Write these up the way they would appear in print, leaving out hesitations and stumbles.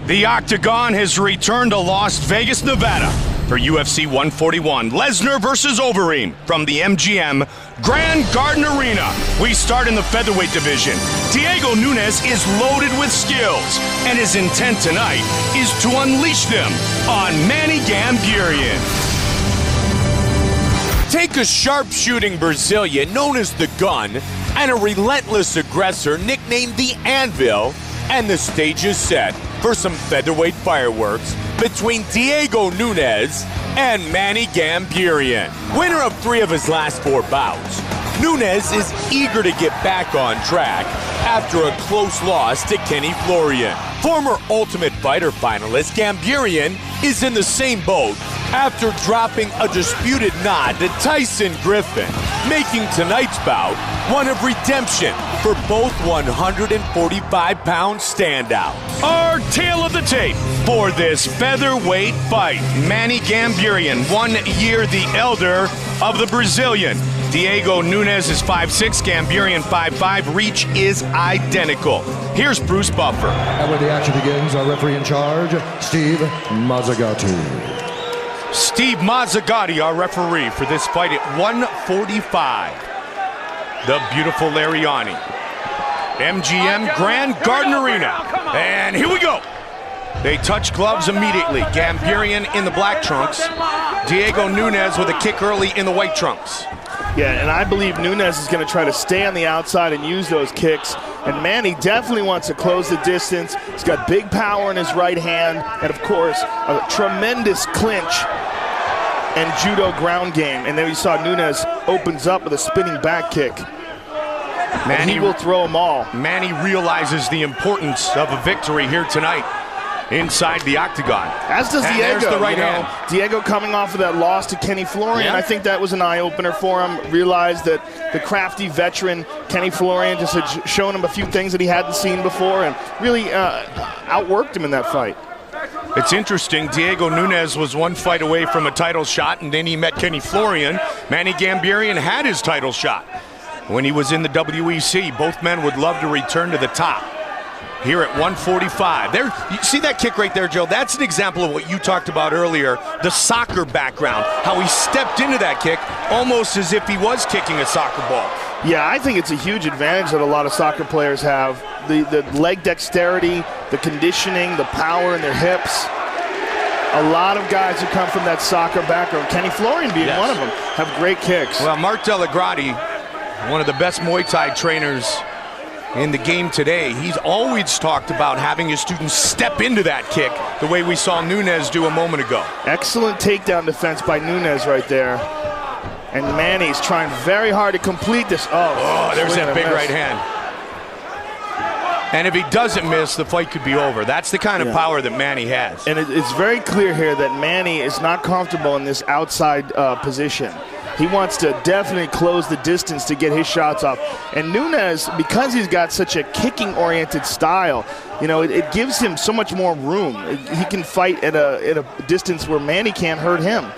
The Octagon has returned to Las Vegas, Nevada for UFC 141. Lesnar versus Overeem from the MGM Grand Garden Arena. We start in the featherweight division. Diego Nunes is loaded with skills, and his intent tonight is to unleash them on Manny Gambirian. Take a sharpshooting Brazilian known as the Gun and a relentless aggressor nicknamed the Anvil, and the stage is set for some featherweight fireworks between Diego Nunes and Manny Gambirian. Winner of 3 of his last 4 bouts, Nunes is eager to get back on track after a close loss to Kenny Florian. Former Ultimate Fighter finalist Gambirian is in the same boat after dropping a disputed nod to Tyson Griffin, making tonight's bout one of redemption for both 145-pound standouts. Our tale of the tape for this featherweight fight. Manny Gambirian, 1 year the elder of the Brazilian. Diego Nunes is 5'6", Gambirian 5'5". Reach is identical. Here's Bruce Buffer. And when the action begins, our referee in charge, Steve Mazzagatti. Steve Mazzagatti, our referee for this fight at 145. The beautiful Lariani. MGM Grand Garden Arena. And here we go. They touch gloves immediately. Gambirian in the black trunks. Diego Nunes with a kick early in the white trunks. Yeah, and I believe Nunes is going to try to stay on the outside and use those kicks. And Manny definitely wants to close the distance. He's got big power in his right hand. And, of course, a tremendous clinch and judo ground game. And there you saw Nunes opens up with a spinning back kick. Manny, he will throw them all. Manny realizes the importance of a victory here tonight inside the octagon. As does Diego. There's the right hand. Diego coming off of that loss to Kenny Florian. Yeah. I think that was an eye-opener for him. Realized that the crafty veteran Kenny Florian just had shown him a few things that he hadn't seen before and really outworked him in that fight. It's interesting, Diego Nunes was 1 fight away from a title shot, and then he met Kenny Florian. Manny Gambirian had his title shot when he was in the WEC. Both men would love to return to the top here at 145. There, you see that kick right there, Joe? That's an example of what you talked about earlier, the soccer background, how he stepped into that kick almost as if he was kicking a soccer ball. Yeah, I think it's a huge advantage that a lot of soccer players have. The leg dexterity, the conditioning, the power in their hips. A lot of guys who come from that soccer background, Kenny Florian being one of them, have great kicks. Well, Mark Delagrati, one of the best Muay Thai trainers in the game today, he's always talked about having his students step into that kick the way we saw Nunes do a moment ago. Excellent takedown defense by Nunes right there. And Manny's trying very hard to complete this. Oh, there's that big right hand. And if he doesn't miss, the fight could be over. That's the kind of power that Manny has. And it's very clear here that Manny is not comfortable in this outside position. He wants to definitely close the distance to get his shots off. And Nunes, because he's got such a kicking-oriented style, you know, it gives him so much more room. He can fight at a distance where Manny can't hurt him.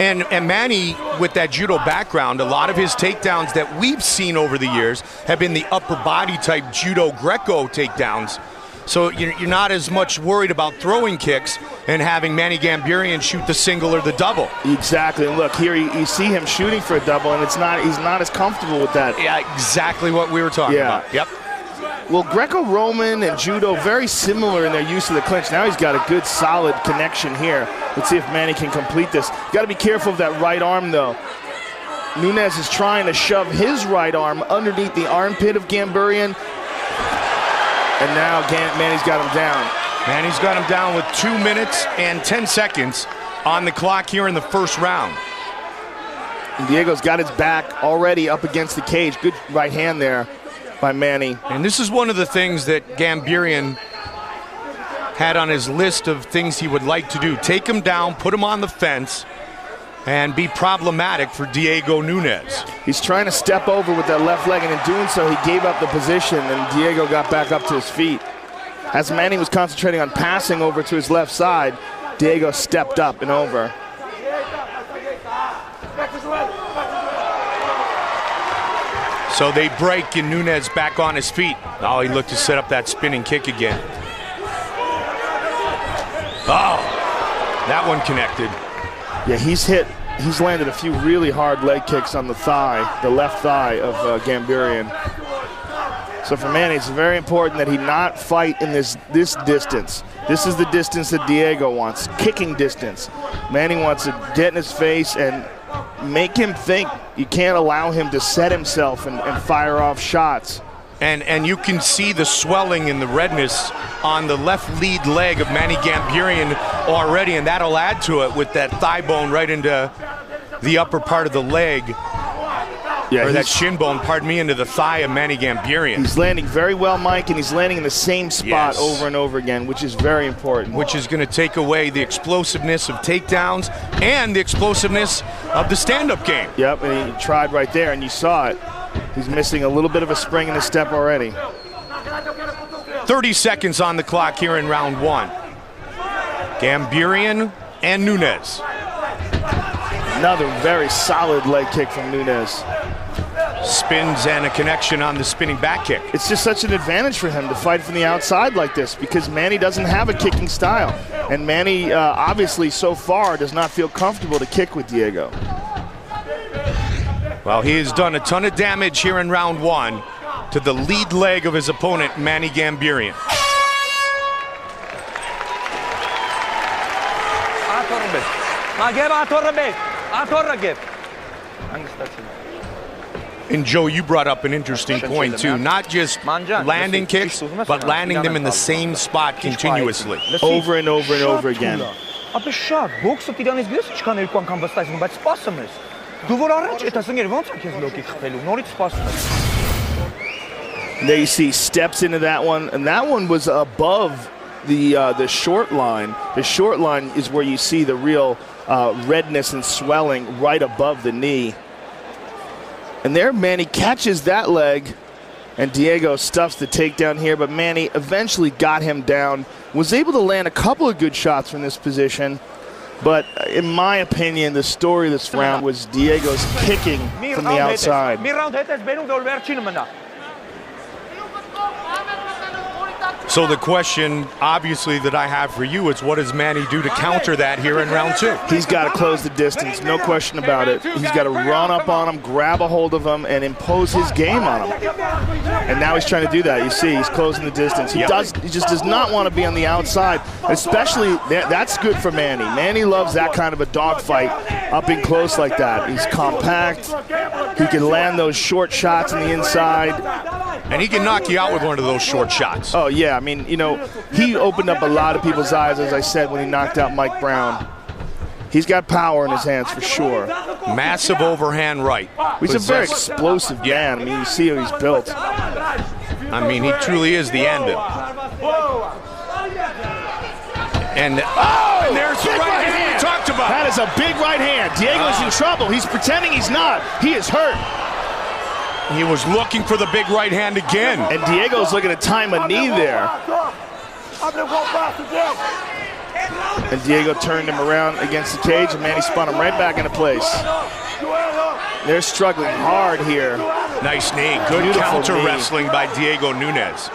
And Manny, with that judo background, a lot of his takedowns that we've seen over the years have been the upper body type judo Greco takedowns. So you're not as much worried about throwing kicks and having Manny Gambirian shoot the single or the double. Exactly. And look, here you see him shooting for a double, and he's not as comfortable with that. Yeah, exactly what we were talking about. Yep. Well, Greco-Roman and judo, very similar in their use of the clinch. Now he's got a good, solid connection here. Let's see if Manny can complete this. Got to be careful of that right arm, though. Nunes is trying to shove his right arm underneath the armpit of Gambirian. And now Manny's got him down. Manny's got him down with 2 minutes and 10 seconds on the clock here in the first round. And Diego's got his back already up against the cage. Good right hand there by Manny. And this is one of the things that Gambirian had on his list of things he would like to do. Take him down, put him on the fence, and be problematic for Diego Nunes. He's trying to step over with that left leg, and in doing so, he gave up the position, and Diego got back up to his feet. As Manny was concentrating on passing over to his left side, Diego stepped up and over. So they break, and Nunes back on his feet. Oh, he looked to set up that spinning kick again. Oh, that one connected. Yeah, he's landed a few really hard leg kicks on the thigh, the left thigh of Gambierian. So for Manny, it's very important that he not fight in this distance. This is the distance that Diego wants, kicking distance. Manny wants to get in his face and make him think. You can't allow him to set himself and fire off shots. And you can see the swelling and the redness on the left lead leg of Manny Gambierian already, and that'll add to it with that thigh bone right into the upper part of the leg. Yeah, or that shin bone, pardon me, into the thigh of Manny Gambierian. He's landing very well, Mike, and he's landing in the same spot over and over again, which is very important. Which is going to take away the explosiveness of takedowns and the explosiveness of the stand-up game. Yep, and he tried right there, and you saw it. He's missing a little bit of a spring in his step already. 30 seconds on the clock here in round one. Gambierian and Nunes. Another very solid leg kick from Nunes. Spins and a connection on the spinning back kick. It's just such an advantage for him to fight from the outside like this because Manny doesn't have a kicking style. And Manny obviously so far does not feel comfortable to kick with Diego. Well, he has done a ton of damage here in round one to the lead leg of his opponent, Manny Gambierian. And Joe, you brought up an interesting point too. Not just landing kicks, but landing them in the same spot continuously. Over and over and over again. There you see steps into that one, and that one was above the short line. The short line is where you see the real redness and swelling right above the knee. And there Manny catches that leg, and Diego stuffs the takedown here, but Manny eventually got him down, was able to land a couple of good shots from this position. But in my opinion, the story of this round was Diego's kicking from the outside. So the question, obviously, that I have for you is what does Manny do to counter that here in round two? He's got to close the distance, no question about it. He's got to run up on him, grab a hold of him, and impose his game on him. And now he's trying to do that. You see, he's closing the distance. He just does not want to be on the outside, especially that's good for Manny. Manny loves that kind of a dogfight up in close like that. He's compact. He can land those short shots on the inside. And he can knock you out with one of those short shots. Oh, yeah. I mean, you know, he opened up a lot of people's eyes, as I said, when he knocked out Mike Brown. He's got power in his hands for sure. Massive overhand right. He's a very explosive man. I mean, you see how he's built. I mean, he truly is the anvil. And there's the right hand we talked about. That is a big right hand. Diego's in trouble. He's pretending he's not. He is hurt. He was looking for the big right hand again. And Diego's looking to time a knee there. And Diego turned him around against the cage, and Manny spun him right back into place. They're struggling hard here. Nice knee. Good counter wrestling by Diego Nunes.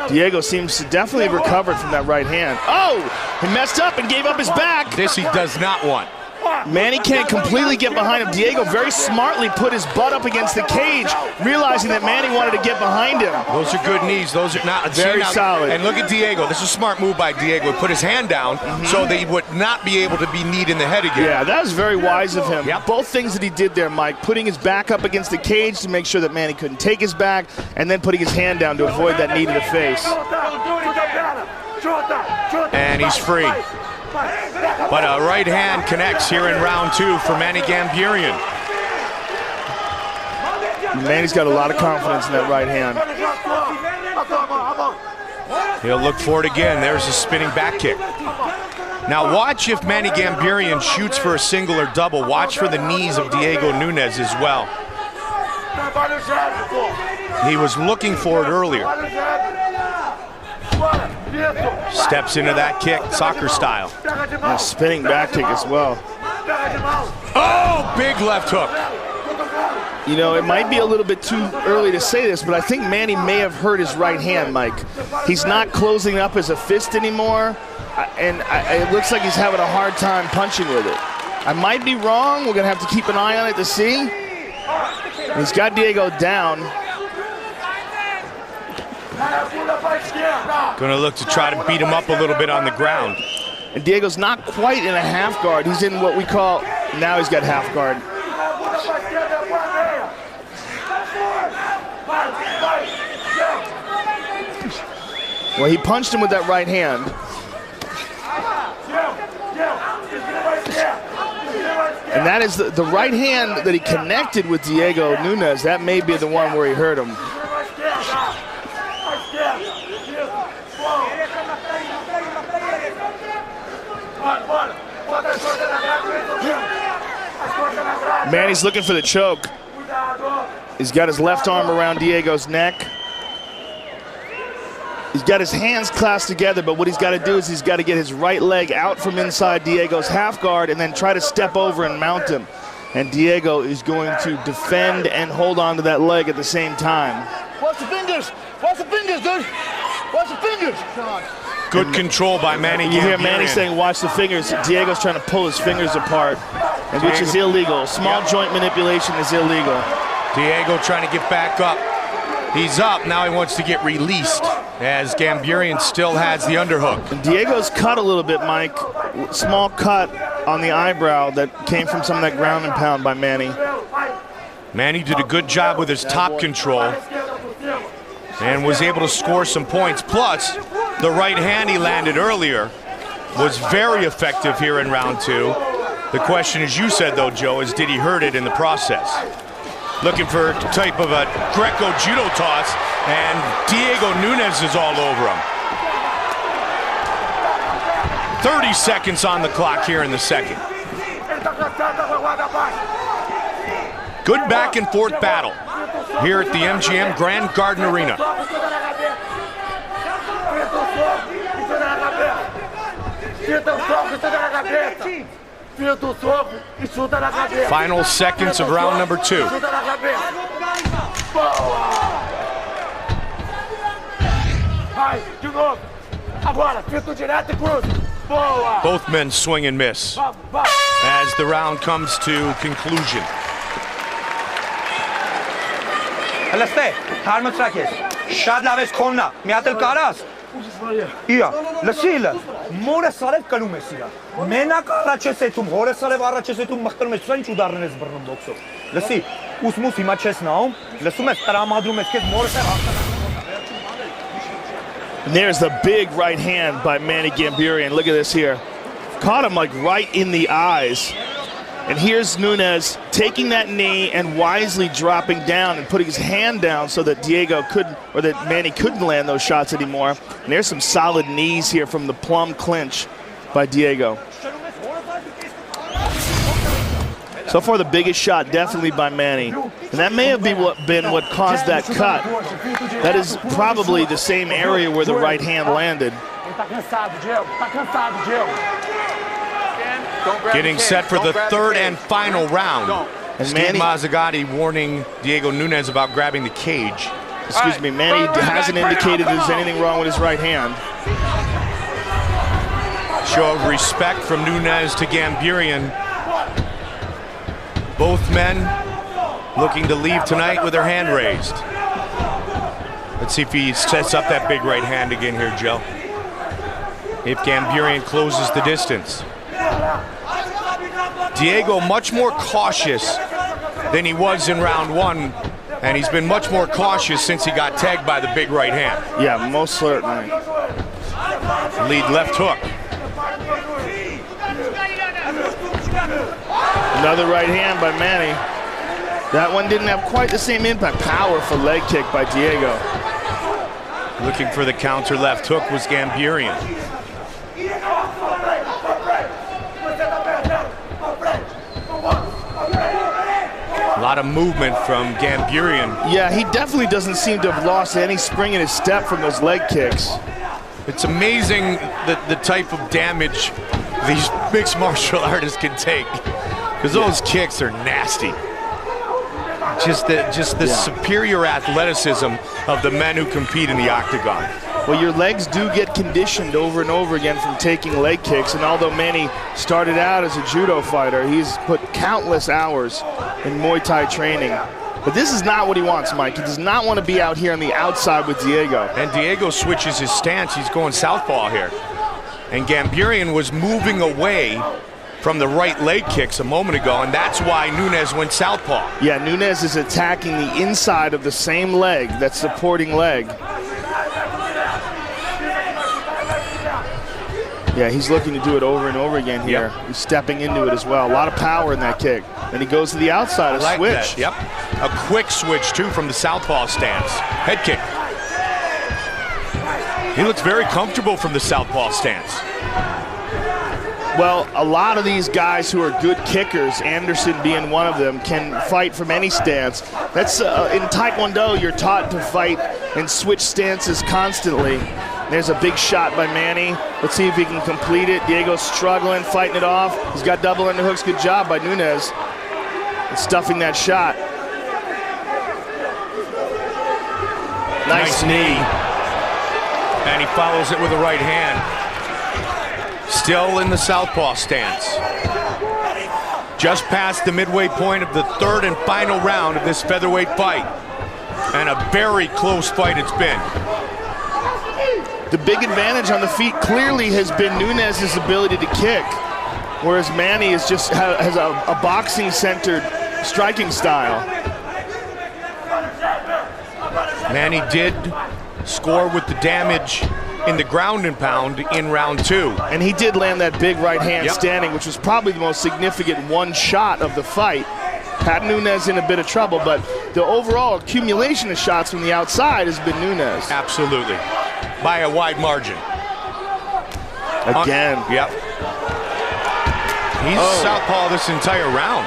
Diego seems to definitely have recovered from that right hand. Oh, he messed up and gave up his back. This he does not want. Manny can't completely get behind him. Diego very smartly put his butt up against the cage, realizing that Manny wanted to get behind him. Those are good knees. Those are not very solid. And look at Diego. This is a smart move by Diego. He put his hand down so that he would not be able to be kneed in the head again. Yeah, that was very wise of him. Yep. Both things that he did there, Mike, putting his back up against the cage to make sure that Manny couldn't take his back, and then putting his hand down to avoid that knee to the face. And he's free. But a right hand connects here in round two for Manny Gambierian. Manny's got a lot of confidence in that right hand. He'll look for it again. There's a spinning back kick. Now watch if Manny Gambierian shoots for a single or double. Watch for the knees of Diego Nunes as well. He was looking for it earlier. Steps into that kick, soccer style. And a spinning back kick as well. Oh, big left hook. You know, it might be a little bit too early to say this, but I think Manny may have hurt his right hand, Mike. He's not closing up as a fist anymore, and it looks like he's having a hard time punching with it. I might be wrong. We're going to have to keep an eye on it to see. He's got Diego down. Going to look to try to beat him up a little bit on the ground. And Diego's not quite in a half guard. He's in what we call, now he's got half guard. Well, he punched him with that right hand. And that is the right hand that he connected with Diego Nunes. That may be the one where he hurt him. Manny's looking for the choke. He's got his left arm around Diego's neck. He's got his hands clasped together, but what he's got to do is he's got to get his right leg out from inside Diego's half guard and then try to step over and mount him. And Diego is going to defend and hold on to that leg at the same time. Watch the fingers! Watch the fingers, dude! Watch the fingers! Good control by Manny. You hear Manny saying, watch the fingers. Diego's trying to pull his fingers apart, which is illegal. Small joint manipulation is illegal. Diego trying to get back up. He's up. Now he wants to get released as Gamburian still has the underhook. And Diego's cut a little bit, Mike. Small cut on the eyebrow that came from some of that ground and pound by Manny. Manny did a good job with his top control and was able to score some points. Plus, the right hand he landed earlier was very effective here in round two. The question, as you said, though, Joe, is did he hurt it in the process? Looking for a type of a Greco-Judo toss, and Diego Nunes is all over him. 30 seconds on the clock here in the second. Good back and forth battle here at the MGM Grand Garden Arena. Final seconds of round number two. Both men swing and miss as the round comes to conclusion. Alistair, harmat rakes. Shad laves khonna. Miatel karas. Ia, lasila. More salev kalumesira. Mena karachesetum. Hore salev arachesetum. Makhtarmes sain chudarnes barnum boxo. Lasi, usmus imaches naum. Lasumes taramadrumes kes more salev. And there's the big right hand by Manny Gamburian. Look at this here. Caught him like right in the eyes. And here's Nunes taking that knee and wisely dropping down and putting his hand down so that Diego couldn't, or that Manny couldn't land those shots anymore. And there's some solid knees here from the plum clinch by Diego. So far the biggest shot definitely by Manny. And that may have been what caused that cut. That is probably the same area where the right hand landed. Getting set for the third and final round. And Steve Mazzagatti warning Diego Nunes about grabbing the cage. Excuse me, Manny hasn't indicated there's anything wrong with his right hand. Show of respect from Nunes to Gamburian. Both men looking to leave tonight with their hand raised. Let's see if he sets up that big right hand again here, Joe. If Gamburian closes the distance. Diego much more cautious than he was in round one, and he's been much more cautious since he got tagged by the big right hand. Yeah, most certainly. Lead left hook. Another right hand by Manny. That one didn't have quite the same impact. Powerful leg kick by Diego. Looking for the counter left hook was Gamburian. A lot of movement from Gamburian. Yeah, he definitely doesn't seem to have lost any spring in his step from those leg kicks. It's amazing the type of damage these mixed martial artists can take, because those kicks are nasty. Just the superior athleticism of the men who compete in the octagon. Well, your legs do get conditioned over and over again from taking leg kicks, and although Manny started out as a judo fighter, he's put countless hours in Muay Thai training. But this is not what he wants, Mike. He does not want to be out here on the outside with Diego. And Diego switches his stance. He's going southpaw here. And Gamburyan was moving away from the right leg kicks a moment ago, and that's why Nunes went southpaw. Yeah, Nunes is attacking the inside of the same leg, that supporting leg. Yeah, he's looking to do it over and over again here. Yep. He's stepping into it as well. A lot of power in that kick. Then he goes to the outside, a switch. That. Yep, a quick switch too from the southpaw stance. Head kick. He looks very comfortable from the southpaw stance. Well, a lot of these guys who are good kickers, Anderson being one of them, can fight from any stance. That's in Taekwondo, you're taught to fight and switch stances constantly. There's a big shot by Manny. Let's see if he can complete it. Diego's struggling, fighting it off. He's got double underhooks. Good job by Nunes. And stuffing that shot. Nice knee. And he follows it with a right hand. Still in the southpaw stance. Just past the midway point of the third and final round of this featherweight fight. And a very close fight it's been. The big advantage on the feet clearly has been Nunes' ability to kick, whereas Manny is just has a boxing-centered striking style. Manny did score with the damage in the ground and pound in round 2. And he did land that big right hand standing, which was probably the most significant one shot of the fight. Had Nunes in a bit of trouble, but the overall accumulation of shots from the outside has been Nunes. Absolutely. By a wide margin. Again. Yep. He's southpaw this entire round.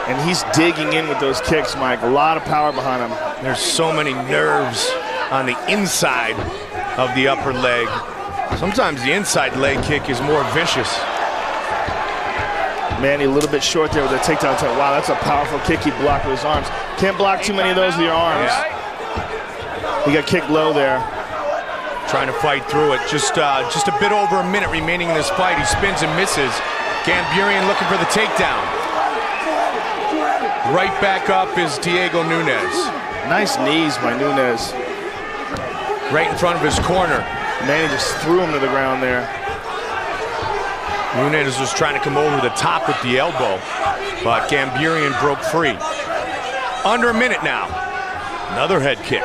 And he's digging in with those kicks, Mike. A lot of power behind him. There's so many nerves on the inside of the upper leg. Sometimes the inside leg kick is more vicious. Manny a little bit short there with that takedown. Wow, that's a powerful kick he blocked with his arms. Can't block too many of those with your arms. Yeah. He got kicked low there. Trying to fight through it. Just a bit over a minute remaining in this fight. He spins and misses. Gamburyan looking for the takedown. Right back up is Diego Nunes. Nice knees by Nunes. Right in front of his corner. Manny just threw him to the ground there. Nunes was trying to come over the top with the elbow, but Gamburyan broke free. Under a minute now. Another head kick.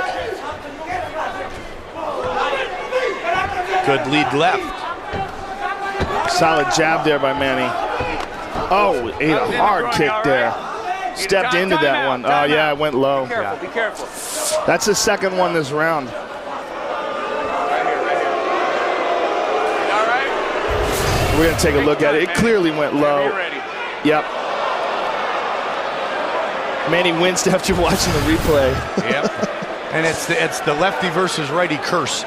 Good lead left. Solid jab there by Manny. Oh, ate a hard kick there. Stepped into that one. Oh, yeah, it went low. Be careful. That's the second one this round. We're going to take a look at it. It clearly went low. Yep. Manny winced after watching the replay. Yep. And it's the lefty versus righty curse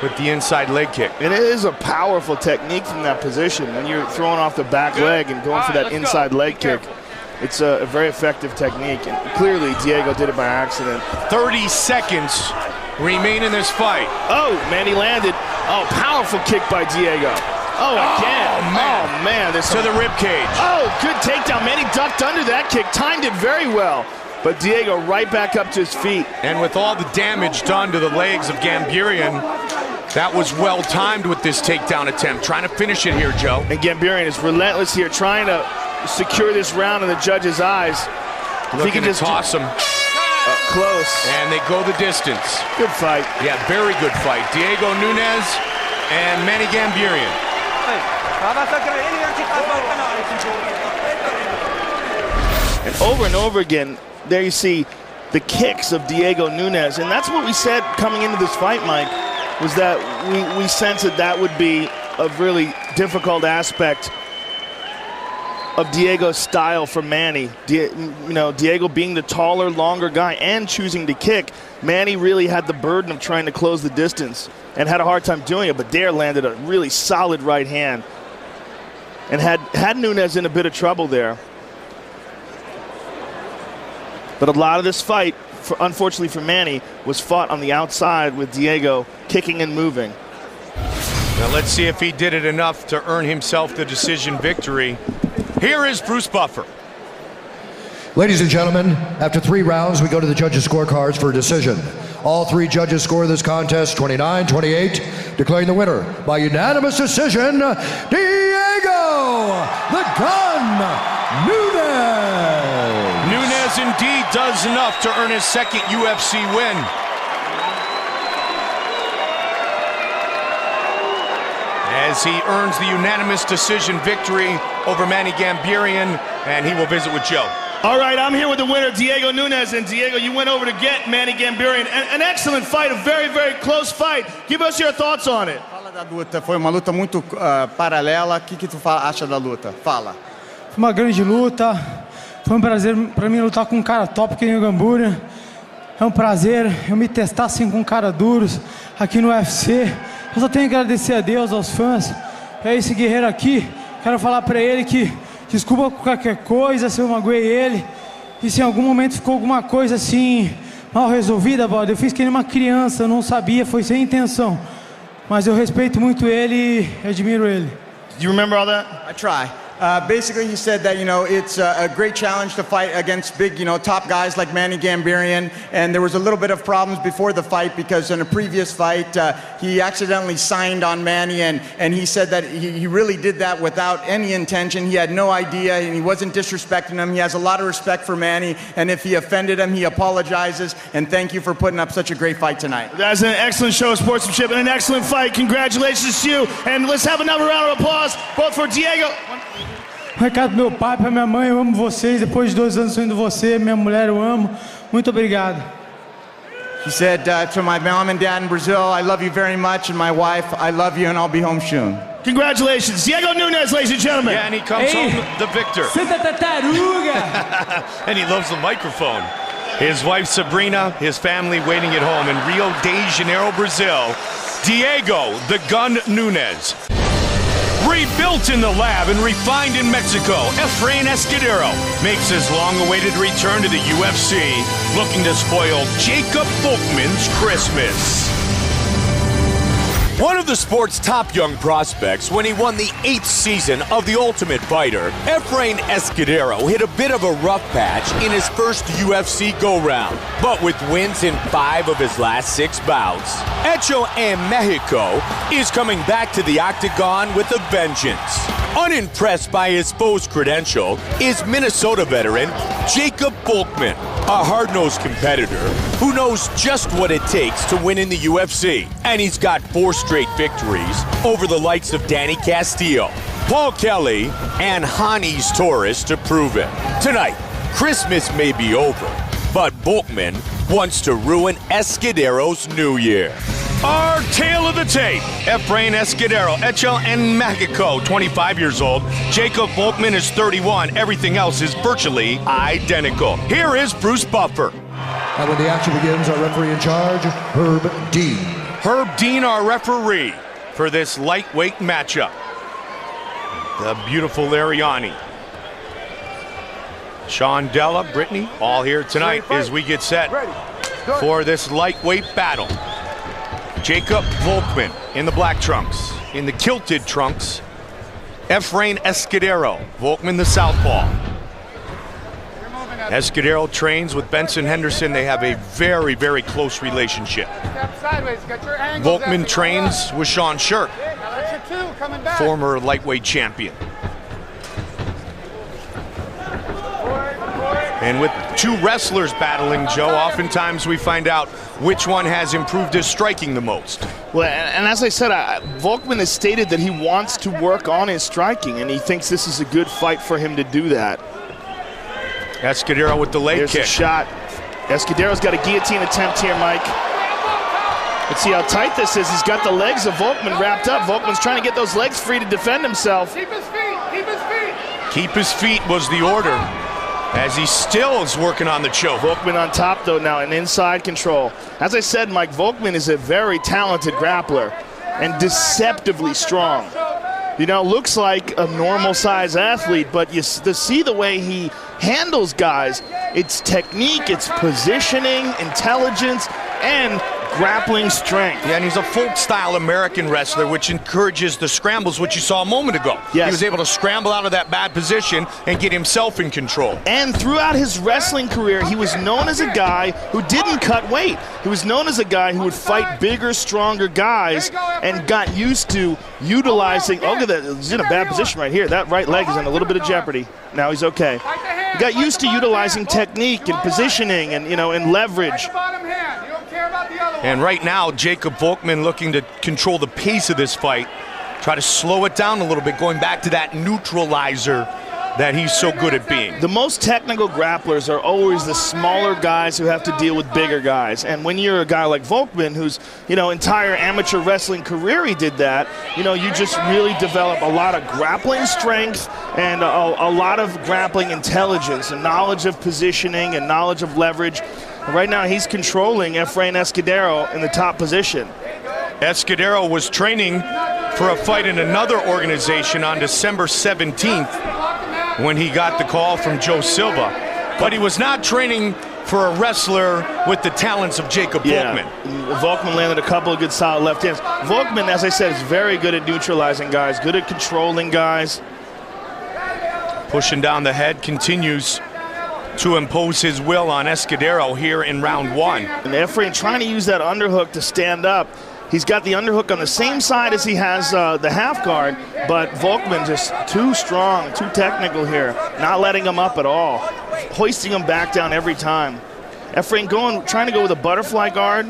with the inside leg kick. And it is a powerful technique from that position. When you're throwing off the back leg and going for that inside leg kick, it's a very effective technique. And clearly, Diego did it by accident. 30 seconds remain in this fight. Oh, Manny landed. Oh, powerful kick by Diego. Oh, again. Oh, man. To the rib cage. Oh, good takedown. Manny ducked under that kick. Timed it very well. But Diego right back up to his feet. And with all the damage done to the legs of Gamburyan, that was well timed with this takedown attempt. Trying to finish it here, Joe. And Gamburyan is relentless here, trying to secure this round in the judge's eyes. If he can just toss him. Close. And they go the distance. Good fight. Yeah, very good fight. Diego Nunes and Manny Gamburyan. And over again, there you see the kicks of Diego Nunes. And that's what we said coming into this fight, Mike, was that we sensed that would be a really difficult aspect of Diego's style for Manny. Diego being the taller, longer guy and choosing to kick, Manny really had the burden of trying to close the distance and had a hard time doing it, but Dare landed a really solid right hand and had Nunes in a bit of trouble there. But a lot of this fight, unfortunately for Manny, was fought on the outside with Diego kicking and moving. Now let's see if he did it enough to earn himself the decision victory. Here is Bruce Buffer. Ladies and gentlemen, after 3 rounds, we go to the judges' scorecards for a decision. All 3 judges score this contest 29-28, declaring the winner by unanimous decision, Diego the Gun Nunes. Nunes indeed does enough to earn his second UFC win. As he earns the unanimous decision victory over Manny Gambierian, and he will visit with Joe. All right, I'm here with the winner, Diego Nunes. And Diego, you went over to get Manny Gambierian. An excellent fight, a very, very close fight. Give us your thoughts on it. Fala da luta, foi uma luta muito paralela. O que tu acha da luta? Fala. Foi uma grande luta. Foi um prazer para mim lutar com um cara top que nem o Gambierian. É um prazer eu me testar assim com um cara duros aqui no UFC. Eu só tenho que agradecer a Deus, aos fãs. É esse guerreiro aqui. Quero falar para ele que desculpa por qualquer coisa se eu magoei ele. E se em algum momento ficou alguma coisa assim mal resolvida, brother, eu fiz que nem uma criança, eu não sabia, foi sem intenção. Mas eu respeito muito ele e admiro ele. Do you remember all that? I try. Basically, he said that, it's a great challenge to fight against big, top guys like Manny Gambierian. And there was a little bit of problems before the fight because in a previous fight, he accidentally signed on Manny. And he said that he really did that without any intention. He had no idea and he wasn't disrespecting him. He has a lot of respect for Manny. And if he offended him, he apologizes. And thank you for putting up such a great fight tonight. That's an excellent show of sportsmanship and an excellent fight. Congratulations to you. And let's have another round of applause, both for Diego. Um recado pro meu pai, pra minha mãe, eu amo vocês. Depois de 2 anos sendo você, minha mulher, eu amo. Muito obrigado. He said to my mom and dad in Brazil, I love you very much, and my wife, I love you, and I'll be home soon. Congratulations, Diego Nunes, ladies and gentlemen. Yeah, and he comes home the victor. Santa tartaruga! And he loves the microphone. His wife Sabrina, his family waiting at home in Rio de Janeiro, Brazil. Diego the Gun Nunes. Rebuilt in the lab and refined in Mexico, Efrain Escudero makes his long-awaited return to the UFC, looking to spoil Jacob Volkmann's Christmas. One of the sport's top young prospects when he won the 8th season of The Ultimate Fighter, Efrain Escudero hit a bit of a rough patch in his first UFC go-round. But with wins in 5 of his last 6 bouts, Hecho en Mexico is coming back to the octagon with a vengeance. Unimpressed by his foe's credential is Minnesota veteran Jacob Volkmann, a hard-nosed competitor who knows just what it takes to win in the UFC. And he's got 4 straight victories over the likes of Danny Castillo, Paul Kelly, and Hanis Torres to prove it. Tonight, Christmas may be over, but Volkmann wants to ruin Escudero's New Year. Our tale of the tape. Efrain Escudero, Hecho en Mexico, 25 years old. Jacob Volkmann is 31. Everything else is virtually identical. Here is Bruce Buffer. And when the action begins, our referee in charge, Herb Dean. Herb Dean, our referee for this lightweight matchup. The beautiful Lariani. Sean Della, Brittany, all here tonight as we get set for this lightweight battle. Jacob Volkmann in the black trunks. In the kilted trunks, Efrain Escudero. Volkmann the southpaw. Escudero trains with Benson Henderson. They have a very, very close relationship. Volkmann trains with Sean Shirk, former lightweight champion. And with 2 wrestlers battling, Joe, oftentimes we find out which one has improved his striking the most. Well, and as I said, Volkmann has stated that he wants to work on his striking, and he thinks this is a good fight for him to do that. Escudero with the leg There's kick. A shot. Escudero's got a guillotine attempt here, Mike. Let's see how tight this is. He's got the legs of Volkmann wrapped up. Volkmann's trying to get those legs free to defend himself. Keep his feet, keep his feet. Keep his feet was the order, as he still is working on the choke. Volkmann on top, though, now, and inside control. As I said, Mike, Volkmann is a very talented grappler and deceptively strong. Looks like a normal-size athlete, but to see the way he handles guys, It's technique, it's positioning, intelligence, and grappling strength. Yeah, and he's a folk-style American wrestler, which encourages the scrambles, which you saw a moment ago. Yes. He was able to scramble out of that bad position and get himself in control. And throughout his wrestling career, he was known as a guy who didn't cut weight. He was known as a guy who would fight bigger, stronger guys and got used to utilizing, oh, look at that, he's in a bad position right here. That right leg is in a little bit of jeopardy. Now he's okay. He got used to utilizing technique and positioning and, and leverage. And right now, Jacob Volkman looking to control the pace of this fight, try to slow it down a little bit, going back to that neutralizer that he's so good at being. The most technical grapplers are always the smaller guys who have to deal with bigger guys. And when you're a guy like Volkman, whose entire amateur wrestling career he did that, you just really develop a lot of grappling strength and a lot of grappling intelligence and knowledge of positioning and knowledge of leverage. Right now, he's controlling Efrain Escudero in the top position. Escudero was training for a fight in another organization on December 17th when he got the call from Joe Silva. But he was not training for a wrestler with the talents of Jacob Volkman. Volkman landed a couple of good solid left hands. Volkman, as I said, is very good at neutralizing guys, good at controlling guys. Pushing down the head, continues to impose his will on Escudero here in round one. And Efrain trying to use that underhook to stand up. He's got the underhook on the same side as he has the half guard, but Volkman just too strong, too technical here, not letting him up at all, hoisting him back down every time. Efrain trying to go with a butterfly guard,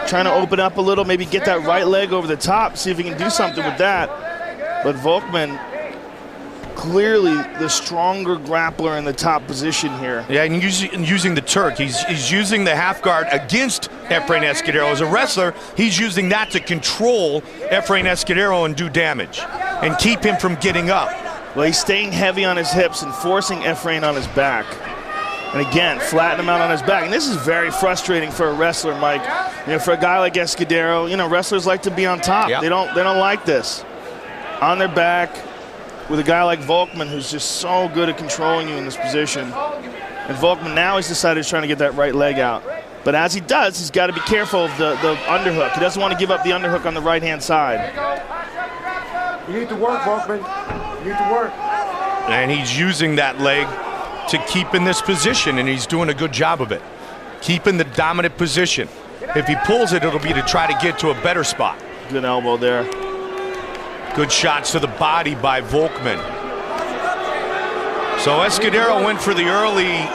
trying to open up a little, maybe get that right leg over the top, see if he can do something with that. But Volkman, clearly the stronger grappler in the top position here. Yeah, and using the Turk. He's using the half guard against Efrain Escudero. As a wrestler, he's using that to control Efrain Escudero and do damage and keep him from getting up. Well, he's staying heavy on his hips and forcing Efrain on his back. And again, flatten him out on his back. And this is very frustrating for a wrestler, Mike. For a guy like Escudero, wrestlers like to be on top. Yep. They don't like this. On their back, with a guy like Volkman, who's just so good at controlling you in this position. And Volkman now has decided he's trying to get that right leg out. But as he does, he's got to be careful of the underhook. He doesn't want to give up the underhook on the right-hand side. You need to work, Volkman. You need to work. And he's using that leg to keep in this position, and he's doing a good job of it. Keeping the dominant position. If he pulls it, it'll be to try to get to a better spot. Good elbow there. Good shots to the body by Volkman. So Escudero went for the early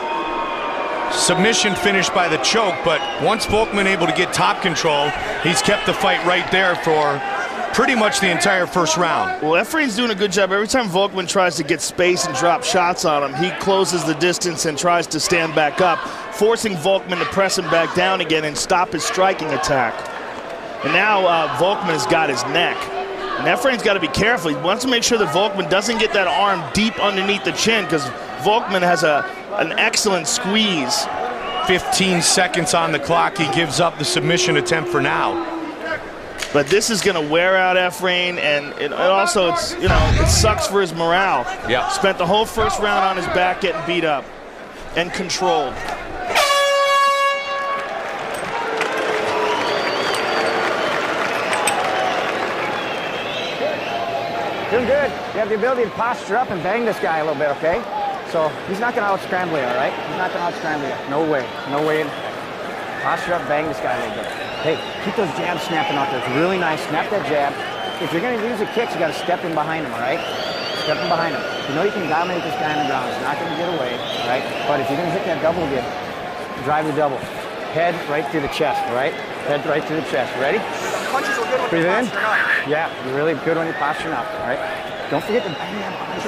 submission finish by the choke, but once Volkman able to get top control, he's kept the fight right there for pretty much the entire first round. Well, Efrain's doing a good job. Every time Volkman tries to get space and drop shots on him, he closes the distance and tries to stand back up, forcing Volkman to press him back down again and stop his striking attack. And now Volkman has got his neck. And Efrain's got to be careful. He wants to make sure that Volkman doesn't get that arm deep underneath the chin, because Volkman has an excellent squeeze. 15 seconds on the clock. He gives up the submission attempt for now. But this is going to wear out Efrain, and it also it sucks for his morale. Yeah. Spent the whole first round on his back getting beat up and controlled. Doing good. You have the ability to posture up and bang this guy a little bit, okay? So he's not going to out-scramble you, all right? He's not going to out-scramble you. No way. No way. Posture up, bang this guy a little bit. Hey, keep those jabs snapping out there. It's really nice. Snap that jab. If you're going to use the kicks, you got to step in behind him, all right? Step in behind him. You know you can dominate this guy on the ground. He's not going to get away, all right? But if you're going to hit that double again, drive the double. Head right through the chest, all right? Head right through the chest. Ready? Punches are good when breathe in. Up. Yeah, you're really good when you're posturing up, all right? Don't forget to bang that body.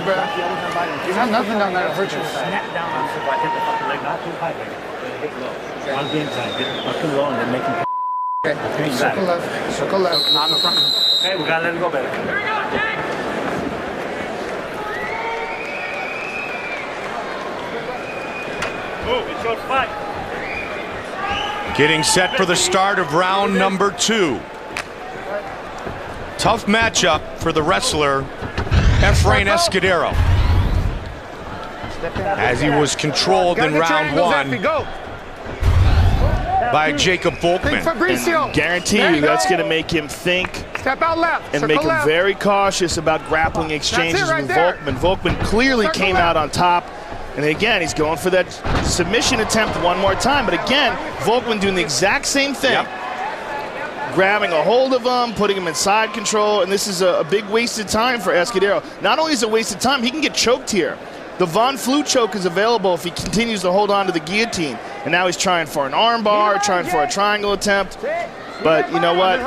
You have nothing down there to hurt you. Snap down on the right, hit the fucking leg, not too high, baby. Hit low. On the inside, get it fucking low and then make him. Okay, circle left, not in the front. Okay, we gotta let him go, baby. Move, it's your fight. Getting set for the start of round number 2. Tough matchup for the wrestler, Efrain Escudero. as he was controlled in round one by Jacob Volkman. And guarantee you that's going to make him think and make him very cautious about grappling exchanges with Volkman. Volkman clearly came out on top. And again, he's going for that submission attempt one more time. But again, Volkman doing the exact same thing. Yep. Grabbing a hold of him, putting him in side control, and this is a big wasted time for Escudero. Not only is it wasted time, he can get choked here. The Von Flue choke is available if he continues to hold on to the guillotine. And now he's trying for an arm bar, trying for a triangle attempt. But you know what?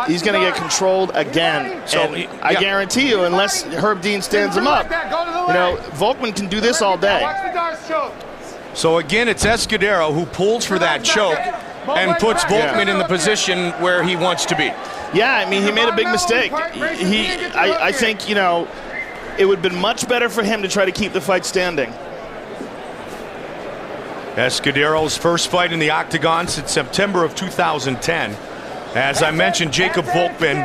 He's going to get controlled again. So I guarantee you, unless Herb Dean stands him up, you know, Volkman can do this all day. So again, it's Escudero who pulls for that choke and puts Volkman in the position where he wants to be. Yeah, I mean, he made a big mistake. I think, you know, it would have been much better for him to try to keep the fight standing. Escudero's first fight in the octagon since September of 2010. As I mentioned, Jacob Volkman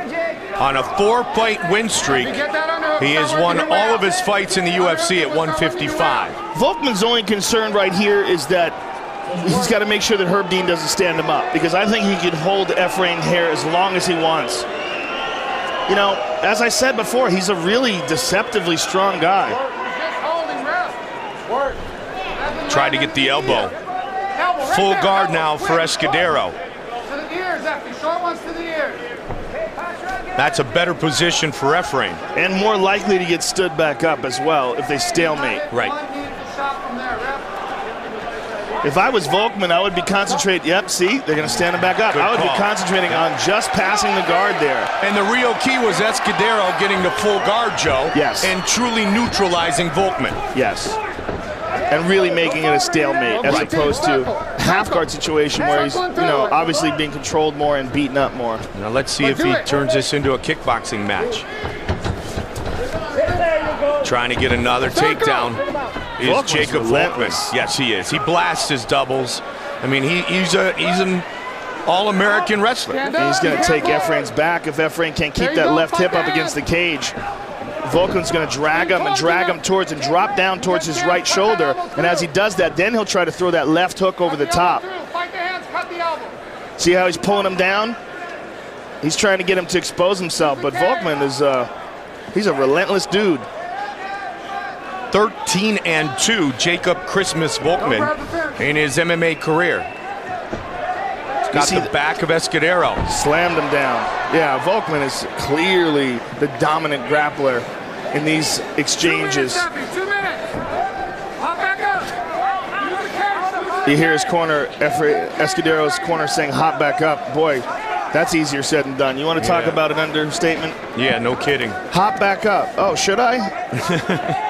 on a 4-fight win streak. He has won all of his fights in the UFC at 155. Volkman's only concern right here is that he's got to make sure that Herb Dean doesn't stand him up, because I think he can hold Efrain here as long as he wants. You know, as I said before, he's a really deceptively strong guy. Tried to get the elbow. Full guard now for Escudero. That's a better position for Efrain. And more likely to get stood back up as well if they stalemate. Right. If I was Volkman, I would be concentrating. Yep, see, they're going to stand him back up. I would be concentrating on just passing the guard there. And the real key was Escudero getting the full guard, Joe. Yes. And truly neutralizing Volkman. Yes. And really making it a stalemate as opposed to a half guard situation where he's, you know, obviously being controlled more and beaten up more. Now let's see if he turns this into a kickboxing match. Trying to get another takedown is Jacob Volkman. Yes, he is. He blasts his doubles. I mean, he's an all-American wrestler. And he's going to take Efrain's back if Efrain can't keep that left hip up against the cage. Volkman's going to drag him towards and drop down towards his right shoulder. And as he does that, then he'll try to throw that left hook over the top. See how he's pulling him down? He's trying to get him to expose himself, but Volkman is he's a relentless dude. 13-2, Jacob Christmas Volkman in his MMA career. Got the back of Escudero. Slammed him down. Yeah, Volkman is clearly the dominant grappler in these exchanges. You hear his corner, Escudero's corner saying, hop back up. Boy, that's easier said than done. You want to talk about an understatement? Yeah, no kidding. Hop back up. Oh, should I?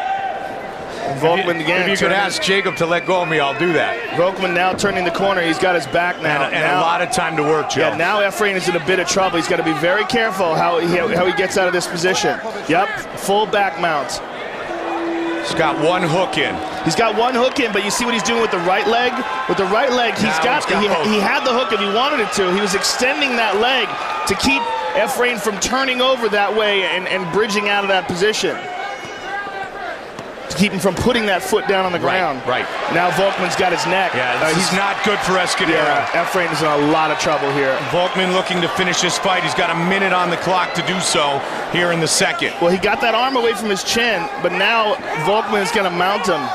Volkman again. If you could ask Jacob to let go of me, I'll do that. Volkman now turning the corner. He's got his back now. And a lot of time to work, Joe. Yeah, now Efrain is in a bit of trouble. He's got to be very careful how he gets out of this position. Yep, full back mount. He's got one hook in. He's got one hook in, but you see what he's doing with the right leg? With the right leg, he had the hook if he wanted it to. He was extending that leg to keep Efrain from turning over that way and bridging out of that position. To keep him from putting that foot down on the ground. Right. Now Volkman's got his neck. Yeah, he's not good for Escudero. Yeah, Efrain is in a lot of trouble here. Volkman looking to finish this fight. He's got a minute on the clock to do so here in the second. Well, he got that arm away from his chin, but now Volkman is going to mount him.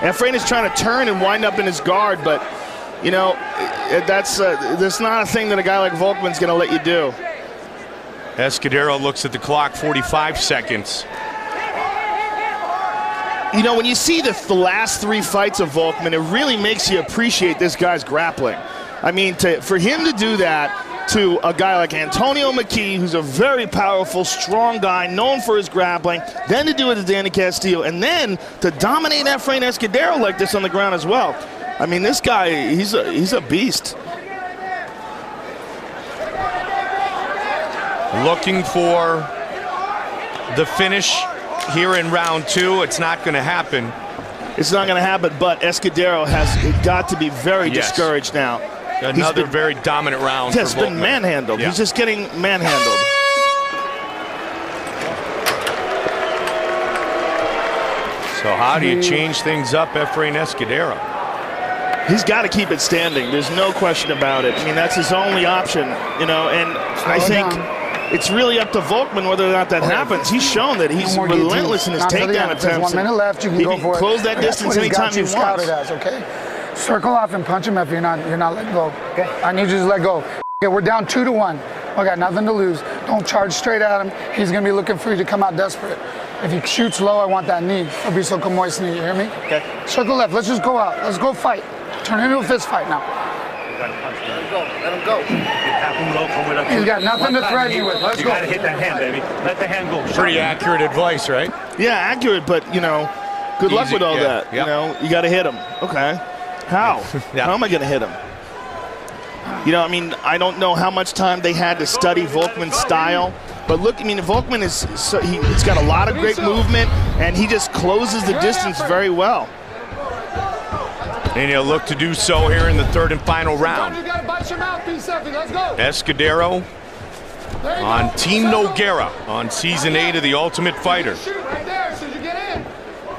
Efrain is trying to turn and wind up in his guard, but, you know, that's not a thing that a guy like Volkman's going to let you do. Escudero looks at the clock, 45 seconds. You know, when you see the last three fights of Volkman, it really makes you appreciate this guy's grappling. I mean, for him to do that to a guy like Antonio McKee, who's a very powerful, strong guy, known for his grappling, then to do it to Danny Castillo, and then to dominate Efrain Escudero like this on the ground as well. I mean, this guy, he's a beast. Looking for the finish here in round two. It's not going to happen. It's not going to happen, but Escudero has got to be very discouraged now. Another very dominant round. He's been manhandled. Yeah. He's just getting manhandled. So how do you change things up, Efrain Escudero? He's got to keep it standing. There's no question about it. I mean, that's his only option, you know, and I think it's really up to Volkman whether or not that happens. He's shown that he's relentless in his takedown attempts. There's 1 minute left. You can go for it. Close that distance anytime he wants. As, okay? Circle off and punch him if you're not letting go. Okay. I need you to let go. Okay, we're down 2-1. I got nothing to lose. Don't charge straight at him. He's gonna be looking for you to come out desperate. If he shoots low, I want that knee. Fabricio Comoy's knee. You hear me? Okay. Circle left. Let's just go out. Let's go fight. Turn it into a fist fight now. Let him go. Let him go. He's got nothing to threaten you with. Let's go. You gotta hit that hand, baby. Let the hand go. Pretty accurate advice, right? Yeah, accurate, but you know, good luck with all that. You know, you got to hit him. Okay. How? How am I going to hit him? You know, I mean, I don't know how much time they had to study Volkman's style, but look, I mean, Volkman he's got a lot of great movement, and he just closes the distance very well. And he'll look to do so here in the third and final round. Escudero on Team Nogueira on Season 8 of The Ultimate Fighter.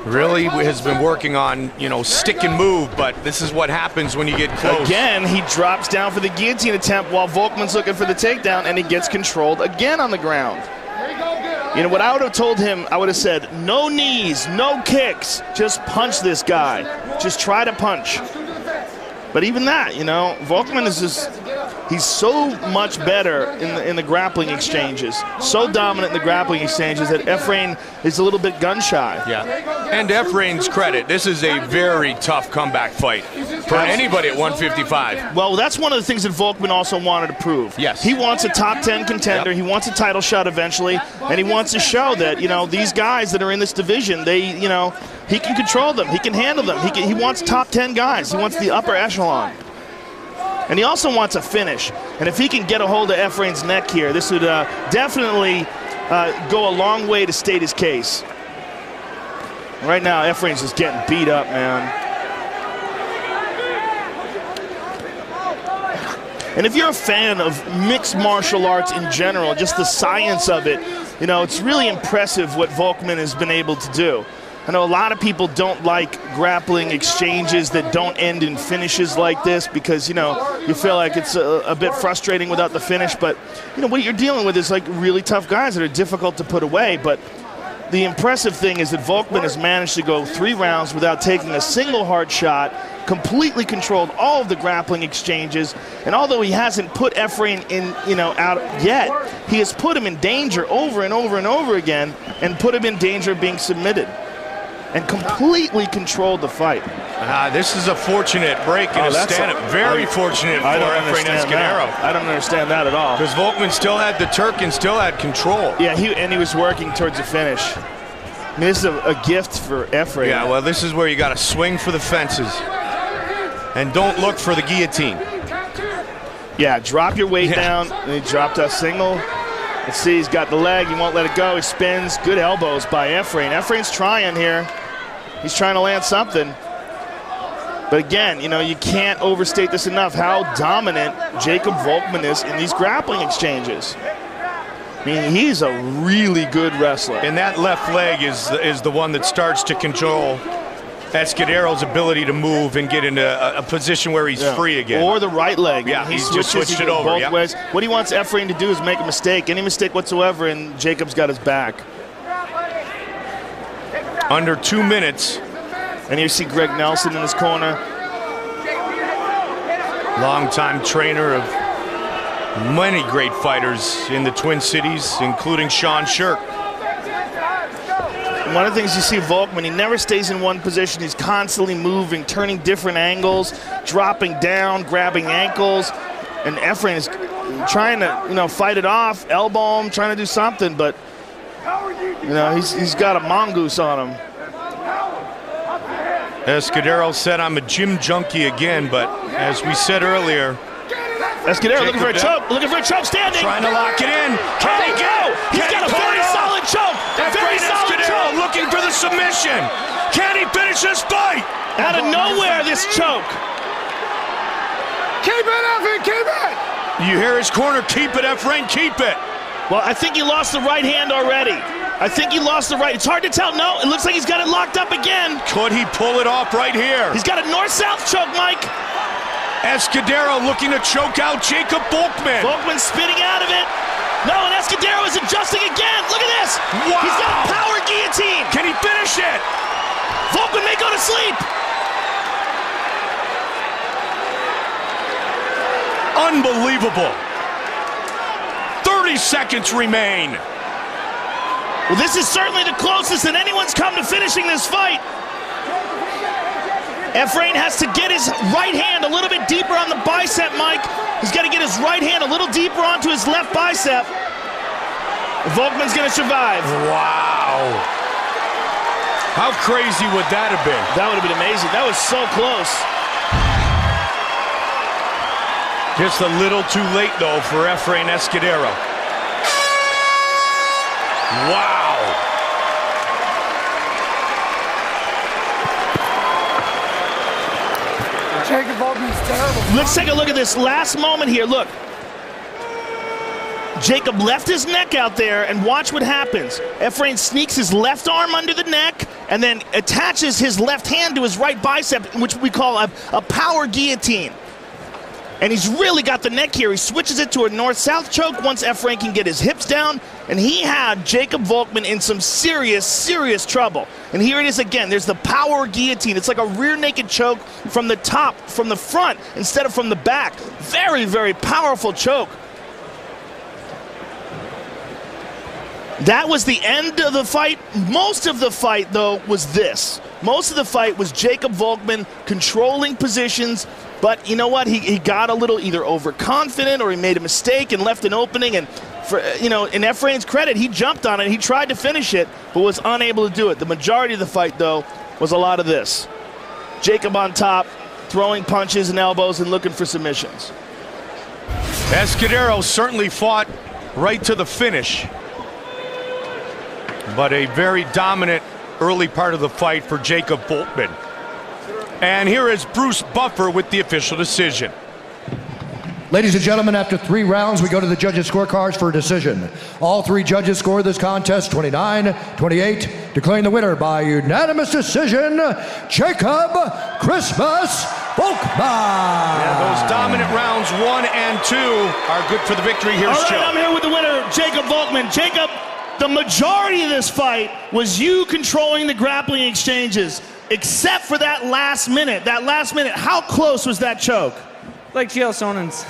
Really has been working on, you know, stick and move, but this is what happens when you get close. Again, he drops down for the guillotine attempt while Volkman's looking for the takedown, and he gets controlled again on the ground. You know, what I would have told him, I would have said, no knees, no kicks, just punch this guy. Just try to punch. But even that, you know, Volkman is just, he's so much better in the grappling exchanges, so dominant in the grappling exchanges that Efrain is a little bit gun shy. Yeah, and Efrain's credit, this is a very tough comeback fight for anybody at 155. Well, that's one of the things that Volkman also wanted to prove. Yes. He wants a top 10 contender, he wants a title shot eventually, and he wants to show that, you know, these guys that are in this division, they, you know, he can control them, he can handle them, he wants top 10 guys, he wants the upper echelon. And he also wants a finish. And if he can get a hold of Efrain's neck here, this would definitely go a long way to state his case. Right now, Efrain's just getting beat up, man. And if you're a fan of mixed martial arts in general, just the science of it, you know, it's really impressive what Volkman has been able to do. I know a lot of people don't like grappling exchanges that don't end in finishes like this because, you know, you feel like it's a bit frustrating without the finish. But, you know, what you're dealing with is like really tough guys that are difficult to put away. But the impressive thing is that Volkman has managed to go 3 rounds without taking a single hard shot, completely controlled all of the grappling exchanges. And although he hasn't put Efrain in, you know, out yet, he has put him in danger over and over and over again and put him in danger of being submitted. And completely controlled the fight. This is a fortunate break in a stand-up. Very fortunate for Efrain Escudero. I don't understand that at all. Because Volkman still had the Turk and still had control. Yeah, he was working towards the finish. I mean, this is a gift for Efrain. Yeah, well, this is where you got to swing for the fences. And don't look for the guillotine. Yeah, drop your weight down. And he dropped a single. Let's see, he's got the leg. He won't let it go. He spins. Good elbows by Efrain. Efrain's trying here. He's trying to land something. But again, you know, you can't overstate this enough how dominant Jacob Volkman is in these grappling exchanges. I mean, he's a really good wrestler. And that left leg is the one that starts to control Escudero's ability to move and get into a position where he's free again. Or the right leg. Yeah, he's just switched it over. Both ways. What he wants Efrain to do is make a mistake, any mistake whatsoever, and Jacob's got his back. Under 2 minutes. And you see Greg Nelson in his corner. Longtime trainer of many great fighters in the Twin Cities, including Sean Shirk. One of the things you see Volkman, he never stays in one position. He's constantly moving, turning different angles, dropping down, grabbing ankles. And Efrain is trying to, you know, fight it off, elbow him, trying to do something, but, you know, he's got a mongoose on him. Escudero said, I'm a gym junkie again, but as we said earlier, Escudero looking for a choke, standing. Trying to lock it in. Can he go? He's got a very solid choke. Very solid choke. Looking for the submission. Can he finish this fight? Out of nowhere, this choke. Keep it, Efrain, keep it. You hear his corner, keep it, Efrain, keep it. Well, I think he lost the right hand already. I think he lost the right. It's hard to tell. No, it looks like he's got it locked up again. Could he pull it off right here? He's got a north-south choke, Mike. Escudero looking to choke out Jacob Volkmann. Volkmann spinning out of it. No, and Escudero is adjusting again. Look at this. Wow. He's got a power guillotine. Can he finish it? Volkmann may go to sleep. Unbelievable. 30 seconds remain. Well, this is certainly the closest that anyone's come to finishing this fight. Efrain has to get his right hand a little bit deeper on the bicep, Mike. He's got to get his right hand a little deeper onto his left bicep. Volkmann's going to survive. Wow. How crazy would that have been? That would have been amazing. That was so close. Just a little too late, though, for Efrain Escudero. Wow. Jacob Volkmann's terrible. Let's take a look at this last moment here. Look. Jacob left his neck out there, and watch what happens. Efrain sneaks his left arm under the neck and then attaches his left hand to his right bicep, which we call a power guillotine. And he's really got the neck here. He switches it to a north-south choke once Efrain can get his hips down. And he had Jacob Volkmann in some serious, serious trouble. And here it is again. There's the power guillotine. It's like a rear naked choke from the top, from the front, instead of from the back. Very, very powerful choke. That was the end of the fight. Most of the fight, though, was this. Most of the fight was Jacob Volkmann controlling positions, but you know what? He got a little either overconfident or he made a mistake and left an opening. And for, in Efrain's credit, he jumped on it. He tried to finish it, but was unable to do it. The majority of the fight, though, was a lot of this. Jacob on top, throwing punches and elbows and looking for submissions. Escudero certainly fought right to the finish, but a very dominant early part of the fight for Jacob Volkmann. And here is Bruce Buffer with the official decision. Ladies and gentlemen, after 3 rounds, we go to the judges' scorecards for a decision. All 3 judges scored this contest 29-28, declaring the winner by unanimous decision, Jacob Christmas Volkmann. Yeah, those dominant rounds 1 and 2 are good for the victory. Here's Joe. I'm here with the winner, Jacob Volkmann. Jacob, the majority of this fight was you controlling the grappling exchanges, except for that last minute. That last minute, how close was that choke? Like Chael Sonnen's.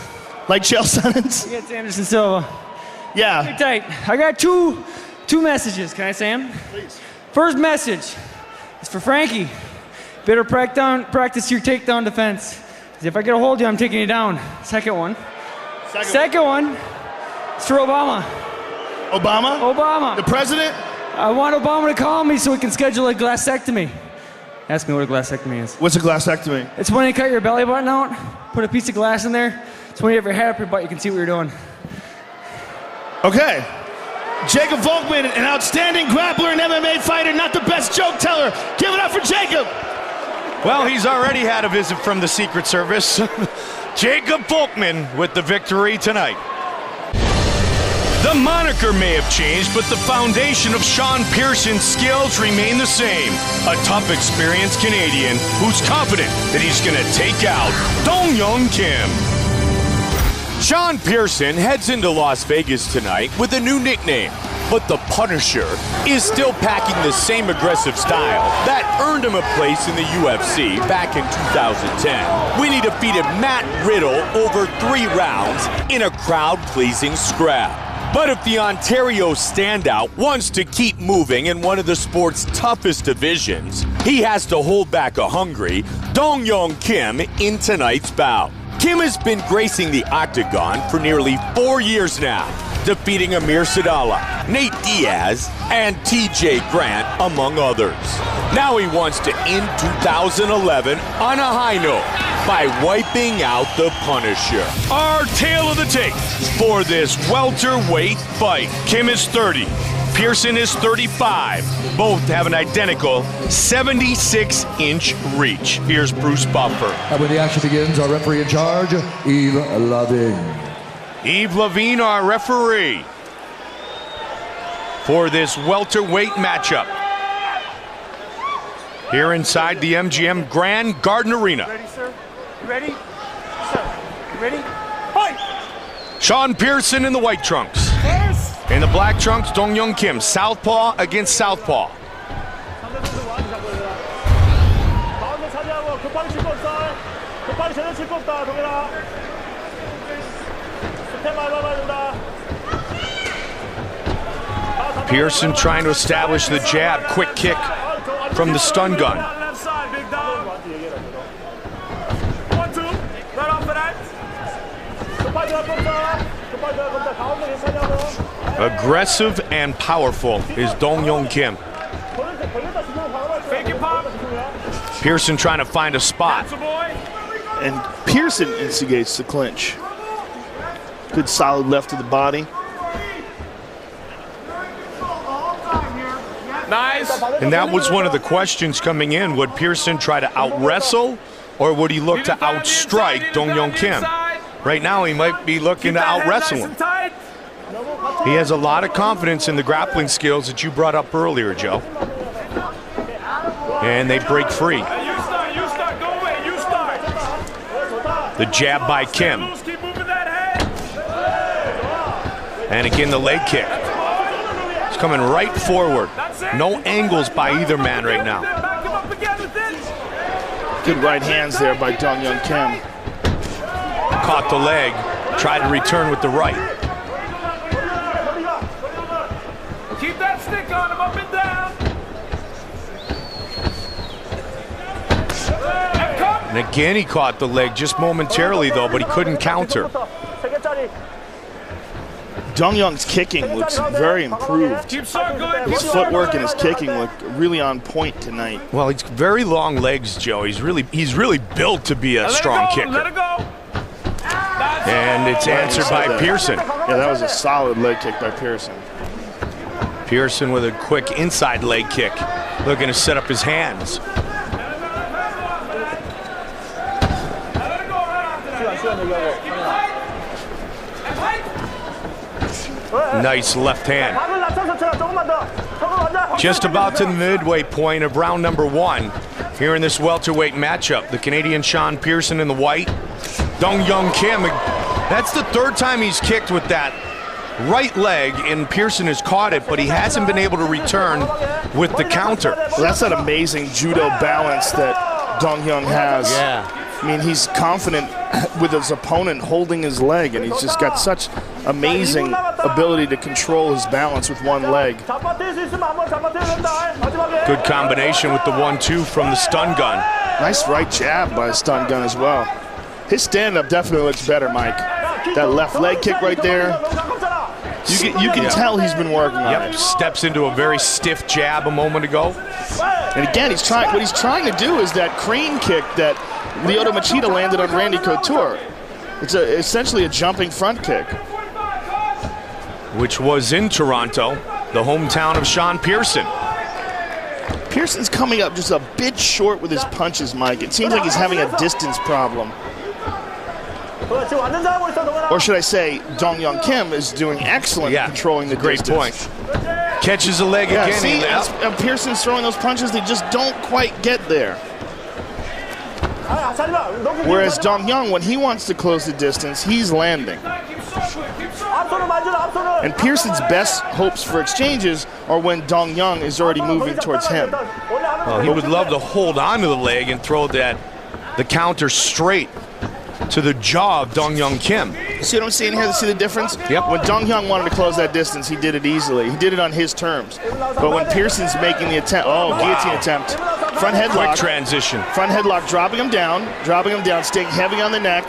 Like Chael Sonnen's? Against Anderson Silva. Yeah. Pretty tight. I got two messages. Can I say them? Please. First message is for Frankie. Better practice your takedown defense. If I get a hold of you, I'm taking you down. Second one. Second one is for Obama. Obama? Obama. The president? I want Obama to call me so we can schedule a glassectomy. Ask me what a glassectomy is. What's a glassectomy? It's when you cut your belly button out, put a piece of glass in there. It's when you have your head up your butt, you can see what you're doing. Okay. Jacob Volkmann, an outstanding grappler and MMA fighter, not the best joke teller. Give it up for Jacob. Well, he's already had a visit from the Secret Service. Jacob Volkmann with the victory tonight. The moniker may have changed, but the foundation of Sean Pearson's skills remain the same. A tough, experienced Canadian who's confident that he's going to take out Dong Young Kim. Sean Pearson heads into Las Vegas tonight with a new nickname, but the Punisher is still packing the same aggressive style that earned him a place in the UFC back in 2010 when he defeated Matt Riddle over 3 rounds in a crowd-pleasing scrap. But if the Ontario standout wants to keep moving in one of the sport's toughest divisions, he has to hold back a hungry Dong Young Kim in tonight's bout. Kim has been gracing the octagon for nearly 4 years now, defeating Amir Sadallah, Nate Diaz, and TJ Grant, among others. Now he wants to end 2011 on a high note by wiping out the Punisher. Our tale of the tape for this welterweight fight. Kim is 30. Pearson is 35. Both have an identical 76-inch reach. Here's Bruce Buffer. And when the action begins, our referee in charge, Yves Lavigne. Yves Lavigne, our referee. for this welterweight matchup here inside the MGM Grand Garden Arena. Ready, sir? You ready? Sir, you ready? Fight! Sean Pearson in the white trunks. In the black trunks, Dong-Hyun Kim, southpaw against southpaw. Pearson trying to establish the jab, quick kick from the stun gun. Aggressive and powerful is Dong-Hyun Kim. Pearson trying to find a spot. And Pearson instigates the clinch. Good solid left to the body. Nice. And that was one of the questions coming in. Would Pearson try to out-wrestle, or would he look to outstrike Dong-Hyun Kim? Right now, he might be looking to out-wrestle him. He has a lot of confidence in the grappling skills that you brought up earlier, Joe. And they break free. The jab by Kim. And again, the leg kick. It's coming right forward. No angles by either man right now. Good right hands there by Dong-Hyun Kim. Caught the leg, tried to return with the right. Keep that stick on him, up and down. And again, he caught the leg just momentarily, though, but he couldn't counter. Dong-Hyun's kicking looks very improved. His footwork and his kicking look really on point tonight. Well, he's very long legs, Joe. He's really built to be a strong kicker. Let it go. And it's answered by Pearson. Yeah, that was a solid leg kick by Pearson. Pearson with a quick inside leg kick, looking to set up his hands. Nice left hand. Just about to the midway point of round number 1 here in this welterweight matchup. The Canadian Sean Pearson in the white. Dong-Hyun Kim, that's the third time he's kicked with that right leg, and Pearson has caught it, but he hasn't been able to return with the counter. Well, that's that amazing judo balance that Dong-Hyun has. Yeah. I mean, he's confident with his opponent holding his leg, and he's just got such amazing ability to control his balance with one leg. Good combination with the 1-2 from the stun gun. Nice right jab by the stun gun as well. His stand-up definitely looks better, Mike. That left leg kick right there. You can tell he's been working on it. Steps into a very stiff jab a moment ago. And again, what he's trying to do is that crane kick that Lyoto Machida landed on Randy Couture. It's essentially a jumping front kick. Which was in Toronto, the hometown of Sean Pearson. Pearson's coming up just a bit short with his punches, Mike. It seems like he's having a distance problem. Or should I say, Dong-Hyun Kim is doing excellent controlling the distance. Great point. Catches a leg again. See, as Pearson's throwing those punches, they just don't quite get there. Whereas Dong-Hyun, when he wants to close the distance, he's landing. And Pearson's best hopes for exchanges are when Dong-Hyun is already moving towards him. Well, he would love to hold on to the leg and throw the counter straight to the jaw of Dong-Hyun Kim. See what I'm seeing here? See the difference? Yep. When Dong-Hyun wanted to close that distance, he did it easily. He did it on his terms. But when Pearson's making the attempt, guillotine attempt, front headlock. Quick transition. Front headlock, dropping him down, staying heavy on the neck.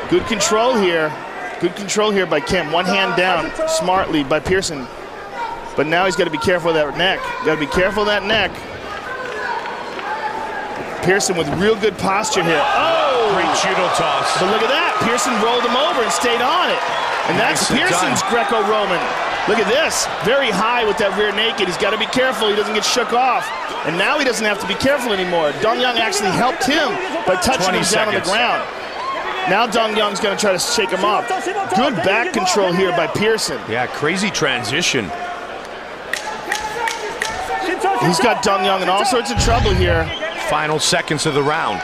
Good control here. Good control here by Kim. One hand down, smartly by Pearson. But now he's got to be careful of that neck. Got to be careful of that neck. Pearson with real good posture here. Oh! Great judo toss. But look at that. Pearson rolled him over and stayed on it. And that's Pearson's Greco-Roman. Look at this. Very high with that rear naked. He's got to be careful he doesn't get shook off. And now he doesn't have to be careful anymore. Dong-Hyun actually helped him by touching him down on the ground. Now Dong-Hyun's going to try to shake him off. Good back control here by Pearson. Yeah, crazy transition. He's got Dong Young in all sorts of trouble here. Final seconds of the round.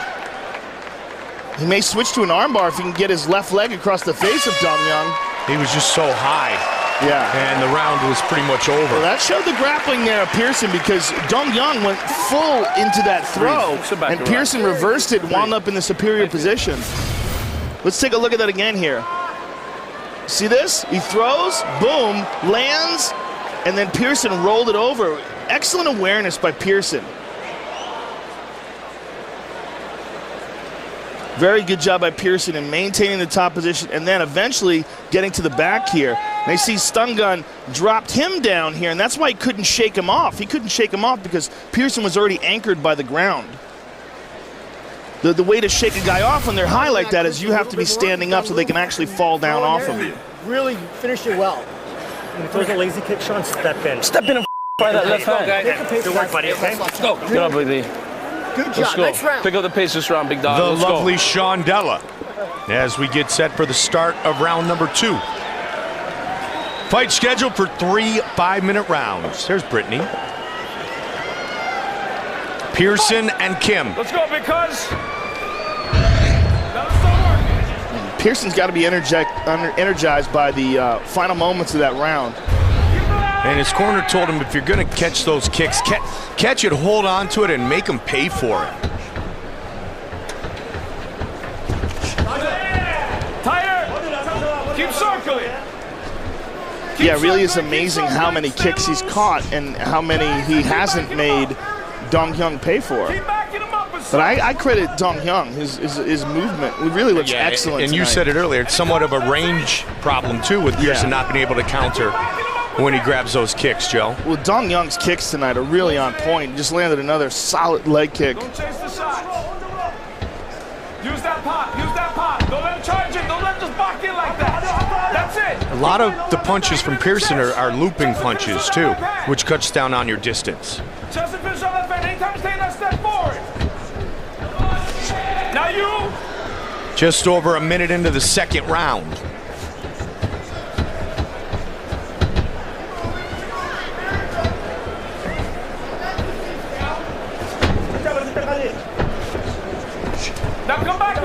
He may switch to an armbar if he can get his left leg across the face of Dong Young. He was just so high. Yeah. And the round was pretty much over. Well, that showed the grappling there of Pearson because Dong Young went full into that throw, and Pearson reversed it, wound up in the superior position. Let's take a look at that again here. See this? He throws, boom, lands, and then Pearson rolled it over. Excellent awareness by Pearson. Very good job by Pearson in maintaining the top position and then eventually getting to the back here. They see Stun Gun dropped him down here, and that's why he couldn't shake him off. He couldn't shake him off because Pearson was already anchored by the ground. The way to shake a guy off when they're high like that is you have to be standing up so they can actually fall down off of you. Really finished it well. If there's a lazy kick, Sean, step in. Step in and by that left hand. Good work, buddy, okay? Let's go. Good job, baby. Good job. Next round. Pick up the pace this round, big dog. The Let's lovely go. Sean Della as we get set for the start of round number 2. Fight scheduled for 3 5-minute rounds. There's Brittany. Pearson and Kim. Let's go, because Pearson's got to be energized by the final moments of that round. And his corner told him, if you're going to catch those kicks, catch it, hold on to it, and make him pay for it. Tighter. Keep circling. Yeah, it really is amazing how many kicks he's caught and how many he hasn't made Dong Hyung pay for. But I credit Dong Hyung, his movement. It really looks excellent And you tonight. said it earlier, it's somewhat of a range problem, too, with Pearson not being able to counter when he grabs those kicks, Joe. Well, Dong Young's kicks tonight are really on point. He just landed another solid leg kick. Don't chase the shot. Use that pop. Use that pop. Don't let him charge it. Don't let him just back in like that. That's it. A lot of the punches from Pearson are looping punches, too, which cuts down on your distance. Chest and finish on that fan. Anytime you take that step forward. Now you. Just over a minute into the second round.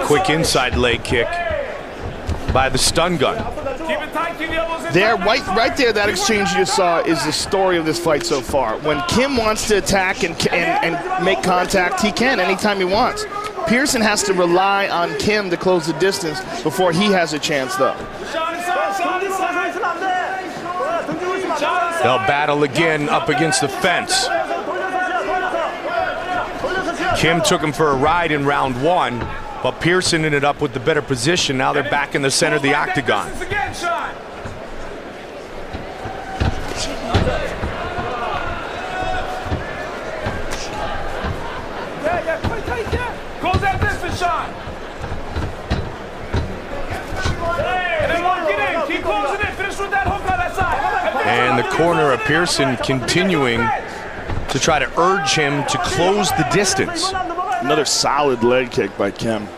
Quick inside leg kick by the Stun Gun. There, right there, that exchange you just saw is the story of this fight so far. When Kim wants to attack and make contact, he can anytime he wants. Pearson has to rely on Kim to close the distance before he has a chance, though. They'll battle again up against the fence. Kim took him for a ride in round 1, but Pearson ended up with the better position. Now they're back in the center of the octagon. Close that distance, Sean. And then lock it in. Keep closing it. Finish with that hook on that side. And the corner of Pearson continuing to try to urge him to close the distance. Another solid leg kick by Kim.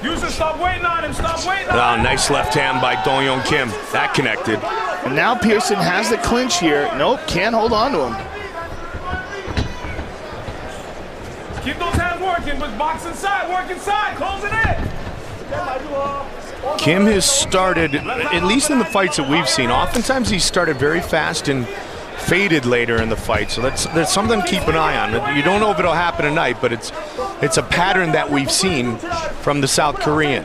Use it. Stop waiting on him. Stop waiting on him. Oh, nice left hand by Dong Young Kim. That connected. And now Pearson has the clinch here. Nope, can't hold on to him. Keep those hands working, but box inside, work inside, close it in. Kim has started, at least in the fights that we've seen, oftentimes he started very fast and faded later in the fight. So that's something to keep an eye on. You don't know if it'll happen tonight, but it's a pattern that we've seen from the South Korean.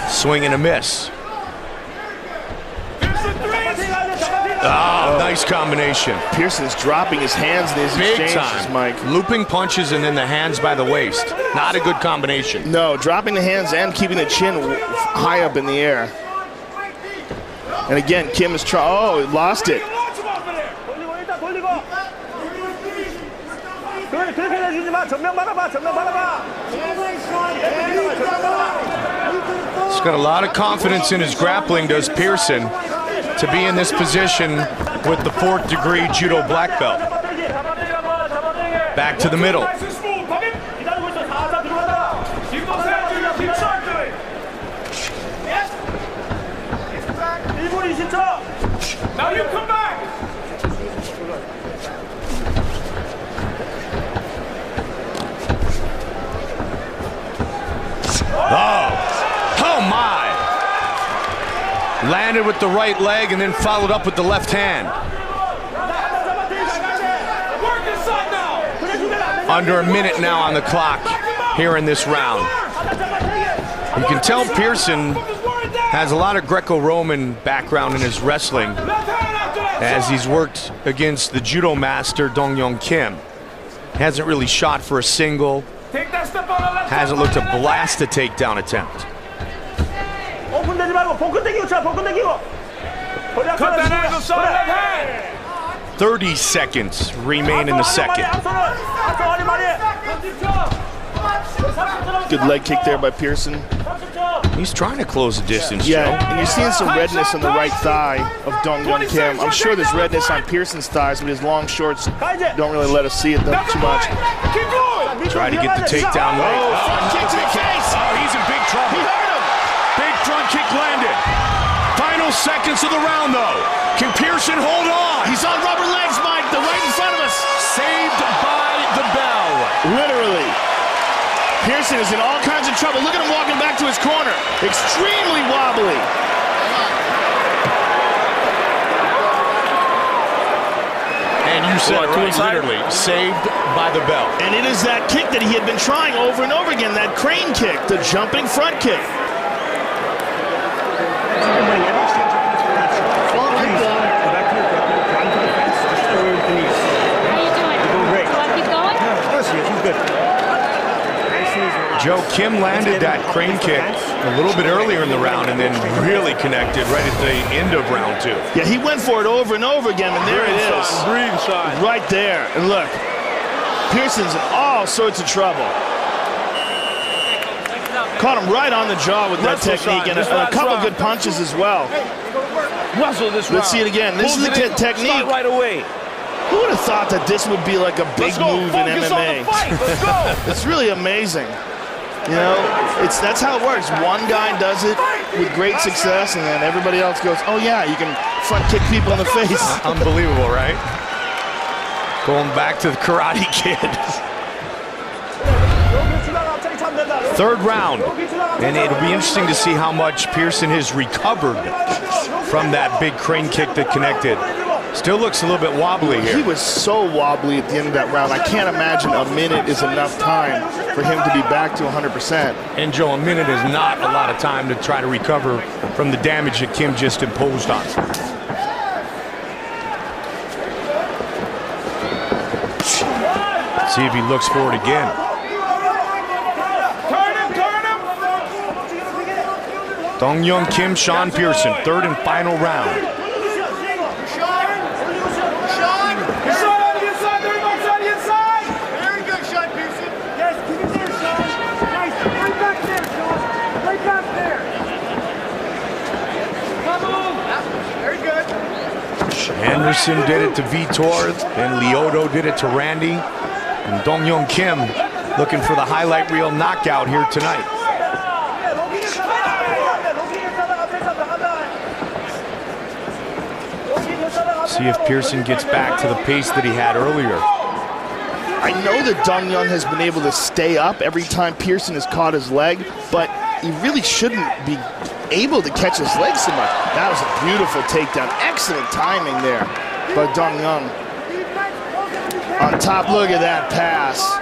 Swing and a miss. Oh, nice combination. Pearson's dropping his hands in his Big exchanges, time. Mike. Looping punches and then the hands by the waist. Not a good combination. No, dropping the hands and keeping the chin high up in the air. And again, Kim is he lost it. He's got a lot of confidence in his grappling, does Pearson, to be in this position with the 4th degree judo black belt. Back to the middle. Now you come back. Landed with the right leg and then followed up with the left hand. Under a minute now on the clock here in this round. You can tell Pearson has a lot of Greco-Roman background in his wrestling, as he's worked against the judo master Dong Young Kim. Hasn't really shot for a single, hasn't looked to blast a takedown attempt. 30 seconds remain in the second. Good leg kick there by Pearson. He's trying to close the distance, Yeah, Joe. and you're seeing some redness on the right thigh of Dong Young Kim. I'm sure there's redness on Pearson's thighs, but his long shorts don't really let us see it too much. Try to get the takedown late. He's in big trouble. Big front kick landed. Final seconds of the round, though. Can Pearson hold on? He's on rubber legs, Mike. They're right in front of us. Saved by the bell. Literally. Pearson is in all kinds of trouble. Look at him walking back to his corner. Extremely wobbly. And you said it right, literally, saved by the bell. And it is that kick that he had been trying over and over again, that crane kick, the jumping front kick. Joe, Kim landed that crane kick a little bit earlier in the round and then really connected right at the end of round 2. Yeah, he went for it over and over again, and there it is. Breathe, son. Right there. And look, Pearson's in all sorts of trouble. Caught him right on the jaw with that technique, and a couple good punches as well. Let's see it again. This is the technique. Right away. Who would have thought that this would be like a big move in MMA? Let's go. It's really amazing. You know, that's how it works. One guy does it with great success, and then everybody else goes, oh yeah, you can front kick people in the face. Unbelievable, right? Going back to the Karate Kid. Third round, and it'll be interesting to see how much Pearson has recovered from that big crane kick that connected. Still looks a little bit wobbly here. He was so wobbly at the end of that round. I can't imagine a minute is enough time for him to be back to 100%. And Joe, a minute is not a lot of time to try to recover from the damage that Kim just imposed on him. See if he looks for it again. Dong Young Kim, Sean Pearson, third and final round. Anderson did it to Vitor, and Lyoto did it to Randy. And Dong Young Kim looking for the highlight reel knockout here tonight. See if Pearson gets back to the pace that he had earlier. I know that Dong Young has been able to stay up every time Pearson has caught his leg, but he really shouldn't be able to catch his leg so much. That was a beautiful takedown. Excellent timing there by Dong Young. On top, look at that pass.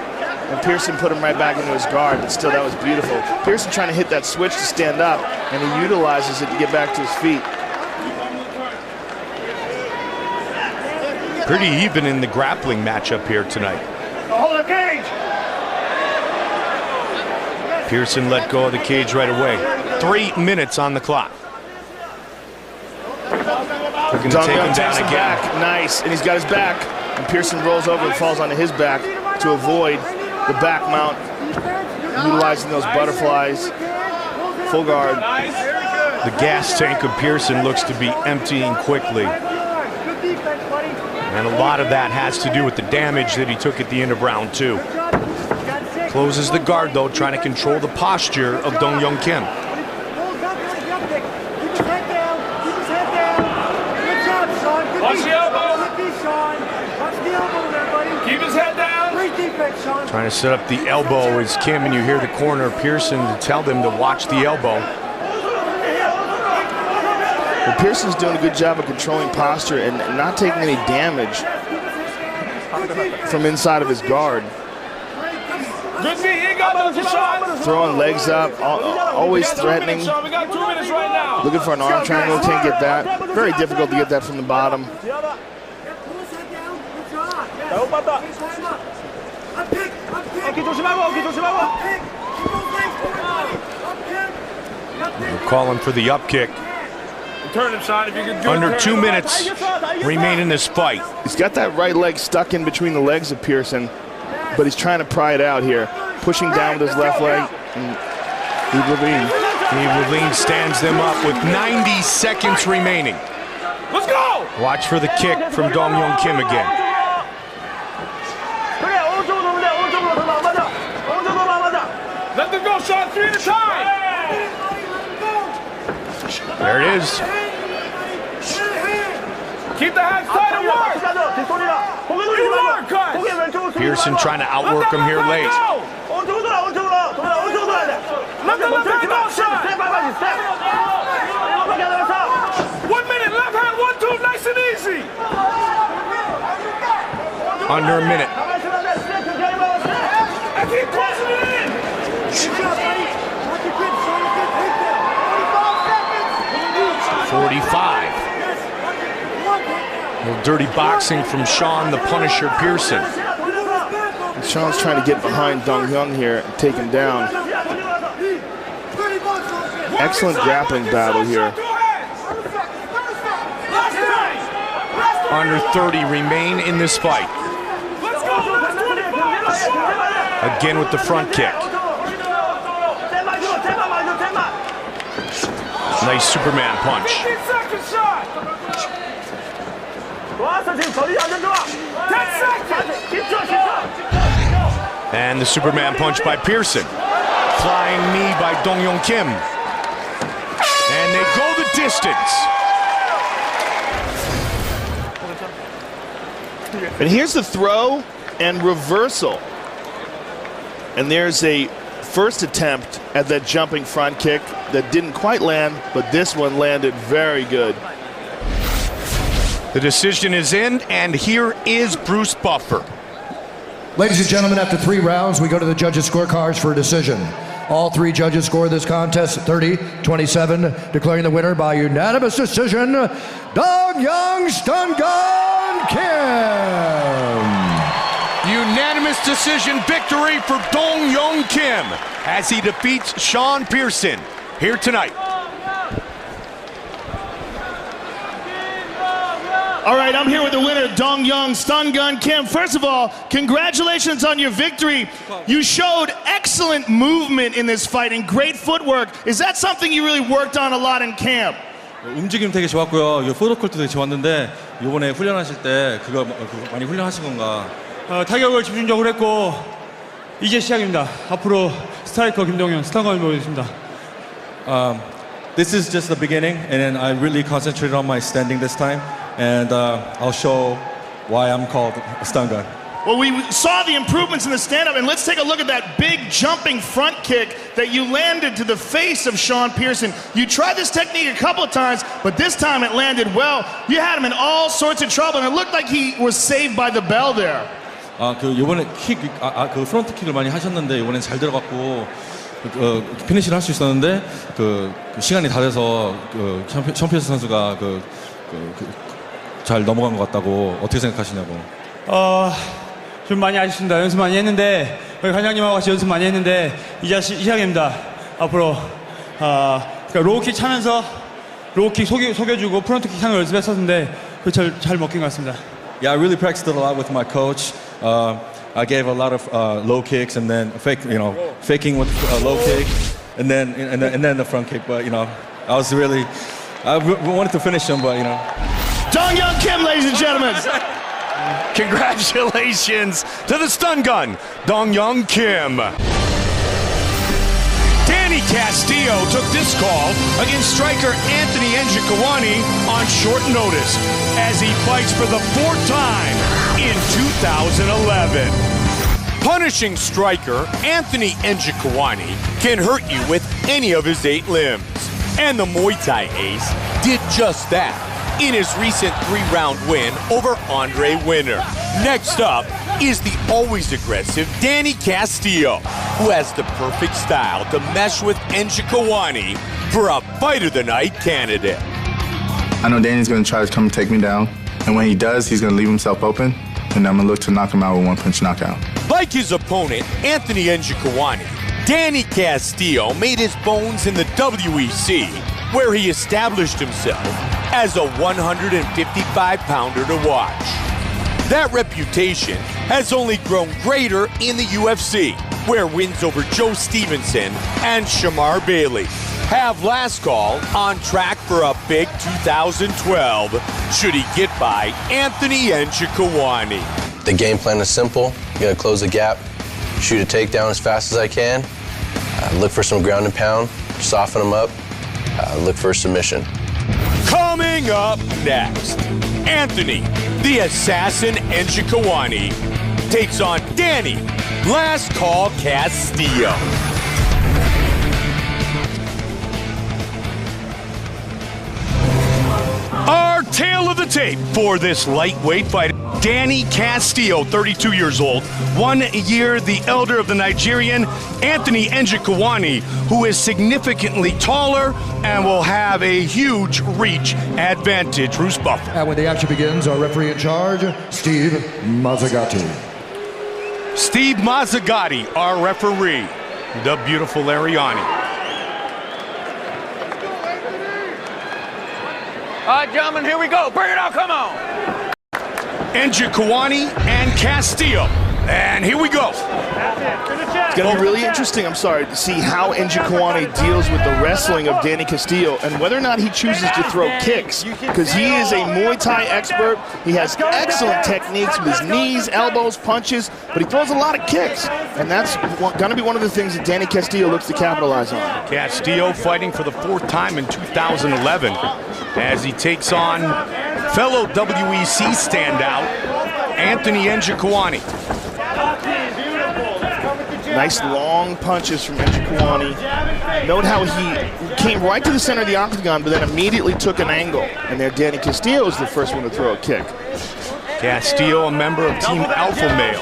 And Pearson put him right back into his guard, but still, that was beautiful. Pearson trying to hit that switch to stand up, and he utilizes it to get back to his feet. Pretty even in the grappling matchup here tonight. Hold the cage. Pearson let go of the cage right away. 3 minutes on the clock. Looking to take him down again. Back. Nice, and he's got his back. And Pearson rolls over and falls onto his back to avoid the back mount, utilizing those butterflies. Full guard. The gas tank of Pearson looks to be emptying quickly. And a lot of that has to do with the damage that he took at the end of round 2. Closes the guard, though, trying to control the posture of Dong Young Kim. Watch the elbow. Keep his head down. Trying to set up the elbow as Kim, and you hear the corner of Pearson to tell them to watch the elbow. Well, Pearson's doing a good job of controlling posture and not taking any damage from inside of his guard. Good feet, he got those shots. Throwing legs up, always threatening. We got 2 minutes right now. Looking for an arm triangle, can't get that. Very difficult to get that from the bottom. We're calling for the up kick. Turn him, Sean, if you can do Under it. 2 minutes remain in this fight. He's got that right leg stuck in between the legs of Pearson, but he's trying to pry it out here. Pushing down with his left leg. Overeem stands them up with 90 seconds remaining. Let's go! Watch for the kick from Dong Young Kim again. Let them go, Sean, 3 at a time. There it is. Keep the hands tight and work. Pearson trying to outwork him here late. Let the left hand go, Sean. 1 minute, left hand, 1, 2, nice and easy. Under a minute. And keep closing it in. 45. A little dirty boxing from Sean the Punisher Pearson. And Sean's trying to get behind Dong Young here and take him down. Excellent grappling battle here. Under 30 remain in this fight. Again with the front kick. Nice Superman punch. And the Superman punch by Pearson. Flying knee by Dong Young Kim. And they go the distance. And here's the throw and reversal. And there's a first attempt at that jumping front kick that didn't quite land, but this one landed very good. The decision is in, and here is Bruce Buffer. Ladies and gentlemen, after 3 rounds, we go to the judges' scorecards for a decision. All 3 judges score this contest 30-27, declaring the winner by unanimous decision, Dong Young Stun Gun Kim. Unanimous decision victory for Dong Young Kim as he defeats Sean Pearson here tonight. All right, I'm here with the winner, Dong Young Stun Gun Kim. First of all, congratulations on your victory. You showed excellent movement in this fight and great footwork. Is that something you really worked on a lot in camp? 움직임 되게 좋았고요. 이 포도콜도 되게 좋았는데 이번에 훈련하실 때 그거 많이 훈련하신 건가? 타격을 집중적으로 했고 이제 시작입니다. 앞으로 스트라이커 김동현 스타건을 보여주겠습니다. This is just the beginning, and then I really concentrated on my standing this time, and I'll show why I'm called a stun gun. Well, we saw the improvements in the stand-up, and let's take a look at that big jumping front kick that you landed to the face of Sean Pearson. You tried this technique a couple of times, but this time it landed well. You had him in all sorts of trouble, and it looked like he was saved by the bell there. 그 이번에 그 프론트 킥을 많이 하셨는데 이번엔 잘 들어갔고 피니시를 할 수 있었는데 그 시간이 다 돼서 션 피어스 선수가 잘 넘어간 것 같다고 어떻게 생각하시냐고. 좀 많이 아쉽습니다. 연습 많이 했는데 우리 관장님하고 같이 연습 많이 했는데 이제 시작입니다. 앞으로 그러니까 로우킥 차면서 로우킥 속여주고 프론트킥 하는 걸 연습했었는데 잘 먹힌 것 같습니다. Yeah, I really practiced a lot with my coach. I gave a lot of low kicks and then faking with a low kick, and then the front kick. But I wanted to finish him, but Dong Young Kim, ladies and gentlemen. Congratulations to the stun gun, Dong Young Kim. Danny Castillo took this call against striker Anthony Njokuani on short notice as he fights for the 4th time in 2011. Punishing striker Anthony Njokuani can hurt you with any of his 8 limbs. And the Muay Thai ace did just that in his recent 3-round win over Andre Winner. Next up is the always aggressive Danny Castillo, who has the perfect style to mesh with Njokuani for a Fight of the Night candidate. I know Danny's going to try to come and take me down, and when he does, he's going to leave himself open, and I'm going to look to knock him out with one-punch knockout. Like his opponent, Anthony Njokuani, Danny Castillo made his bones in the WEC, where he established himself as a 155-pounder to watch. That reputation has only grown greater in the UFC, where wins over Joe Stevenson and Shamar Bailey have last call on track for a big 2012 should he get by Anthony Njokuani. The game plan is simple. You gotta close the gap, shoot a takedown as fast as I can, look for some ground and pound, soften them up, look for a submission. Coming up next, Anthony, the Assassin Njokuani, takes on Danny, Last Call Castillo. Our tale of the tape for this lightweight fight. Danny Castillo, 32 years old, 1 year the elder of the Nigerian Anthony Njokuani, who is significantly taller and will have a huge reach advantage. Bruce Buffer. And when the action begins, our referee in charge, Steve Mazzagatti. Steve Mazzagatti, our referee, the beautiful Ariani. All right, gentlemen, here we go. Bring it out, come on. Njokuani and Castillo. And here we go. It's going to be really interesting, I'm sorry, to see how Njokuani deals with the wrestling of Danny Castillo and whether or not he chooses to throw kicks, because he is a Muay Thai expert. He has excellent techniques with his knees, elbows, punches, but he throws a lot of kicks. And that's going to be one of the things that Danny Castillo looks to capitalize on. Castillo fighting for the 4th time in 2011 as he takes on fellow WEC standout Anthony Njokuani. Nice long punches from Njokuani. Note how he came right to the center of the octagon, but then immediately took an angle. And there, Danny Castillo is the first one to throw a kick. Castillo, a member of Team Alpha Male.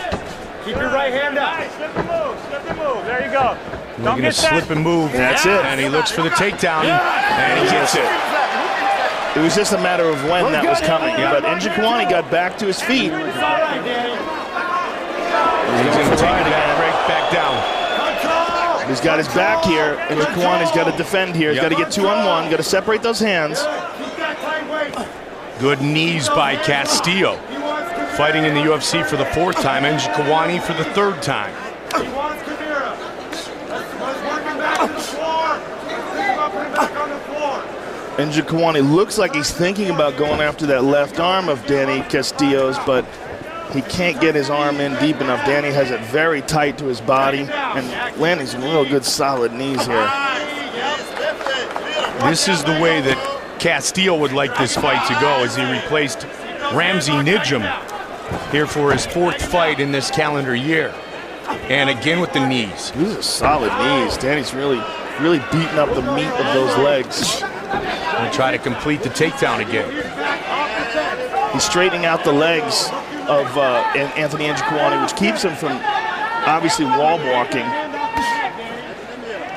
Keep your right hand up. Slip and move, slip and move. There you go. Looking to slip and move. That's it. And he looks for the takedown, and he gets it. It was just a matter of when that was coming. But Njokuani got back to his feet. He's going to take that break back down. He's got his back here, and Njokuani's got to defend here. He's got to get 2-on-1, got to separate those hands. Good knees by Castillo. Fighting in the UFC for the 4th time, Njokuani for the 3rd time. Njokuani looks like he's thinking about going after that left arm of Danny Castillo's, but he can't get his arm in deep enough. Danny has it very tight to his body and landing some real good solid knees here. This is the way that Castillo would like this fight to go, as he replaced Ramsey Nijum here for his 4th fight in this calendar year. And again with the knees. These are solid knees. Danny's really beating up the meat of those legs. And try to complete the takedown again. He's straightening out the legs of Anthony Njokuani, which keeps him from obviously wall walking.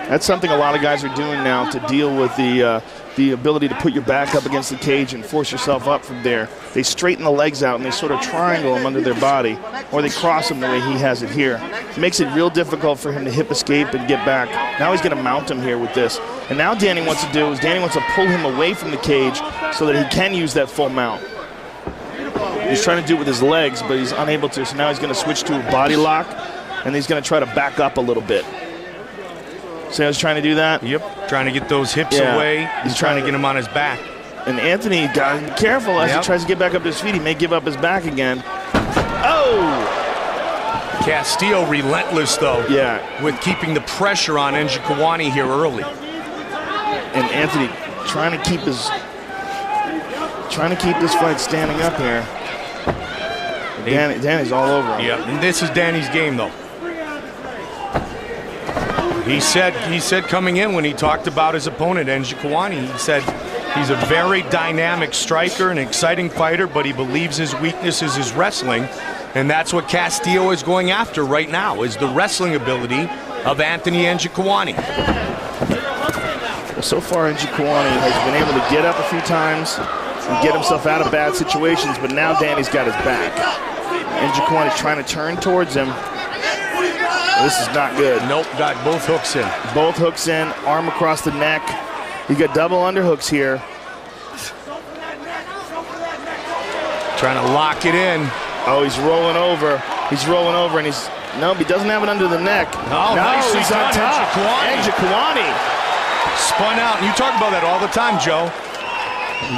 That's something a lot of guys are doing now to deal with the ability to put your back up against the cage and force yourself up from there. They straighten the legs out and they sort of triangle them under their body, or they cross them the way he has it here. It makes it real difficult for him to hip escape and get back. Now he's going to mount him here with this. And now Danny wants to pull him away from the cage so that he can use that full mount. He's trying to do it with his legs, but he's unable to. So now he's going to switch to a body lock, and he's going to try to back up a little bit. See how he's trying to do that? Yep, trying to get those hips away. He's trying to get him on his back. And Anthony, got to be careful as he tries to get back up to his feet. He may give up his back again. Oh! Castillo relentless, though. Yeah. With keeping the pressure on Njokuani here early. And Anthony trying to keep this fight standing up here. Danny's all over him. Yeah, and this is Danny's game, though. He said coming in when he talked about his opponent, Njokuani, he said He's a very dynamic striker, an exciting fighter, but he believes his weakness is his wrestling, and that's what Castillo is going after right now, is the wrestling ability of Anthony Njokuani. Well, so far, Njokuani has been able to get up a few times and get himself out of bad situations, but now Danny's got his back. Njokuani's trying to turn towards him. This is not good. Nope, got both hooks in. Both hooks in, arm across the neck. He got double underhooks here. Trying to lock it in. Oh, he's rolling over. He's rolling over, and he's, nope, he doesn't have it under the neck. Oh, no, nicely he's on done, top. Njokuani. Spun out, and you talk about that all the time, Joe.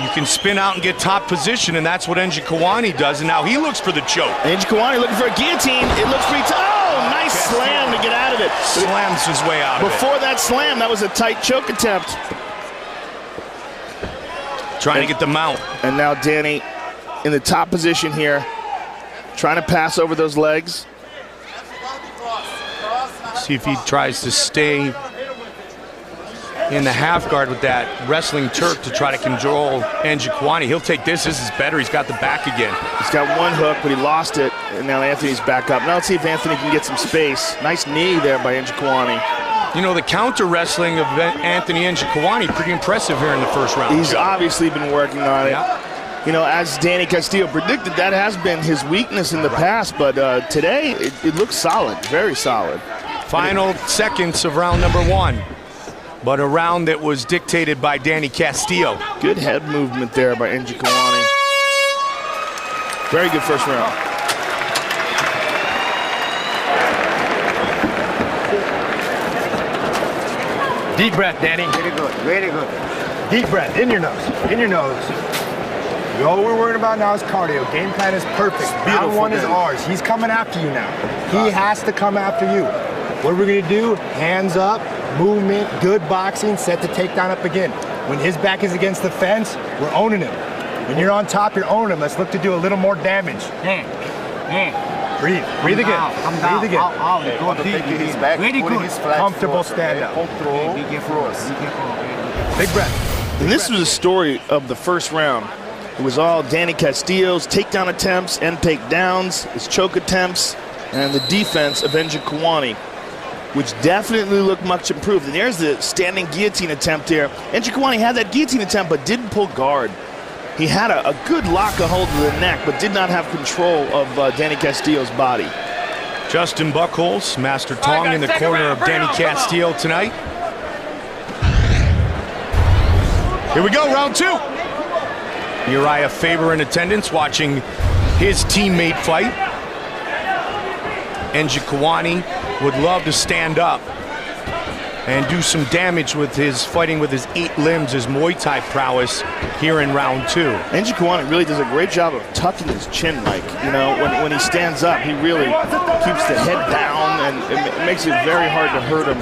You can spin out and get top position, and that's what Njokuani does, and now he looks for the choke. Njokuani looking for a guillotine. It looks pretty tough. Oh, nice slam to get out of it. Slams his way out of it. Before that slam, that was a tight choke attempt. Trying to get the mount. And now Danny in the top position here, trying to pass over those legs. See if he tries to stay in the half guard with that wrestling Turk to try to control Njokuani. He'll take this. This is better. He's got the back again. He's got one hook, but he lost it, and now Anthony's back up. Now let's see if Anthony can get some space. Nice knee there by Njokuani. You know, the counter wrestling of Anthony Njokuani, pretty impressive here in the first round. He's obviously been working on it. Yeah. You know, as Danny Castillo predicted, that has been his weakness in the past, but today it looks solid, very solid. Final seconds of round number one, but a round that was dictated by Danny Castillo. Good head movement there by Njokuani. Very good first round. Deep breath, Danny. Very good, very good. Deep breath, in your nose, in your nose. All we're worried about now is cardio. Game plan is perfect. Round one is ours. He's coming after you now. He has to come after you. What we're gonna do, hands up, movement, good boxing, set the takedown up again. When his back is against the fence, we're owning him. When you're on top, you're owning him. Let's look to do a little more damage. Breathe, breathe again. Breathe again. Go deep. His back, Very good. Comfortable stand up. Big breath. And this was a story of the first round. It was all Danny Castillo's takedown attempts and takedowns, his choke attempts, and the defense of Njokuani, which definitely looked much improved. And there's the standing guillotine attempt here. Njokuani had that guillotine attempt, but didn't pull guard. He had a good lock a hold of the neck, but did not have control of Danny Castillo's body. Justin Buchholz, Master Tong in the corner of Danny Castillo tonight. Here we go, round two. Uriah Faber in attendance, watching his teammate fight. Njokuani would love to stand up and do some damage with his fighting with his 8 limbs, his Muay Thai prowess here in round two. Njokuani really does a great job of tucking his chin, Mike. You know, when he stands up, he really keeps the head down, and it makes it very hard to hurt him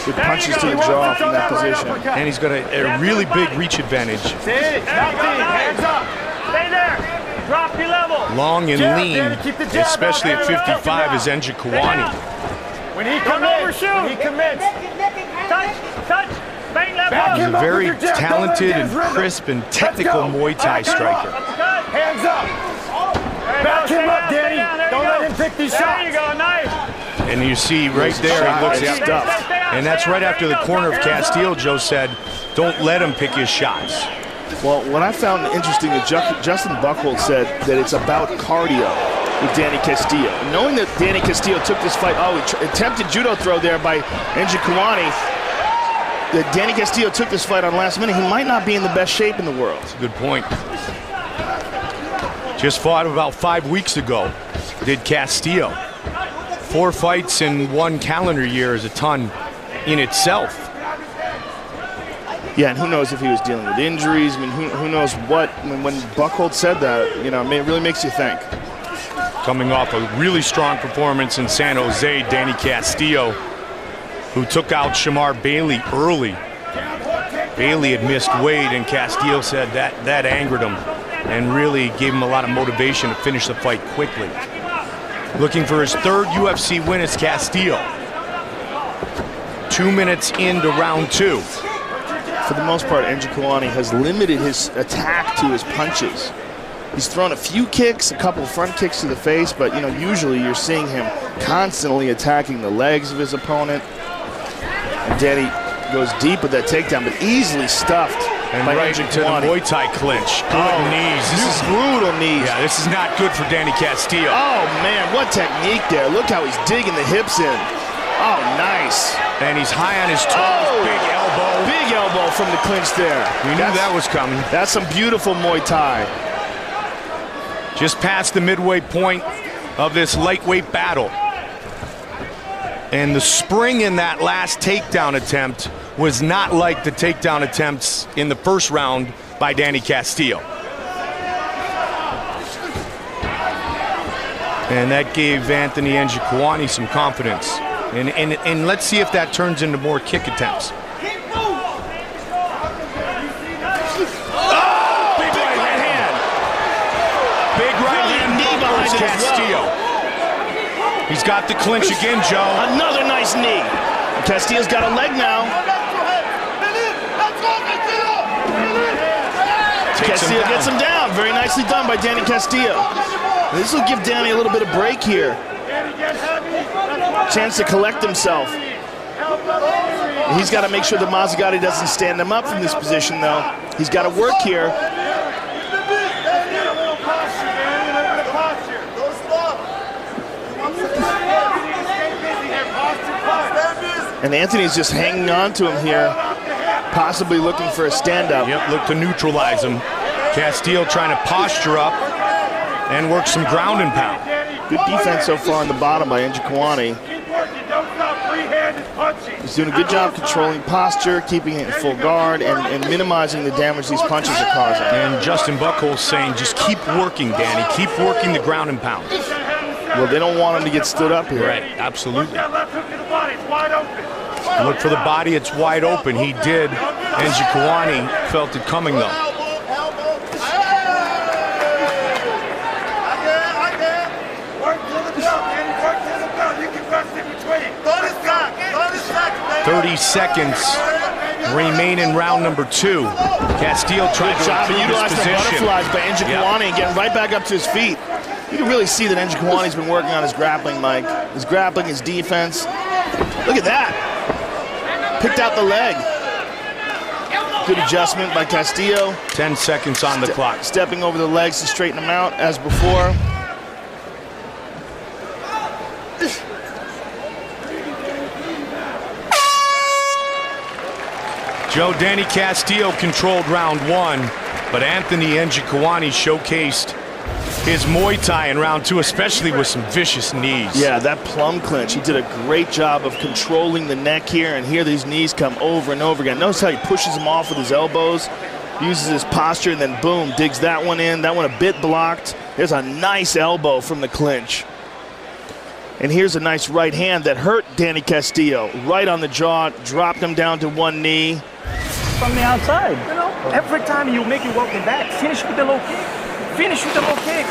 with punches to the jaw from that position. And he's got a really big reach advantage. Hands up. Stay there. Drop your level. Long and lean, especially at 55, is Njokuani. When he commits, when he commits. Touch, bang that ball. He's a very talented and crisp and technical Muay Thai striker. Hands up. Back him up, Danny. Don't let him pick these shots. There you go, nice. And you see right there, he looks up. And that's right after the corner of Castillo, Joe said, don't let him pick his shots. Well, what I found interesting is Justin Buchholz said that it's about cardio with Danny Castillo. Knowing that Danny Castillo took this fight, attempted judo throw there by Njokuani, that Danny Castillo took this fight on last minute, he might not be in the best shape in the world. That's a good point. Just fought about 5 weeks ago, did Castillo. 4 fights in 1 calendar year is a ton in itself. Yeah, and who knows if he was dealing with injuries. I mean, who knows what. When Buchholz said that, you know, I mean, it really makes you think. Coming off a really strong performance in San Jose, Danny Castillo, who took out Shamar Bailey early. Bailey had missed weight, and Castillo said that angered him and really gave him a lot of motivation to finish the fight quickly. Looking for his 3rd UFC win is Castillo. 2 minutes into round 2. for the most part, Njokuani has limited his attack to his punches. He's thrown a few kicks, a couple front kicks to the face, but usually you're seeing him constantly attacking the legs of his opponent. And Danny goes deep with that takedown, but easily stuffed. And right into the Muay Thai clinch. Good knees. This is brutal knees. Yeah, this is not good for Danny Castillo. Oh, man, what technique there. Look how he's digging the hips in. Oh, nice. And he's high on his toes. Big elbow. Big elbow from the clinch there. We knew that was coming. That's some beautiful Muay Thai. Just past the midway point of this lightweight battle. And the spring in that last takedown attempt was not like the takedown attempts in the first round by Danny Castillo. And that gave Anthony Njokuani some confidence. And let's see if that turns into more kick attempts. Castillo. He's got the clinch again, Joe. Another nice knee. Castillo's got a leg now. Castillo gets him down. Very nicely done by Danny Castillo. This will give Danny a little bit of break here. Chance to collect himself. He's got to make sure that Mazzagatti doesn't stand him up from this position, though. He's got to work here. And Anthony's just hanging on to him here, possibly looking for a stand-up. Yep, look to neutralize him. Castillo trying to posture up and work some ground and pound. Good defense so far on the bottom by Njokuani. He's doing a good job controlling posture, keeping it in full guard, and minimizing the damage these punches are causing. And Justin Buchholz saying, just keep working, Danny. Keep working the ground and pound. Well, they don't want him to get stood up here. Right, absolutely. Look for the body, it's wide open. He did. Njokuani felt it coming, though. Work to the belt, Danny. Work to the belt. You can rest in between. 30 seconds. 30 seconds remain in round number 2. Castillo tried to improve his position. The butterflies by Njokuani and getting right back up to his feet. You can really see that Njokuani's been working on his grappling, Mike. His grappling, his defense. Look at that. Picked out the leg. Good adjustment by Castillo. 10 seconds on the clock. Stepping over the legs to straighten them out as before. Joe, Danny Castillo controlled round 1, but Anthony Njokuani showcased his Muay Thai in round 2, especially with some vicious knees. Yeah, that plum clinch. He did a great job of controlling the neck here, and here these knees come over and over again. Notice how he pushes them off with his elbows, uses his posture, and then boom, digs that one in. That one a bit blocked. There's a nice elbow from the clinch. And here's a nice right hand that hurt Danny Castillo. Right on the jaw, dropped him down to one knee. From the outside, every time you make it walking back, finish with the low kick. Finish with the low kick,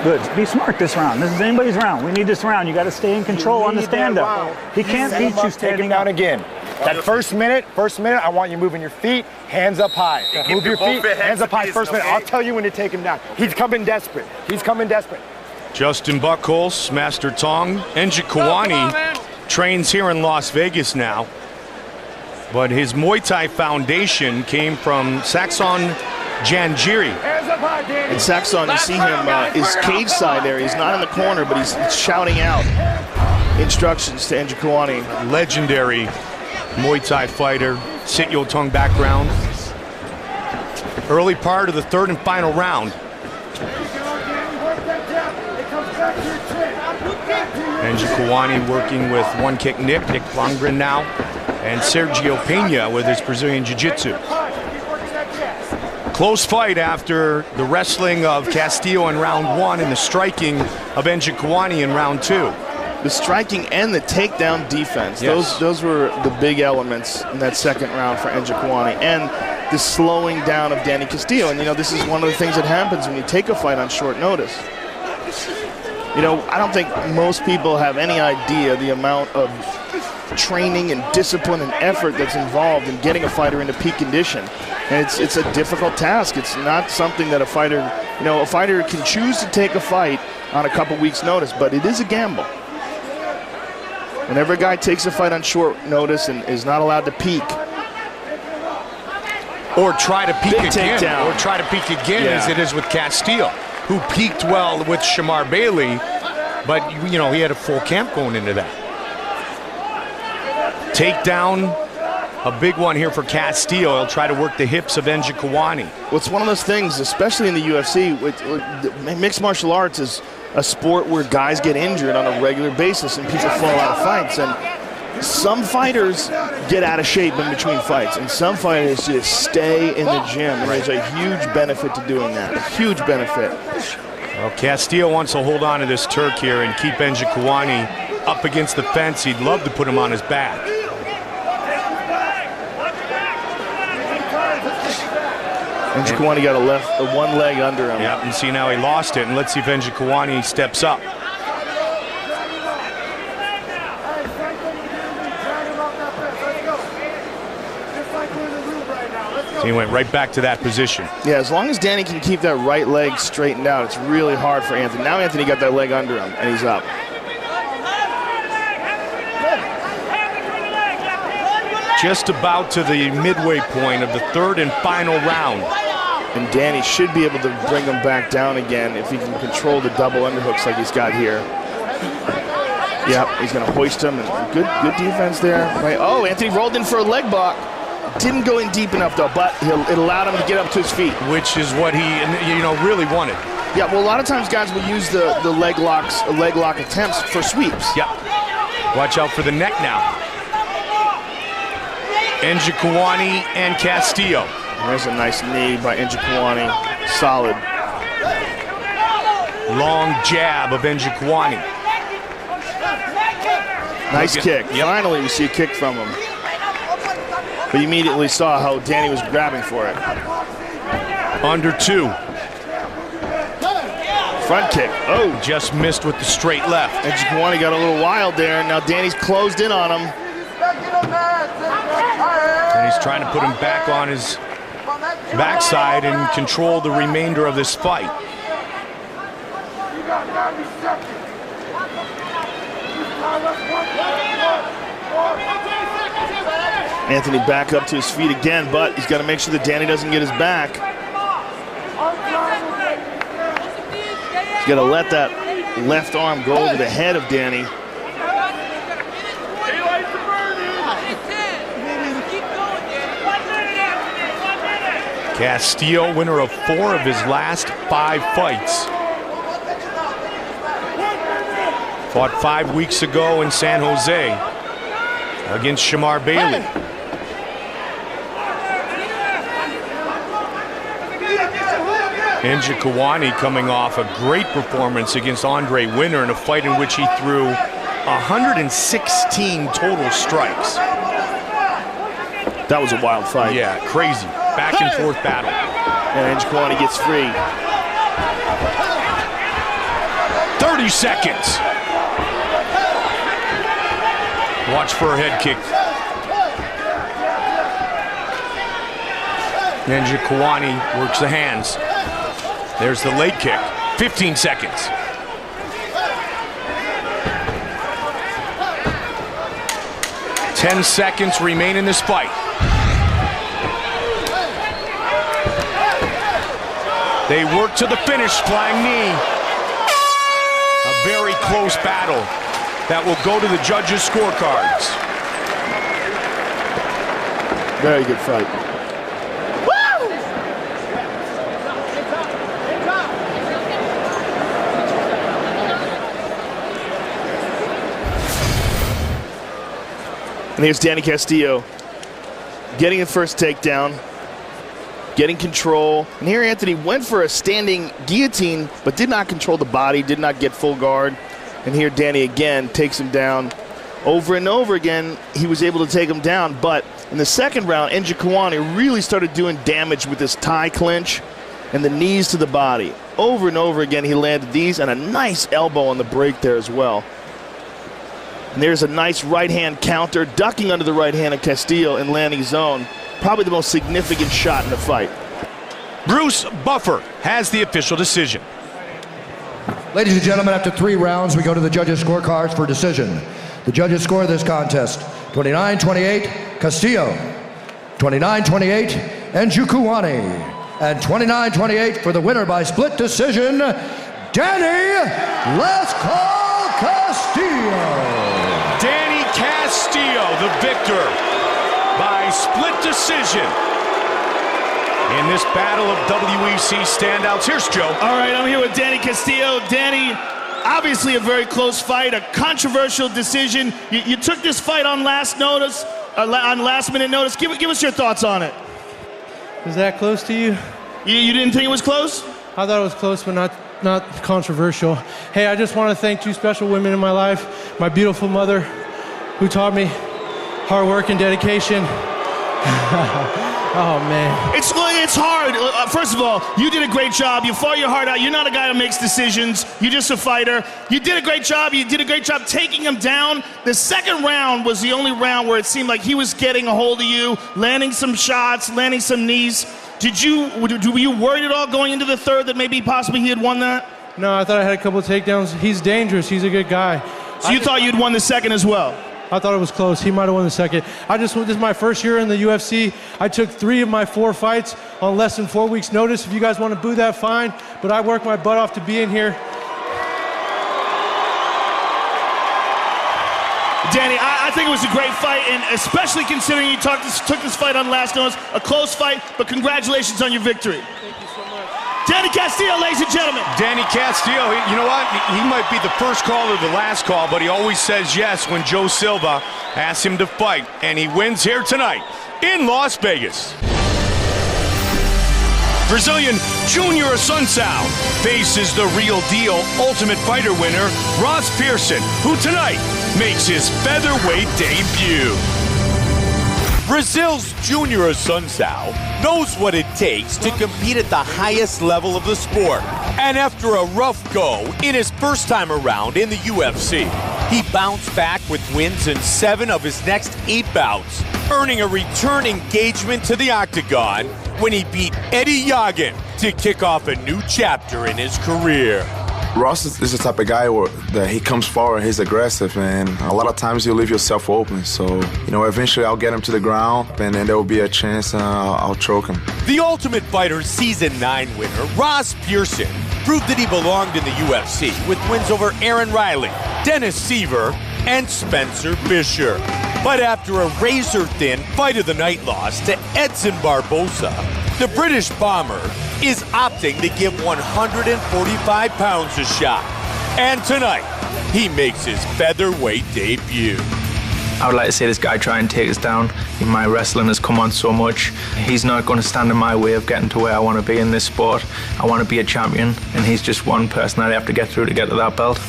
Good, be smart this round. This is anybody's round. We need this round. You got to stay in control on the stand-up. He can't beat you standing down again. That first minute, I want you moving your feet, hands up high. Move your feet, hands up high first minute. I'll tell you when to take him down. He's coming desperate. Justin Buchholz, Master Tong. Njokuani trains here in Las Vegas now. But his Muay Thai foundation came from Saxon Janjiri. And Saxon, you see him, his cage side there. He's not in the corner, but he's shouting out instructions to Njokuani. Legendary Muay Thai fighter, Sit-Yo Tung background. Early part of the third and final round. Njokuani working with one kick Nick Blomgren now, and Sergio Pena with his Brazilian Jiu-Jitsu. Close fight after the wrestling of Castillo in round 1 and the striking of Njokuani in round 2. The striking and the takedown defense, yes. Those were the big elements in that second round for Njokuani, and the slowing down of Danny Castillo. And this is one of the things that happens when you take a fight on short notice. I don't think most people have any idea the amount of training and discipline and effort that's involved in getting a fighter into peak condition. And it's a difficult task. It's not something that a fighter can choose to take a fight on a couple weeks' notice, but it is a gamble. Whenever a guy takes a fight on short notice and is not allowed to peak, or try to peak again, takedown. or try to peak again, as it is with Castillo, who peaked well with Shamar Bailey, but he had a full camp going into that. Takedown, a big one here for Castillo. He'll try to work the hips of Njokuani. Well, it's one of those things, especially in the UFC, mixed martial arts is a sport where guys get injured on a regular basis and people fall out of fights. And some fighters get out of shape in between fights, and some fighters just stay in the gym. And there's a huge benefit to doing that, a huge benefit. Well, Castillo wants to hold on to this Turk here and keep Njokuani up against the fence. He'd love to put him on his back. Njokuani got one leg under him. Yep, and see now he lost it. And let's see if Njokuani steps up. So he went right back to that position. Yeah, as long as Danny can keep that right leg straightened out, it's really hard for Anthony. Now Anthony got that leg under him, and he's up. Just about to the midway point of the third and final round. And Danny should be able to bring him back down again if he can control the double underhooks like he's got here. Yep, he's going to hoist him. And good defense there. Right. Oh, Anthony rolled in for a leg block. Didn't go in deep enough, though, but it allowed him to get up to his feet. Which is what he really wanted. Yeah, well, a lot of times guys will use the leg lock attempts for sweeps. Yep. Watch out for the neck now. Njokuani and Castillo. There's a nice knee by Njokuani. Solid. Long jab of Njokuani. Nice kick. Yep. Finally, we see a kick from him. But you immediately saw how Danny was grabbing for it. Under two. Front kick. Oh, just missed with the straight left. Njokuani got a little wild there. Now Danny's closed in on him. And he's trying to put him back on his backside and control the remainder of this fight. Anthony back up to his feet again, but he's got to make sure that Danny doesn't get his back. He's got to let that left arm go over the head of Danny. Castillo, winner of 4 of his last 5 fights. Fought 5 weeks ago in San Jose against Shamar Bailey. Njokuani coming off a great performance against Andre Winner in a fight in which he threw 116 total strikes. That was a wild fight. Yeah, crazy. Back and forth battle. And Njokuani gets free. 30 seconds. Watch for a head kick. Njokuani works the hands. There's the leg kick. 15 seconds. Ten seconds remain in this fight. They work to the finish, flying knee. A very close battle that will go to the judges' scorecards. Very good fight. And here's Danny Castillo getting the first takedown, getting control. And here Anthony went for a standing guillotine, but did not control the body, did not get full guard. And here Danny again takes him down. Over and over again, he was able to take him down. But in the second round, Njokuani really started doing damage with this tie clinch and the knees to the body. Over and over again, he landed these and a nice elbow on the break there as well. And there's a nice right-hand counter, ducking under the right hand of Castillo and landing zone. Probably the most significant shot in the fight. Bruce Buffer has the official decision. Ladies and gentlemen, after 3 rounds, we go to the judges' scorecards for decision. The judges score this contest: 29-28, Castillo; 29-28, Njokuani; and 29-28 for the winner by split decision, Danny "Let's Call" Castillo. Danny Castillo, the victor by split decision in this battle of WEC standouts. Here's Joe. All right, I'm here with Danny Castillo. Danny, obviously a very close fight, a controversial decision. You took this fight on last notice, on last-minute notice. Give us your thoughts on it. Is that close to you? You didn't think it was close? I thought it was close, but not controversial. Hey, I just want to thank 2 special women in my life. My beautiful mother, who taught me hard work and dedication. Oh, man. It's hard. First of all, you did a great job. You fought your heart out. You're not a guy who makes decisions. You're just a fighter. You did a great job. You did a great job taking him down. The second round was the only round where it seemed like he was getting a hold of you, landing some shots, landing some knees. Were you worried at all going into the third that maybe possibly he had won that? No, I thought I had a couple of takedowns. He's dangerous. He's a good guy. So you thought you'd won the second as well? I thought it was close. He might have won the second. This is my first year in the UFC. I took 3 of my 4 fights on less than 4 weeks' notice. If you guys want to boo that, fine. But I worked my butt off to be in here. Danny, I think it was a great fight, and especially considering you took this fight on last notice, a close fight, but congratulations on your victory. Thank you so much. Danny Castillo, ladies and gentlemen. Danny Castillo, you know what? He might be the first call or the last call, but he always says yes when Joe Silva asks him to fight, and he wins here tonight in Las Vegas. Brazilian Junior Assunção faces the real deal Ultimate Fighter winner Ross Pearson, who tonight makes his featherweight debut. Brazil's Junior Assunção knows what it takes to compete at the highest level of the sport. And after a rough go in his first time around in the UFC, he bounced back with wins in 7 of his next 8 bouts, earning a return engagement to the octagon when he beat Eddie Yagan to kick off a new chapter in his career. Ross is the type of guy that he comes forward, he's aggressive, and a lot of times you leave yourself open. So, eventually I'll get him to the ground, and then there will be a chance I'll choke him. The Ultimate Fighter Season 9 winner, Ross Pearson, proved that he belonged in the UFC with wins over Aaron Riley, Dennis Seaver, and Spencer Fisher. But after a razor-thin Fight of the Night loss to Edson Barbosa, the British bomber is opting to give 145 pounds a shot. And tonight, he makes his featherweight debut. I would like to see this guy try and take us down. My wrestling has come on so much. He's not going to stand in my way of getting to where I want to be in this sport. I want to be a champion, and he's just one person I have to get through to get to that belt.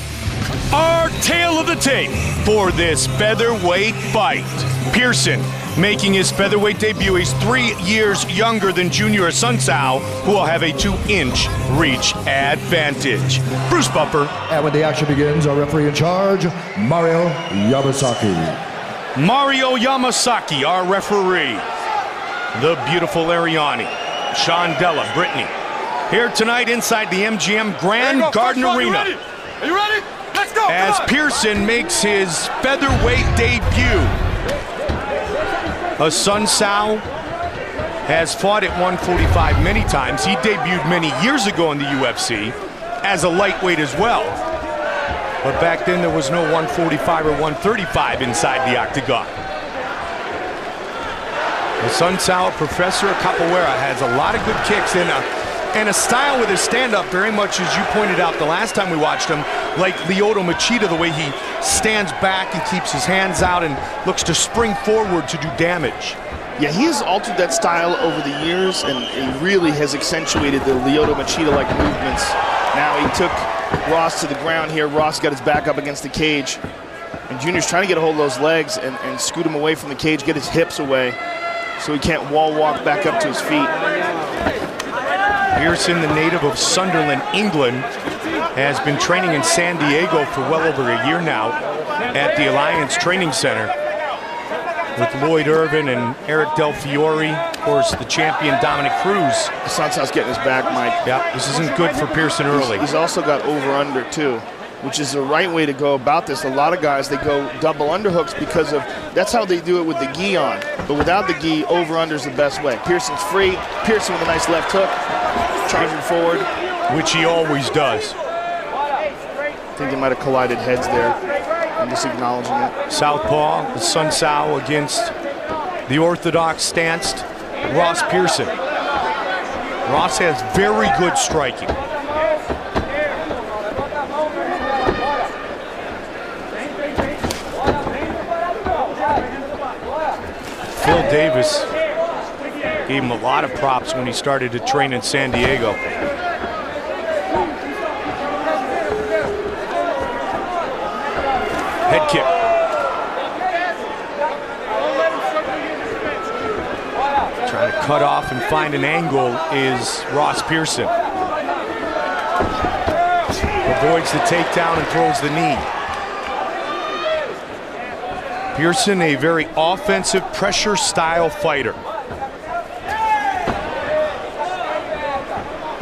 Our tale of the tape for this featherweight fight. Pearson making his featherweight debut. He's 3 years younger than Junior Assunção, who will have a 2-inch reach advantage. Bruce Buffer. And when the action begins, our referee in charge, Mario Yamasaki. Mario Yamasaki, our referee. The beautiful Ariani, Shondella, Brittany. Here tonight inside the MGM Grand Garden Arena. Are you ready? Let's go! As Pearson makes his featherweight debut. Assunção has fought at 145 many times. He debuted many years ago in the UFC as a lightweight as well. But back then there was no 145 or 135 inside the octagon. Assunção, Professor of Capoeira, has a lot of good kicks and a style with his stand-up, very much as you pointed out the last time we watched him, like Lyoto Machida, the way he stands back and keeps his hands out and looks to spring forward to do damage. Yeah, he has altered that style over the years, and he really has accentuated the Lyoto Machida-like movements. Now he took Ross to the ground here. Ross got his back up against the cage, and Junior's trying to get a hold of those legs and scoot him away from the cage, get his hips away, so he can't wall walk back up to his feet. Pearson, the native of Sunderland, England, has been training in San Diego for well over a year now at the Alliance Training Center with Lloyd Irvin and Eric Del Fiore, of course, the champion Dominic Cruz. Sunsau's getting his back, Mike. Yeah, this isn't good for Pearson early. He's also got over-under, too, which is the right way to go about this. A lot of guys, they go double underhooks because of, that's how they do it with the gi on. But without the gi, over-under is the best way. Pearson's free. Pearson with a nice left hook, charging forward. Which he always does. I think they might have collided heads there. I'm just acknowledging it. Southpaw, the Sunsau against the orthodox stanced Ross Pearson. Ross has very good striking. Phil Davis gave him a lot of props when he started to train in San Diego. Head kick. Trying to cut off and find an angle is Ross Pearson. Avoids the takedown and throws the knee. Pearson, a very offensive pressure style fighter.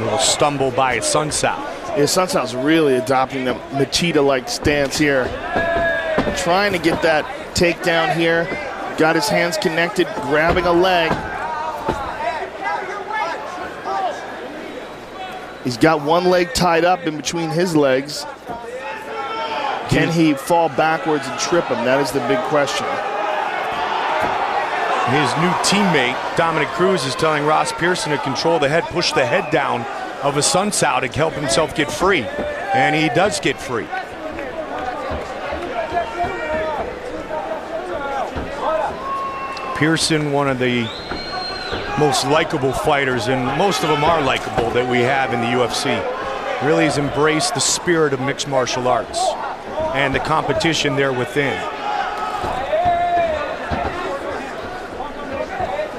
Little stumble by Sunsau. Yeah, Sunsau's really adopting the Machida-like stance here. Trying to get that takedown here. Got his hands connected, grabbing a leg. He's got one leg tied up in between his legs. Can he fall backwards and trip him? That is the big question. His new teammate, Dominic Cruz, is telling Ross Pearson to control the head, push the head down of a Sunsau to help himself get free. And he does get free. Pearson, one of the most likable fighters, and most of them are likable, that we have in the UFC. Really has embraced the spirit of mixed martial arts and the competition there within.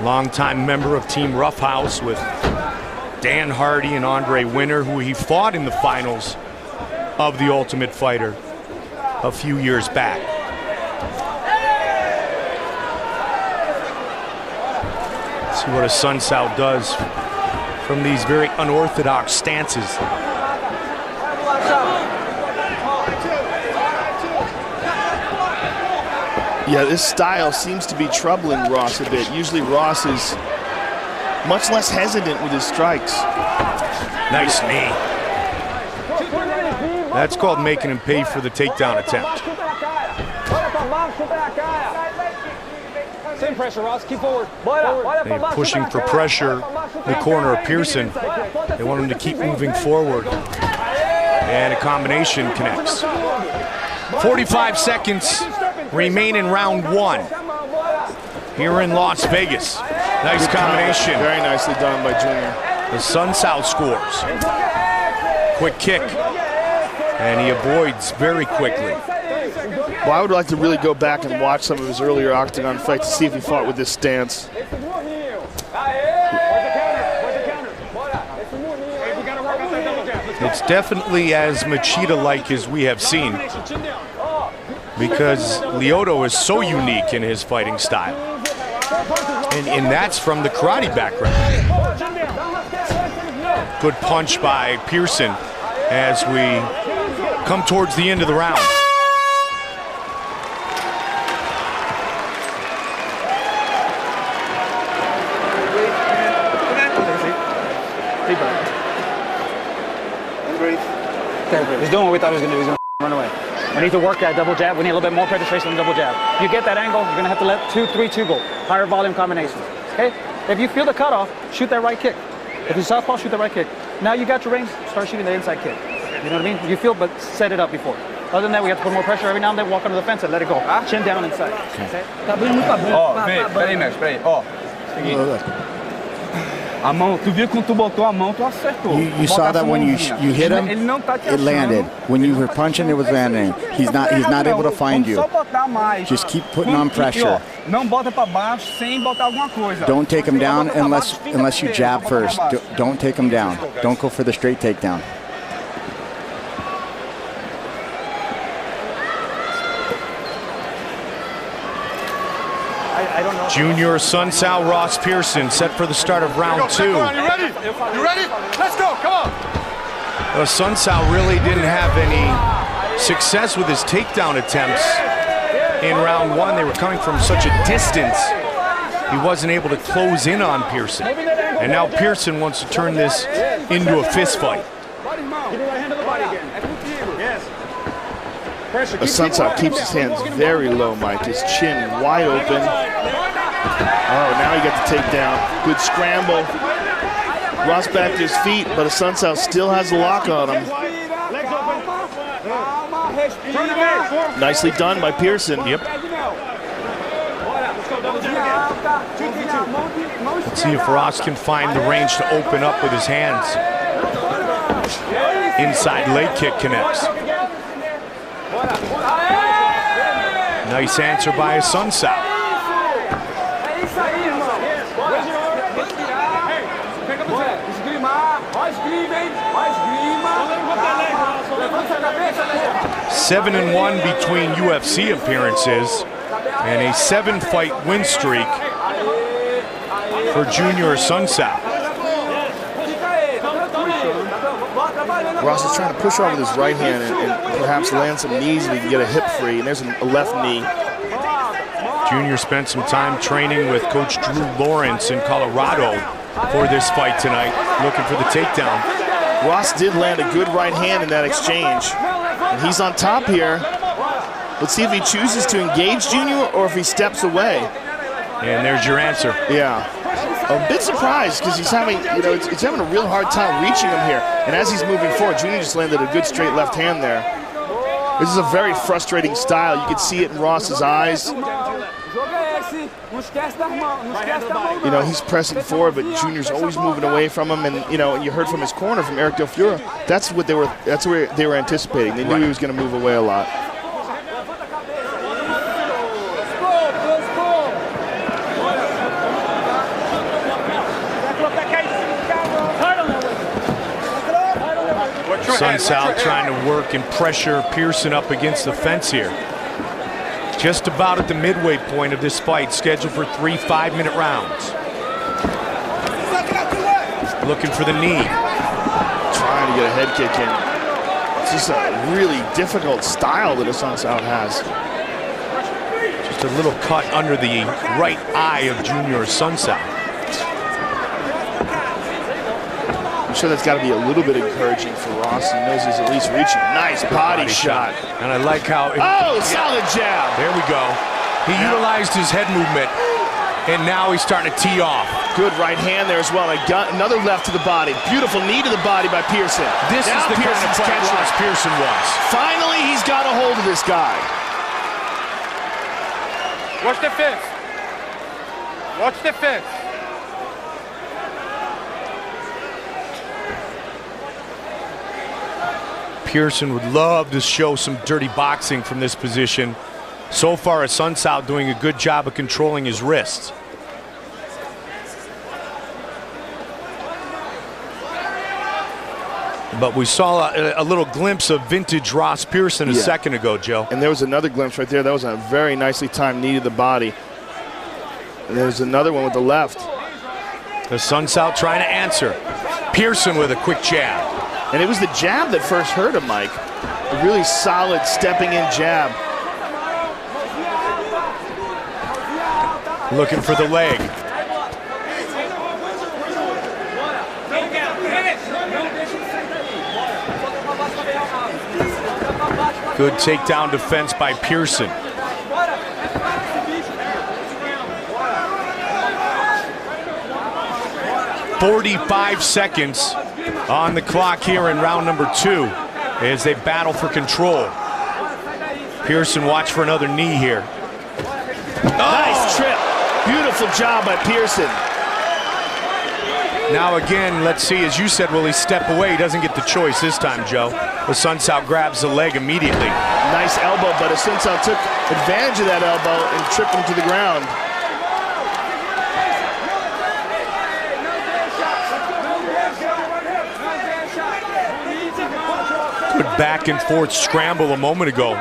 Longtime member of Team Roughhouse with Dan Hardy and Andre Winter, who he fought in the finals of The Ultimate Fighter a few years back. See what a Sunsau does from these very unorthodox stances. Yeah, this style seems to be troubling Ross a bit. Usually Ross is much less hesitant with his strikes. Nice knee. That's called making him pay for the takedown attempt. Same pressure, Ross. Keep forward. They're pushing for pressure in the corner of Pearson. They want him to keep moving forward. And a combination connects. 45 seconds remain in round one here in Las Vegas. Nice combination. Very nicely done by Junior. The Sunsau scores. Quick kick. And he avoids very quickly. Well, I would like to really go back and watch some of his earlier octagon fights to see if he fought with this stance. It's definitely as Machida-like as we have seen, because Lyoto is so unique in his fighting style. And that's from the karate background. Good punch by Pearson as we come towards the end of the round. He's doing what we thought he was going to do. He's going to run away. We need to work that double jab. We need a little bit more penetration on the double jab. If you get that angle, you're going to have to let 2-3-2 go. Higher volume combinations. Okay? If you feel the cutoff, shoot that right kick. If you southpaw, shoot the right kick. Now you got your range, start shooting the inside kick. You know what I mean? You feel, but set it up before. Other than that, we have to put more pressure every now and then, walk under the fence and let it go. Chin down inside. Okay? Peraí, mestre, peraí. Ó, a mão, tu viu quando tu botou a mão, tu acertou. You saw that when you hit him, it landed. When you were punching, it was landing. He's not able to find you. Just keep putting on pressure. Não bota para baixo sem botar alguma coisa. Don't take him down unless you jab first. Don't take him down. Don't go for the straight takedown. Junior Sun Sal Ross Pearson set for the start of round 2. You ready? You ready? Let's go. Come on. Sun Sal really didn't have any success with his takedown attempts in round 1. They were coming from such a distance. He wasn't able to close in on Pearson. And now Pearson wants to turn this into a fist fight. Sun Sal keeps his hands very low, Mike. His chin wide open. Oh, now he got the takedown. Good scramble. Ross back to his feet, but Sun Sal still has a lock on him. Nicely done by Pearson. Yep. Let's see if Ross can find the range to open up with his hands. Inside leg kick connects. Nice answer by Sun Sal. Seven and 1 between UFC appearances and a 7-fight win streak for Junior Sun Sal. Ross is trying to push off with his right hand and perhaps land some knees if he can get a hip free. And there's a left knee. Junior spent some time training with Coach Drew Lawrence in Colorado for this fight tonight, looking for the takedown. Ross did land a good right hand in that exchange. And he's on top here. Let's see if he chooses to engage Junior or if he steps away. And there's your answer. Yeah. A bit surprised because he's having, it's having a real hard time reaching him here. And as he's moving forward, Junior just landed a good straight left hand there. This is a very frustrating style. You can see it in Ross's eyes. He's pressing forward, but Junior's always moving away from him. And you heard from his corner, from Eric Del Fiore, that's where they were anticipating. They knew he was going to move away a lot. Sun Sal trying to work and pressure Pearson up against the fence here. Just about at the midway point of this fight, scheduled for 3 5-minute rounds. Looking for the knee. Trying to get a head kick in. It's just a really difficult style that Sun Sal has. Just a little cut under the right eye of Junior Sun Sal. I'm sure that's got to be a little bit encouraging for Ross. He knows he's at least reaching. Nice body shot. And I like how... Solid jab. There we go. He utilized his head movement, and now he's starting to tee off. Good right hand there as well. And another left to the body. Beautiful knee to the body by Pearson. This is the kind of fight Ross Pearson wants. Finally, he's got a hold of this guy. Watch the fence. Watch the fence. Pearson would love to show some dirty boxing from this position. So far, Sun Sal doing a good job of controlling his wrists. But we saw a little glimpse of vintage Ross Pearson a second ago, Joe. And there was another glimpse right there. That was a very nicely timed knee to the body. And there's another one with the left. The Sun Sal trying to answer. Pearson with a quick jab. And it was the jab that first hurt him, Mike. A really solid stepping in jab. Looking for the leg. Good takedown defense by Pearson. "45 seconds on the clock here in round number 2 as they battle for control. Pearson, watch for another knee here. Nice trip. Beautiful job by Pearson. Now again, let's see, as you said, will he step away? He doesn't get the choice this time, Joe. The Sun Sal grabs the leg immediately. Nice elbow, but Sun Sal took advantage of that elbow and tripped him to the ground. Good back and forth scramble a moment ago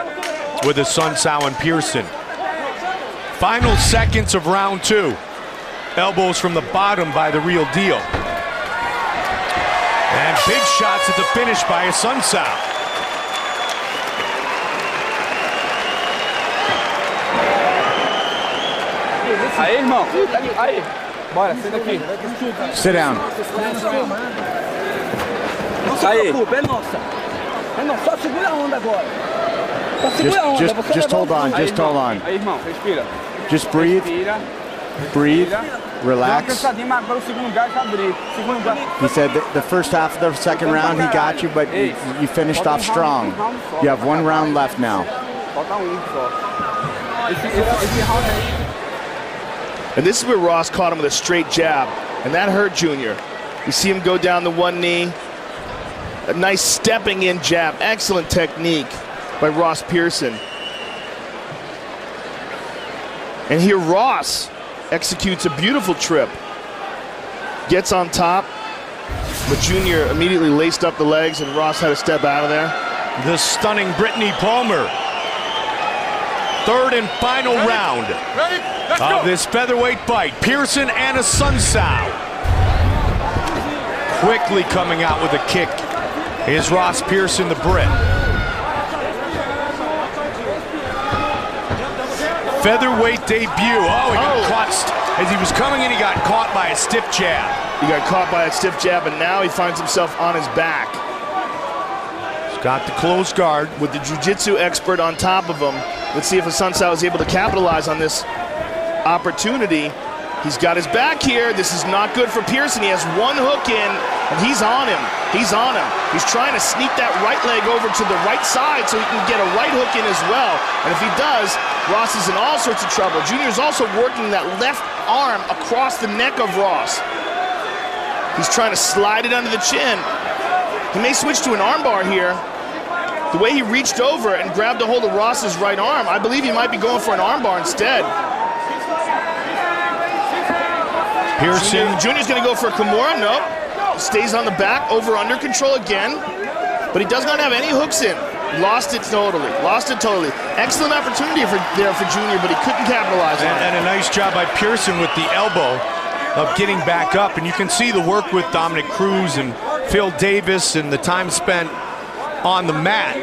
with the Sun Sal and Pearson. Final seconds of round 2. Elbows from the bottom by the Real Deal. And big shots at the finish by Asuncao. Aí, irmão. Aí. Bora, senta aqui. Sit down. Não se preocupe, é nossa. É nossa. Só segura a onda agora. Só segura a onda. Just hold on, just hold on. Aí, irmão, respira. Just breathe. Respira. Breathe. Relax. Cansadinho, mas agora o segundo lugar já abriu. Segundo lugar. He said the first half of the second round he got you, but you finished off strong. You have 1 round left now. Falta só. Esse round aí. And this is where Ross caught him with a straight jab, and that hurt Junior. You see him go down the one knee. A nice stepping in jab. Excellent technique by Ross Pearson. And here Ross executes a beautiful trip. Gets on top, but Junior immediately laced up the legs, and Ross had to step out of there. The stunning Brittany Palmer. Third and final round of this featherweight fight. Pearson and Asuncao. Quickly coming out with a kick is Ross Pearson, the Brit. Featherweight debut. Oh, he got caught as he was coming in. He got caught by a stiff jab. He got caught by a stiff jab, and now he finds himself on his back. He's got the closed guard with the jiu-jitsu expert on top of him. Let's see if Asuncao is able to capitalize on this opportunity. He's got his back here. This is not good for Pearson. He has one hook in, and he's on him. He's on him. He's trying to sneak that right leg over to the right side so he can get a right hook in as well. And if he does, Ross is in all sorts of trouble. Junior's also working that left arm across the neck of Ross. He's trying to slide it under the chin. He may switch to an armbar here. The way he reached over and grabbed a hold of Ross's right arm, I believe he might be going for an armbar instead. Pearson. Junior's going to go for a Kimura. Nope. Stays on the back, over under control again. But he does not have any hooks in. Lost it totally. Lost it totally. Excellent opportunity there for Junior, but he couldn't capitalize on it. And a nice job by Pearson with the elbow of getting back up. And you can see the work with Dominic Cruz and Phil Davis and the time spent on the mat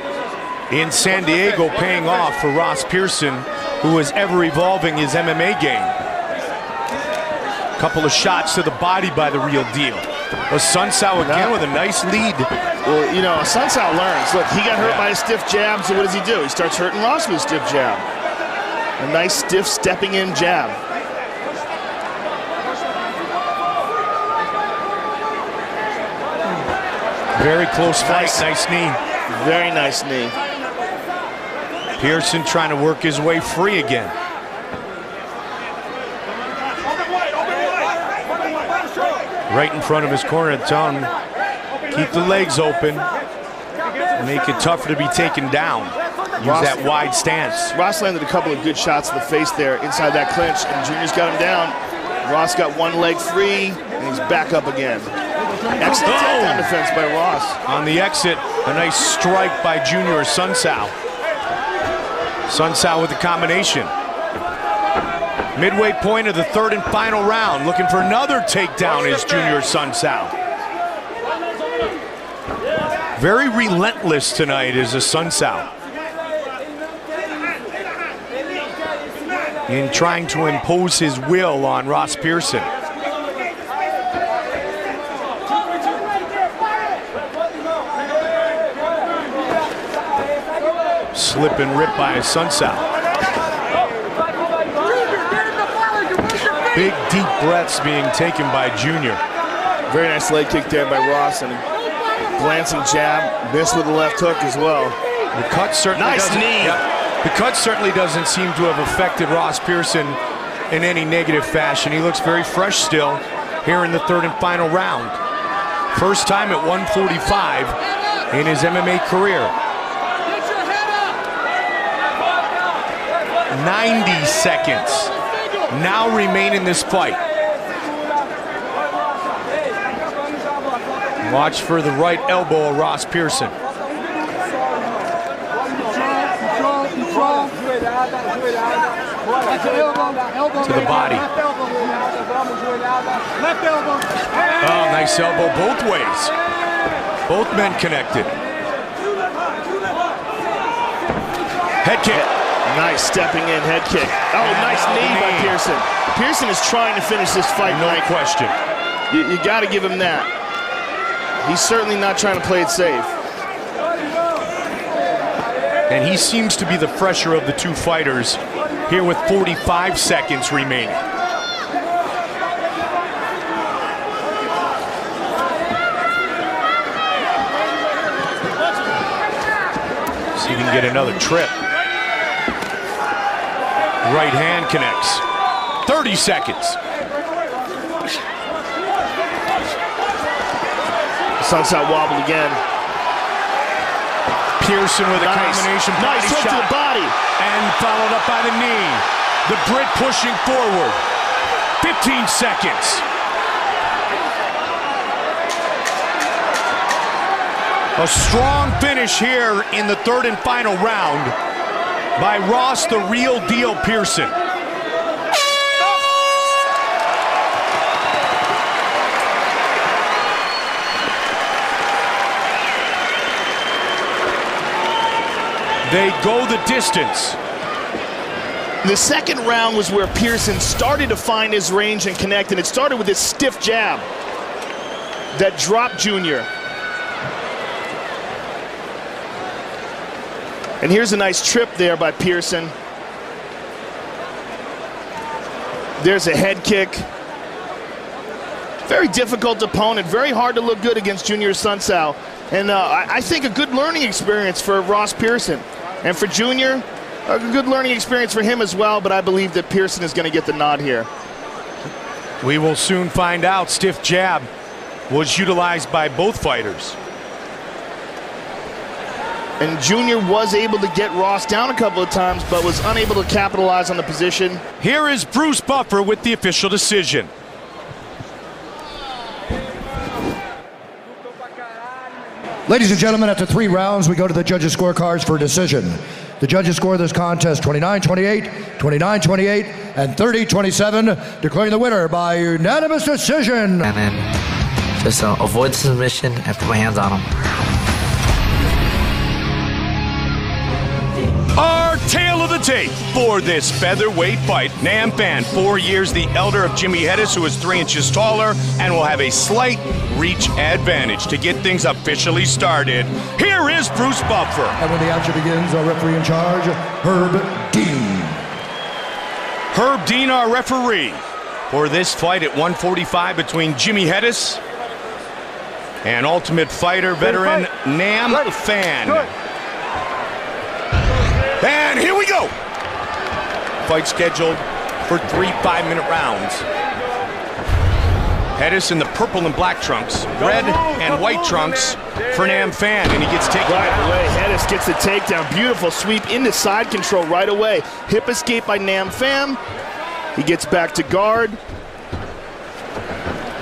in San Diego paying off for Ross Pearson, who is ever evolving his MMA game. Couple of shots to the body by the Real Deal. Asuncao again with a nice lead. Well, you know, Asuncao learns. Look, he got hurt by a stiff jab, so what does he do? He starts hurting Ross with a stiff jab. A nice stiff stepping in jab. Very close fight. Nice knee. Very nice knee. Pearson trying to work his way free again. Right in front of his corner, telling him, keep the legs open, make it tougher to be taken down. Use that wide stance. Ross landed a couple of good shots to the face there inside that clinch, and Junior's got him down. Ross got one leg free, and he's back up again. Excellent takedown defense by Ross. On the exit, a nice strike by Junior Asuncao. Asuncao with the combination. Midway point of the third and final round. Looking for another takedown is Junior Asuncao. Very relentless tonight is Asuncao in trying to impose his will on Ross Pearson. Slip and rip by Asuncao. Big deep breaths being taken by Junior. Very nice leg kick there by Ross, and glancing jab, missed with the left hook as well. The cut certainly The cut certainly doesn't seem to have affected Ross Pearson in any negative fashion. He looks very fresh still here in the third and final round. First time at 145 in his MMA career. 90 seconds now remain in this fight. Watch for the right elbow of Ross Pearson. To the body. Oh, nice elbow both ways. Both men connected. Head kick. Nice stepping in head kick. Oh, nice knee by Pearson. Pearson is trying to finish this fight. No question. You got to give him that. He's certainly not trying to play it safe. And he seems to be the fresher of the two fighters here with 45 seconds remaining. See if he can get another trip. Right hand connects. 30 seconds. Sunset wobbled again. Pearson with a combination body shot. To the body. And followed up by the knee. The Brit pushing forward. 15 seconds. A strong finish here in the third and final round by Ross, the real deal Pearson. They go the distance. The second round was where Pearson started to find his range and connect, and it started with this stiff jab that dropped Junior. And here's a nice trip there by Pearson. There's a head kick. Very difficult opponent, very hard to look good against Junior Sunsao. And I think a good learning experience for Ross Pearson. And for Junior, a good learning experience for him as well, but I believe that Pearson is going to get the nod here. We will soon find out. Stiff jab was utilized by both fighters. And Junior was able to get Ross down a couple of times, but was unable to capitalize on the position. Here is Bruce Buffer with the official decision. Ladies and gentlemen, after 3 rounds, we go to the judges' scorecards for a decision. The judges score this contest 29-28, 29-28, and 30-27, declaring the winner by unanimous decision. And then just avoid the submission and put my hands on him. Our tale of the tape for this featherweight fight. Nam Phan, 4 years the elder of Jimmy Hedis, who is 3 inches taller and will have a slight reach advantage. To get things officially started, here is Bruce Buffer. And when the action begins, our referee in charge, Herb Dean. Herb Dean, our referee, for this fight at 145 between Jimmy Hedis and Ultimate Fighter veteran Nam Phan. And here we go. Fight scheduled for 3 5-minute rounds. Hedis in the purple and black trunks, red and white trunks for Nam Phan, and he gets taken right away. Hedis gets the takedown. Beautiful sweep into side control right away. Hip escape by Nam Phan. He gets back to guard.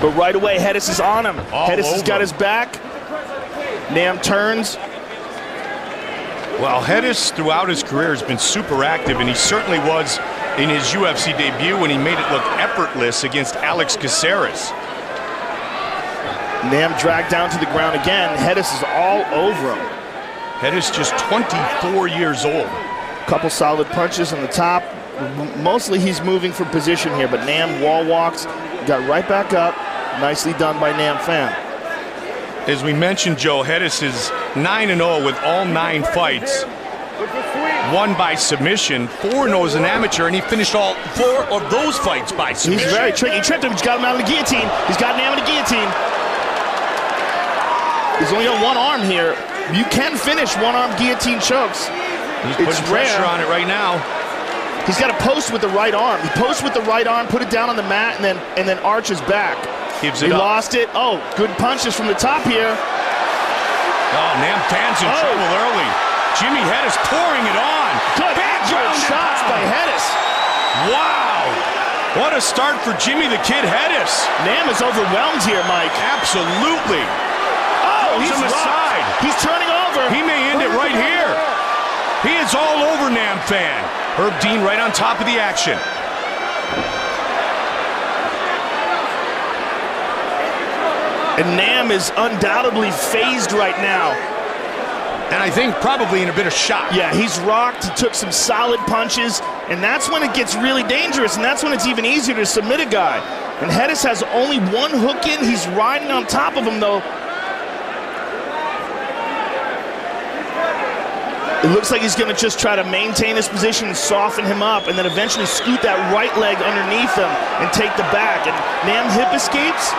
But right away, Hedis is on him. Hedis has got his back. Nam turns. Well, Hedis throughout his career has been super active, and he certainly was in his UFC debut when he made it look effortless against Alex Caceres. Nam dragged down to the ground again. Hedis is all over him. Hedis just 24 years old. Couple solid punches on the top. Mostly he's moving for position here, but Nam wall walks, got right back up. Nicely done by Nam Phan. As we mentioned, Joe, Hedis is 9-0 with all 9 fights. Won by submission, 4-0 as an amateur, and he finished all 4 of those fights by submission. He's very tricky. He tripped him. He's got him out of the guillotine. He's got Nam in the guillotine. He's only got one arm here. You can finish one-arm guillotine chokes. He's putting pressure on it right now. He's got to post with the right arm. He posts with the right arm, put it down on the mat, and then arches back. Gives it he up. Lost it. Oh, good punches from the top here. Oh, Nam Phan's in trouble early. Jimmy Hedis pouring it on. Good shots by Hedis. Wow. What a start for Jimmy the Kid Hedis. Nam is overwhelmed here, Mike. Absolutely. Oh, he's on the side. He's turning over. He may end it right here. He is all over Nam Fan. Herb Dean right on top of the action. And Nam is undoubtedly phased right now. And I think probably in a bit of shock. Yeah, he's rocked, he took some solid punches, and that's when it gets really dangerous, and that's when it's even easier to submit a guy. And Hedis has only one hook in, he's riding on top of him though. It looks like he's gonna just try to maintain his position and soften him up, and then eventually scoot that right leg underneath him and take the back. And Nam hip escapes,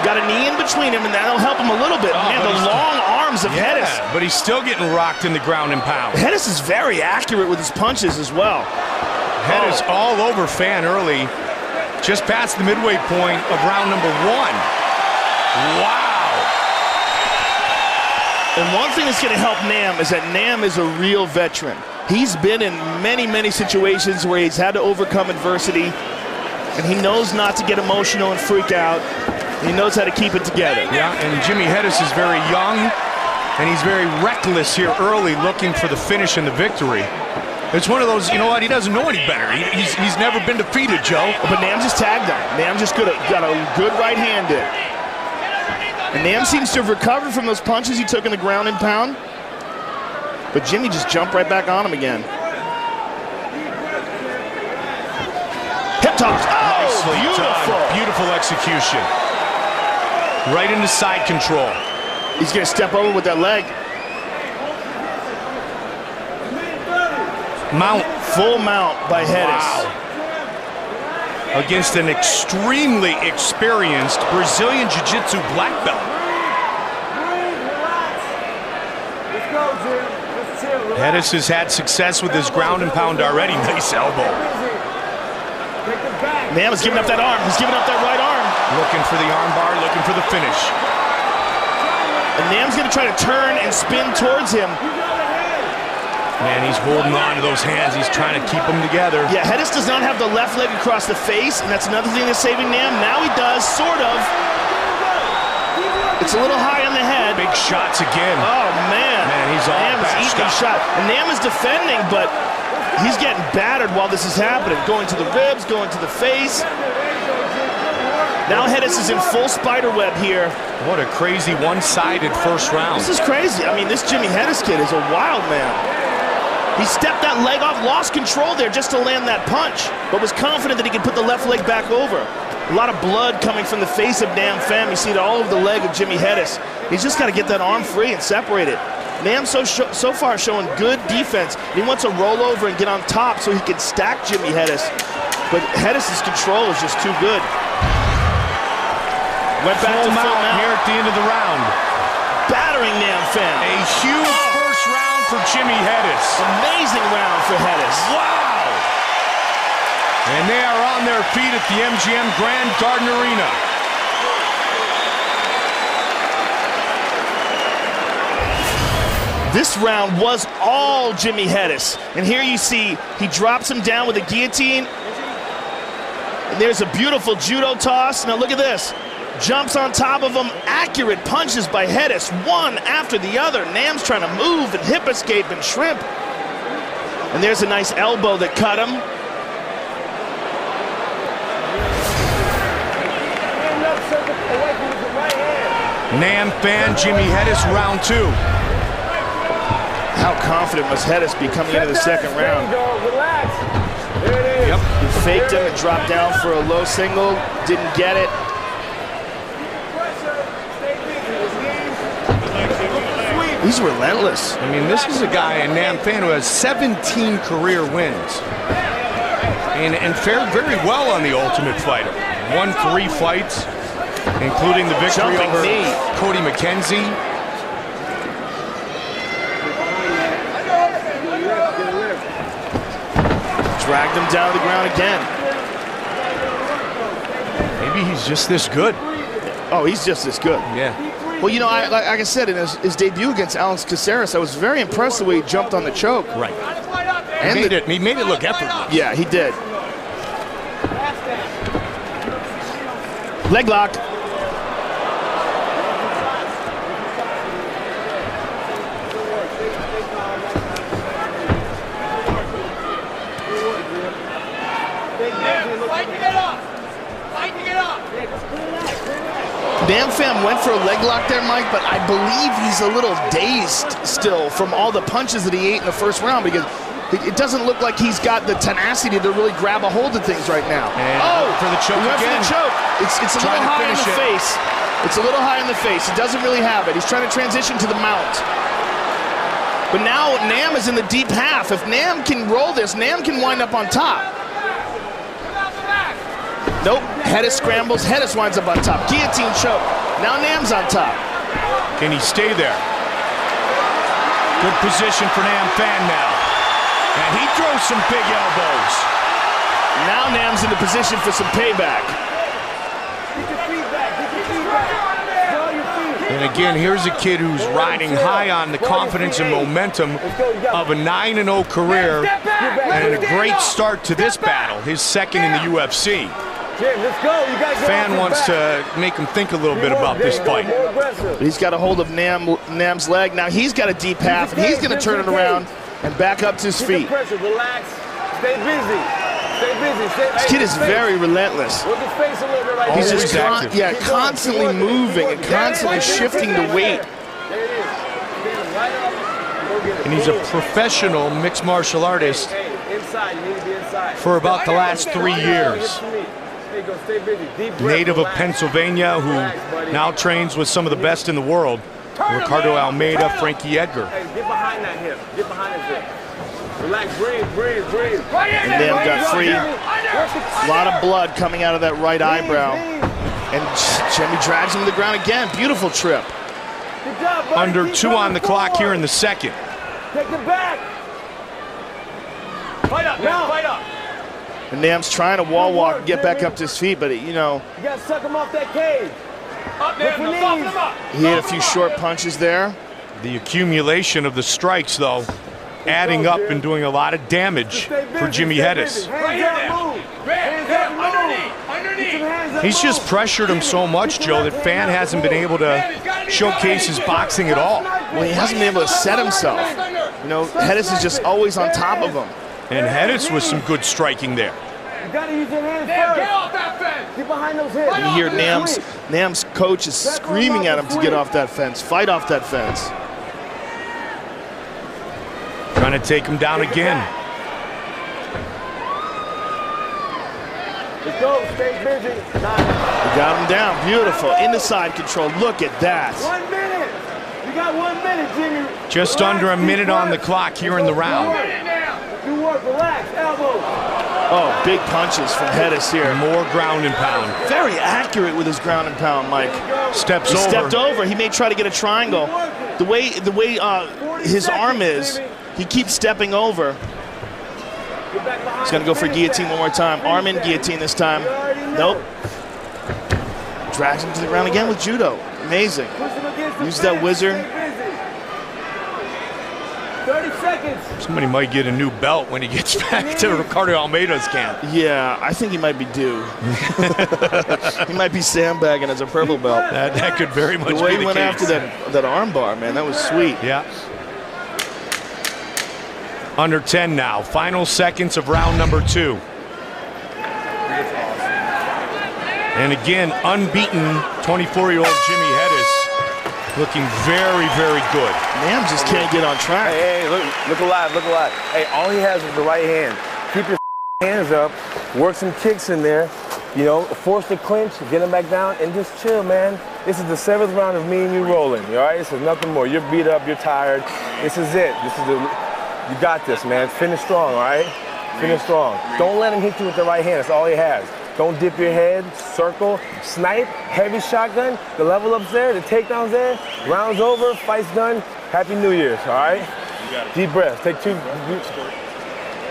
got a knee in between him, and that'll help him a little bit. Man, the long arms of Hedis. But he's still getting rocked in the ground and pound. Hedis is very accurate with his punches as well. Hedis all over Fan early, just past the midway point of round number 1. Wow. And one thing that's going to help Nam is that Nam is a real veteran. He's been in many, many situations where he's had to overcome adversity, and he knows not to get emotional and freak out. He knows how to keep it together. Yeah, and Jimmy Hedis is very young, and he's very reckless here early, looking for the finish and the victory. It's one of those, you know what, he doesn't know any better. He's never been defeated, Joe. But Nam just tagged him. Nam just got a good right hand in. And Nam seems to have recovered from those punches he took in the ground and pound. But Jimmy just jumped right back on him again. Hip toss. Oh, beautiful. Beautiful execution. Right into side control. He's going to step over with that leg. Mount. Full mount by Hedis. Wow. Against an extremely experienced Brazilian Jiu-Jitsu black belt. Hedis has had success with his ground and pound already. Nice elbow. Nam is giving up that arm. He's giving up that right arm. Looking for the arm bar, looking for the finish. And Nam's going to try to turn and spin towards him. Man, he's holding on to those hands. He's trying to keep them together. Yeah, Hedis does not have the left leg across the face, and that's another thing that's saving Nam. Now he does, sort of. It's a little high on the head. Big shots again. Oh, man. Man, he's all Nam is eating a shot. And Nam is defending, but he's getting battered while this is happening. Going to the ribs, going to the face. Now Hedis is in full spider web here. What a crazy one-sided first round. This is crazy. I mean, this Jimmy Hedis kid is a wild man. He stepped that leg off, lost control there just to land that punch, but was confident that he could put the left leg back over. A lot of blood coming from the face of Nam Pham. You see it all over the leg of Jimmy Hedis. He's just got to get that arm free and separate it. Nam so far showing good defense. He wants to roll over and get on top so he can stack Jimmy Hedis. But Hedis' control is just too good. Went back to full mount here at the end of the round. Battering Nam Pham. A huge first round for Jimmy Hedis. Amazing round for Hedis. Wow! And they are on their feet at the MGM Grand Garden Arena. This round was all Jimmy Hedis. And here you see he drops him down with a guillotine. And there's a beautiful judo toss. Now look at this. Jumps on top of him. Accurate punches by Hedis, one after the other. Nam's trying to move and hip escape and shrimp. And there's a nice elbow that cut him. Nam Pham, Jimmy Hedis, round 2. How confident must Hedis be coming into the second round? Yep. He faked him and dropped down for a low single. Didn't get it. He's relentless. I mean, this is a guy in Nam Pham who has 17 career wins. And fared very well on the Ultimate Fighter. Won 3 fights, including the victory over Cody McKenzie. Dragged him down to the ground again. Maybe he's just this good. Oh, he's just this good. Yeah. Well, you know, like I said, in his debut against Alex Caceres, I was very impressed the way he jumped on the choke. Right. And he made it look effortless. Yeah, he did. Leg lock. Nam Pham went for a leg lock there, Mike, but I believe he's a little dazed still from all the punches that he ate in the first round, because it doesn't look like he's got the tenacity to really grab a hold of things right now. And for the choke again. For the choke. It's a little high in the face. It's a little high in the face. He doesn't really have it. He's trying to transition to the mount. But now Nam is in the deep half. If Nam can roll this, Nam can wind up on top. Nope, Hedis scrambles, Hedis winds up on top. Guillotine choke, now Nam's on top. Can he stay there? Good position for Nam Pham now. And he throws some big elbows. Now Nam's in the position for some payback. And again, here's a kid who's riding high on the confidence and momentum of a 9-0 career and a great start to this battle, his second in the UFC. Fan wants to make him think a little bit about this fight. He's got a hold of Nam's leg. Now he's got a deep half, and he's going to turn it around and back up to his feet. Relax. Stay busy. Stay busy. This kid is very relentless. Look his face a little bit right He's there. just constantly moving and constantly shifting the weight. And he's a professional mixed martial artist for about the last 3 years. Native of Pennsylvania, who now trains with some of the best in the world. Ricardo Almeida, Frankie Edgar. Hey, get behind that hip. Get behind his hip. Relax, breathe. And Nam got free. A lot of blood coming out of that right eyebrow. And Jimmy drags him to the ground again. Beautiful trip. Under 2 on the clock here in the second. Take it back. Fight up, man. Fight up. And Nam's trying to wall walk and get back up to his feet, but you gotta suck him off that cage. Up there, he hit a few short punches there. The accumulation of the strikes, though, adding up and doing a lot of damage for Jimmy Hedis. He's just pressured him so much, Joe, that Fan hasn't been able to showcase his boxing at all. Well, he hasn't been able to set himself. You know, Hedis is just always on top of him. And Hedis with some good striking there. You gotta use your hands first. Get off that fence. Get behind those hips. And you hear Nam's coach is screaming at him to get off that fence. Fight off that fence. Trying to take him down again. Let's go. Stay busy. He got him down. Beautiful. Into side control. Look at that. 1 minute. You got 1 minute, Jimmy. Just under a minute on the clock here in the round. Do work. Relax. Elbows. Oh, big punches from Hedis here. More ground and pound. Very accurate with his ground and pound, Mike. Stepped over. He may try to get a triangle. The way his arm is, he keeps stepping over. He's going to go for guillotine one more time. Arm in, guillotine this time. Nope. Drags him to the ground again with judo. Amazing. Use that whizzer. 30 seconds. Somebody might get a new belt when he gets back to Ricardo Almeida's camp. Yeah, I think he might be due. He might be sandbagging as a purple belt. That could very much be the case. The way he went after that arm bar, man, that was sweet. Yeah. Under 10 now. Final seconds of round number 2. And again, unbeaten 24-year-old Jimmy Hedis. Looking very, very good. Nam just can't get on track. Hey, look alive. Hey, all he has is the right hand. Keep your hands up, work some kicks in there, force the clinch, get him back down, and just chill, man. This is the 7th round of me and you rolling, all right? This is nothing more. You're beat up, you're tired. This is it. You got this, man. Finish strong, all right? Finish strong. Don't let him hit you with the right hand. That's all he has. Don't dip your head, circle, snipe, heavy shotgun, the level up's there, the takedown's there, round's over, fight's done. Happy New Year's, all right? Deep breaths, take 2,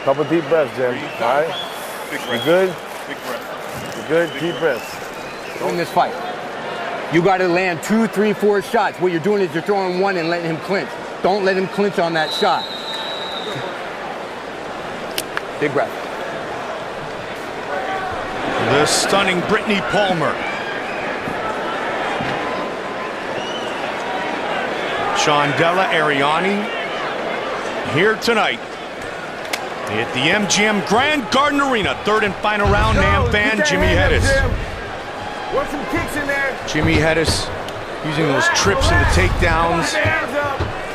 couple deep breaths, Jim, all right? You good? Big breath. You good? Deep breaths. In this fight, you got to land 2, 3, 4 shots. What you're doing is you're throwing one and letting him clinch. Don't let him clinch on that shot. Big breath. The stunning Brittany Palmer. Shondella Ariani here tonight at the MGM Grand Garden Arena. 3rd and final round, Nam Pham, Jimmy Hedis. Work some kicks in there. Jimmy Hedis using those trips and the takedowns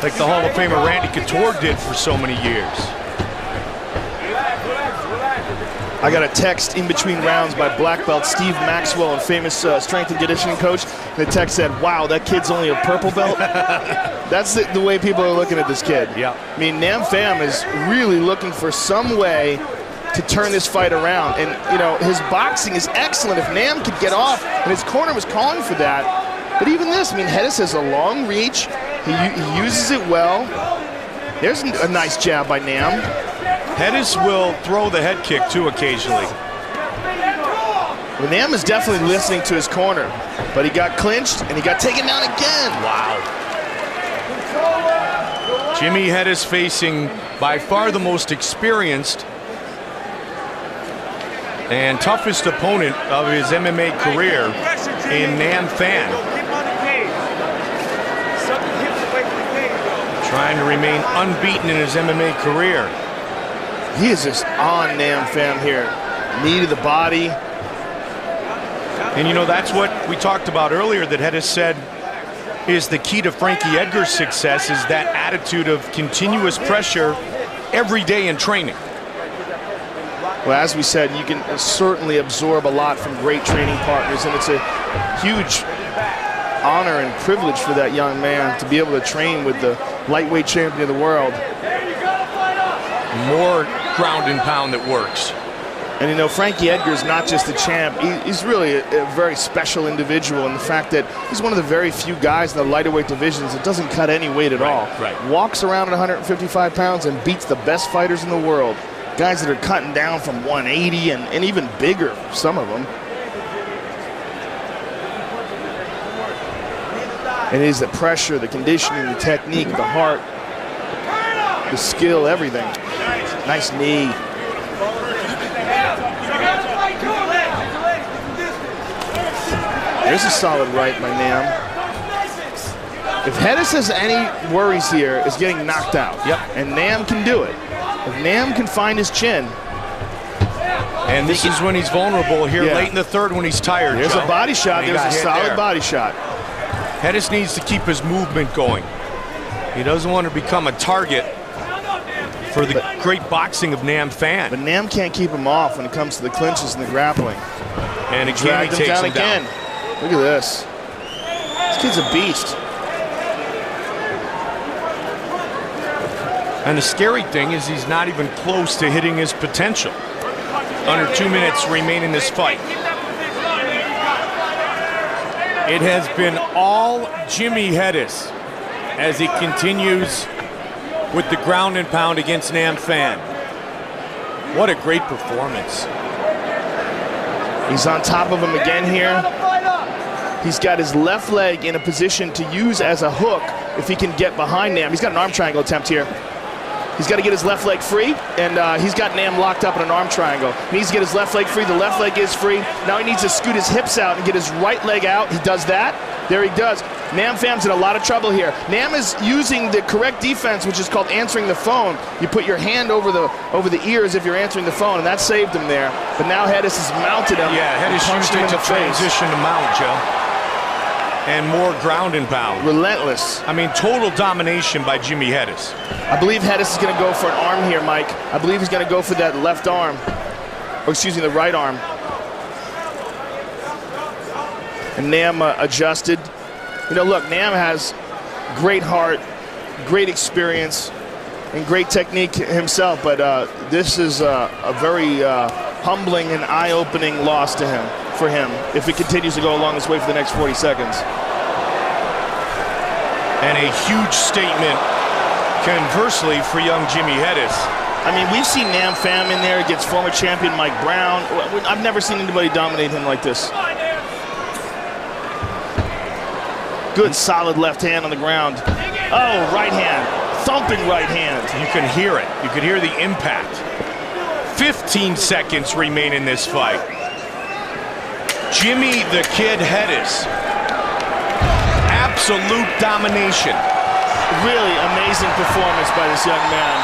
like the Hall of Famer Randy Couture did for so many years. I got a text in between rounds by black belt Steve Maxwell, a famous strength and conditioning coach. The text said, wow, that kid's only a purple belt. That's the way people are looking at this kid. Yeah. I mean, Nam Pham is really looking for some way to turn this fight around. And, you know, his boxing is excellent. If Nam could get off, and his corner was calling for that. But even this, I mean, Hedis has a long reach. He uses it well. There's a nice jab by Nam. Hedis will throw the head kick, too, occasionally. Well, Nam is definitely listening to his corner, but he got clinched, and he got taken down again. Wow. Jimmy Hedis facing by far the most experienced and toughest opponent of his MMA career in Nam Pham. Trying to remain unbeaten in his MMA career. He is just on Nam Pham here. Knee to the body. And you know, that's what we talked about earlier that Hedis said is the key to Frankie Edgar's success, is that attitude of continuous pressure every day in training. Well, as we said, you can certainly absorb a lot from great training partners, and it's a huge honor and privilege for that young man to be able to train with the lightweight champion of the world. More ground and pound that works. And you know, Frankie Edgar's not just the champ, he's really a very special individual, and the fact that he's one of the very few guys in the lighter divisions that doesn't cut any weight at all. Right. Walks around at 155 pounds and beats the best fighters in the world. Guys that are cutting down from 180 and even bigger, some of them. And it is the pressure, the conditioning, the technique, the heart, the skill, everything. Nice knee. There's a solid right by Nam. If Hedis has any worries here, is getting knocked out. Yep. And Nam can do it. If Nam can find his chin. And this is when he's vulnerable here late in the third when he's tired. There's Joe. a body shot. There's a solid body shot. Hedis needs to keep his movement going. He doesn't want to become a target for the great boxing of Nam Pham. But Nam can't keep him off when it comes to the clinches and the grappling. And again, he takes him down. Look at this. This kid's a beast. And the scary thing is he's not even close to hitting his potential. Under 2 minutes remain in this fight. It has been all Jimmy Hedis as he continues with the ground and pound against Nam Pham. What a great performance. He's on top of him again here. He's got his left leg in a position to use as a hook if he can get behind Nam. He's got an arm triangle attempt here. He's got to get his left leg free, and he's got Nam locked up in an arm triangle. He needs to get his left leg free. The left leg is free. Now he needs to scoot his hips out and get his right leg out. He does that. There he does. Nam Pham's in a lot of trouble here. Nam is using the correct defense, which is called answering the phone. You put your hand over the ears if you're answering the phone, and that saved him there. But now Hedis has mounted him. Yeah, Hedis used it to transition to mount, Joe. And more ground and pound. Relentless. I mean, total domination by Jimmy Hedis. I believe Hedis is going to go for an arm here, Mike. I believe he's going to go for that left arm. Or excuse me, the right arm. And Nam adjusted. You know, look, Nam has great heart, great experience, and great technique himself. But this is a very humbling and eye-opening loss to him, for him, if he continues to go along this way for the next 40 seconds. And a huge statement, conversely, for young Jimmy Hedis. I mean, we've seen Nam Pham in there against former champion Mike Brown. I've never seen anybody dominate him like this. Good, solid left hand on the ground. Oh, right hand. Thumping right hand. You can hear it. You can hear the impact. 15 seconds remain in this fight. Jimmy the Kid Hedis. Absolute domination. Really amazing performance by this young man.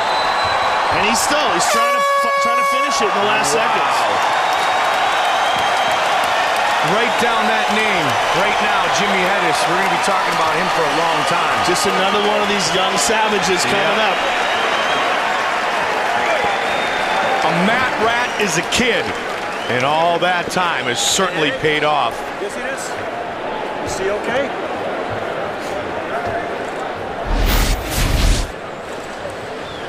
And he's trying to finish it in the last seconds. Write down that name right now, Jimmy Hedis. We're going to be talking about him for a long time. Just another one of these young savages coming up. A mat rat is a kid, and all that time has certainly paid off. You see this? You see okay?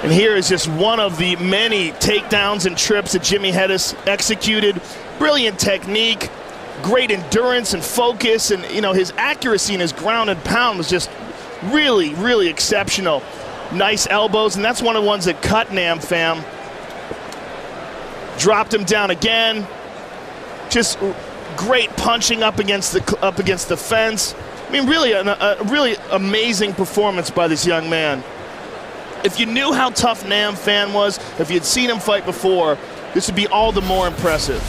And here is just one of the many takedowns and trips that Jimmy Hedis executed. Brilliant technique, great endurance and focus, and you know, his accuracy and his ground and pound was just really, really exceptional. Nice elbows, and that's one of the ones that cut Nam Pham. Dropped him down again. Just great punching up against the fence. I mean, really a really amazing performance by this young man. If you knew how tough Nam Pham was, if you'd seen him fight before, this would be all the more impressive.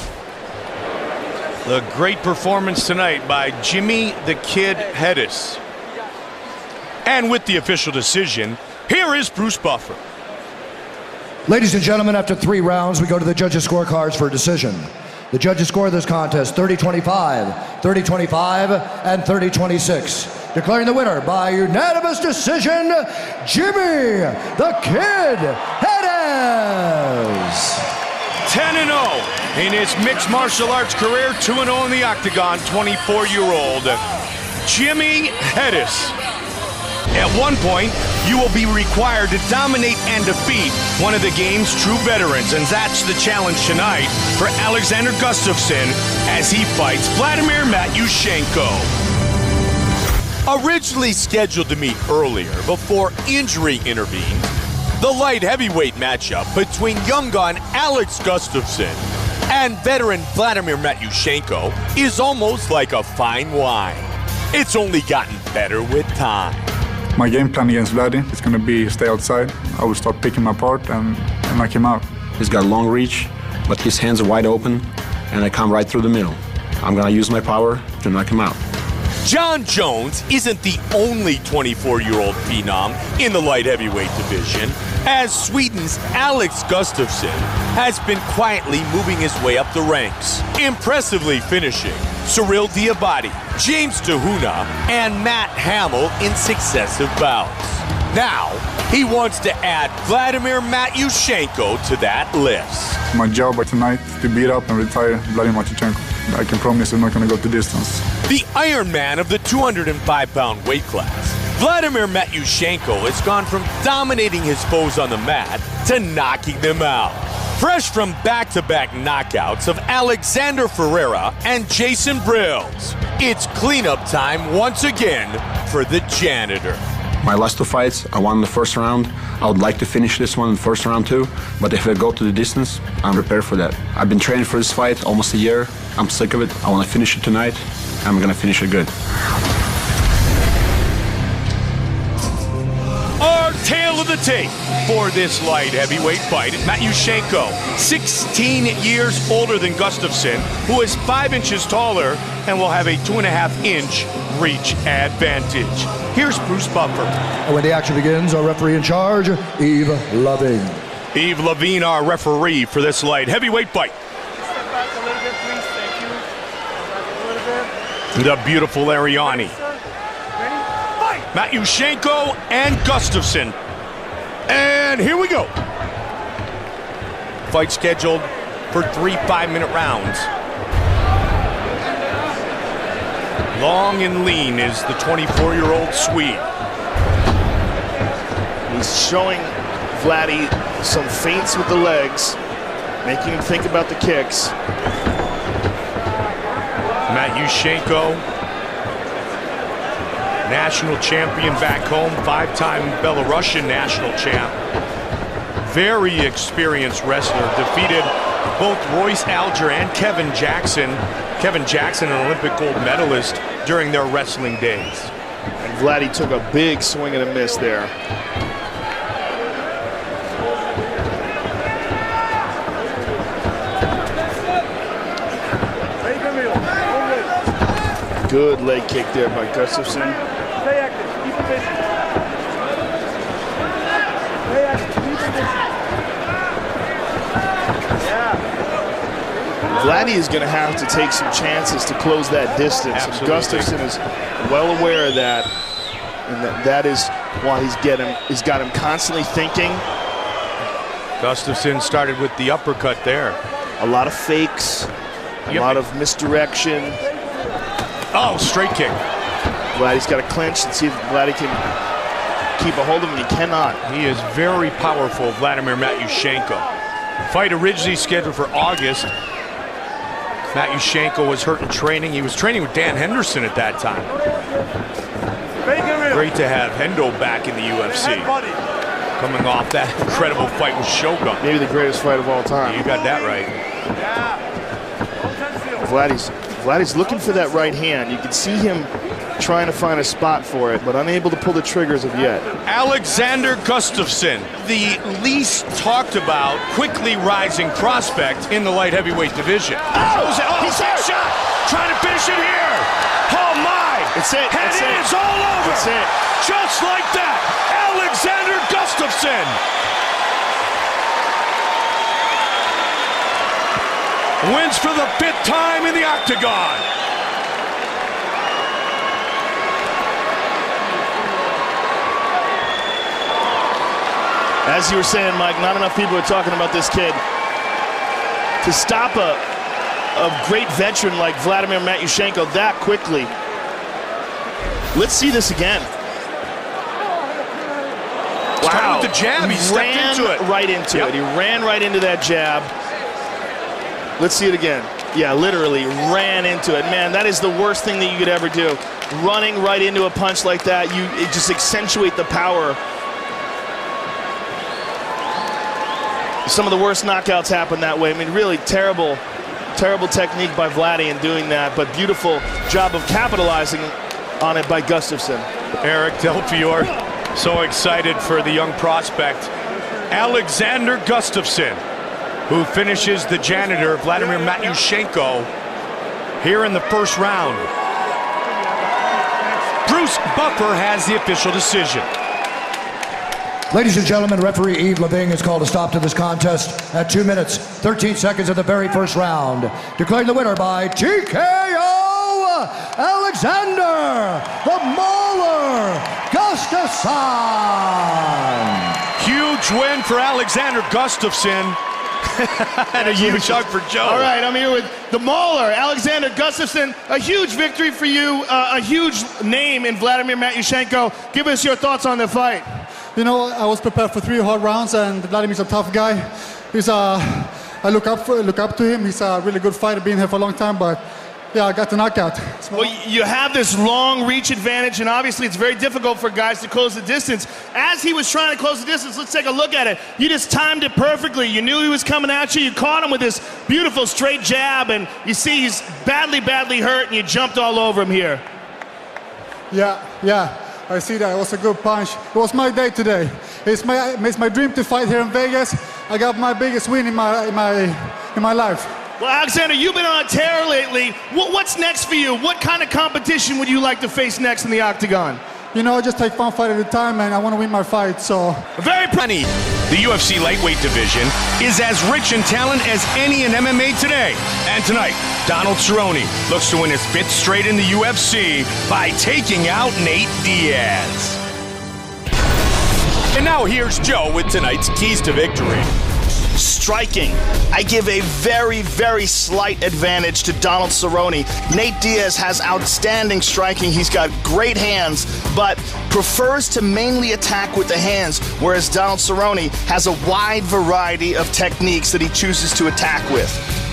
The great performance tonight by Jimmy the Kid Hedis. And with the official decision, here is Bruce Buffer. Ladies and gentlemen, after 3 rounds, we go to the judges' scorecards for a decision. The judges score this contest 30-25, 30-25, and 30-26. Declaring the winner by unanimous decision, Jimmy the Kid Hedis. 10-0 in his mixed martial arts career, 2-0 in the octagon, 24-year-old Jimmy Hedis. At one point, you will be required to dominate and defeat one of the game's true veterans, and that's the challenge tonight for Alexander Gustafsson as he fights Vladimir Matyushenko. Originally scheduled to meet earlier before injury intervened, the light heavyweight matchup between young gun Alex Gustafsson and veteran Vladimir Matyushenko is almost like a fine wine. It's only gotten better with time. My game plan against Vladdy is going to be stay outside. I will start picking him apart and knock him out. He's got long reach, but his hands are wide open, and I come right through the middle. I'm going to use my power to knock him out. John Jones isn't the only 24-year-old phenom in the light heavyweight division, as Sweden's Alex Gustafsson has been quietly moving his way up the ranks, impressively finishing Cyril Diabate, James Tahuna, and Matt Hamill in successive bouts. Now, he wants to add Vladimir Matyushenko to that list. My job tonight is to beat up and retire Vladimir Matyushenko. I can promise I'm not going to go the distance. The Iron Man of the 205-pound weight class, Vladimir Matyushenko has gone from dominating his foes on the mat to knocking them out. Fresh from back-to-back knockouts of Alexander Ferreira and Jason Brills, it's cleanup time once again for the janitor. My last 2 fights, I won the first round. I would like to finish this one in the first round too, but if I go to the distance, I'm prepared for that. I've been training for this fight almost a year. I'm sick of it. I want to finish it tonight. I'm going to finish it good. Our tale of the tape for this light heavyweight fight, Matyushenko, 16 years older than Gustafsson, who is 5 inches taller and will have a 2.5-inch reach advantage. Here's Bruce Buffer. And when the action begins, our referee in charge, Yves Lavigne. Yves Lavigne, our referee for this light heavyweight fight. Step back a little bit, please. Thank you. Back a little bit. The beautiful Ariani. Matyushenko and Gustafsson. And here we go. Fight scheduled for 3 5-minute rounds. Long and lean is the 24-year-old Swede. He's showing Vladdy some feints with the legs, making him think about the kicks. Matyushenko, national champion back home, 5-time Belarusian national champ. Very experienced wrestler, defeated both Royce Alger and Kevin Jackson. Kevin Jackson, an Olympic gold medalist during their wrestling days. And Vladdy took a big swing and a miss there. Good leg kick there by Gustafsson. Stay active. Keep it busy. Stay active. Keep it busy. Yeah. Vladdy is going to have to take some chances to close that distance. Absolutely. And Gustafsson is well aware of that, and that is why he's got him constantly thinking. Gustafsson started with the uppercut there. A lot of fakes, a lot of misdirection. Oh, straight kick. Vladdy's got to clinch and see if Vladdy can keep a hold of him. He cannot. He is very powerful, Vladimir Matyushenko. Fight originally scheduled for August. Matyushenko was hurt in training. He was training with Dan Henderson at that time. Great to have Hendo back in the UFC. Coming off that incredible fight with Shogun. Maybe the greatest fight of all time. You got that right. Vladdy's looking for that right hand. You can see him trying to find a spot for it, but unable to pull the triggers of yet. Alexander Gustafsson, the least talked about, quickly rising prospect in the light heavyweight division. He's shot! Trying to finish it here! Oh my! It's it. And it is all over! It's it. Just like that, Alexander Gustafsson! Wins for the 5th time in the octagon. As you were saying, Mike, not enough people are talking about this kid. To stop a great veteran like Vladimir Matyushenko that quickly. Let's see this again. Wow. With the jab, he stepped into it. Right into it. He ran right into that jab. Let's see it again. Yeah, literally ran into it. Man, that is the worst thing that you could ever do. Running right into a punch like that, it just accentuate the power. Some of the worst knockouts happen that way. I mean, really terrible technique by Vladdy in doing that, but beautiful job of capitalizing on it by Gustafsson. Eric Del Fiore, so excited for the young prospect, Alexander Gustafsson, who finishes the janitor, Vladimir Matyushenko, here in the first round. Bruce Buffer has the official decision. Ladies and gentlemen, referee Yves Leving has called a stop to this contest at 2 minutes, 13 seconds of the very first round. Declaring the winner by TKO, Alexander the Mauler Gustafsson. Huge win for Alexander Gustafsson. And a huge hug for Joe. All right, I'm here with the Mauler, Alexander Gustafsson. A huge victory for you, a huge name in Vladimir Matyushenko. Give us your thoughts on the fight. You know, I was prepared for 3 hard rounds, and Vladimir's a tough guy. I look up to him. He's a really good fighter, been here for a long time, but yeah, I got the knockout. Well, you have this long reach advantage, and obviously it's very difficult for guys to close the distance. As he was trying to close the distance, let's take a look at it. You just timed it perfectly. You knew he was coming at you. You caught him with this beautiful straight jab, and you see he's badly, badly hurt, and you jumped all over him here. Yeah. I see that. It was a good punch. It was my day today. It's my dream to fight here in Vegas. I got my biggest win in my life. Well, Alexander, you've been on a tear lately. What's next for you? What kind of competition would you like to face next in the octagon? You know, I just take one fight at a time, and I want to win my fight, so... Very funny. The UFC lightweight division is as rich in talent as any in MMA today. And tonight, Donald Cerrone looks to win his 5th straight in the UFC by taking out Nate Diaz. And now here's Joe with tonight's keys to victory. Striking. I give a very, very slight advantage to Donald Cerrone. Nate Diaz has outstanding striking. He's got great hands, but prefers to mainly attack with the hands, whereas Donald Cerrone has a wide variety of techniques that he chooses to attack with.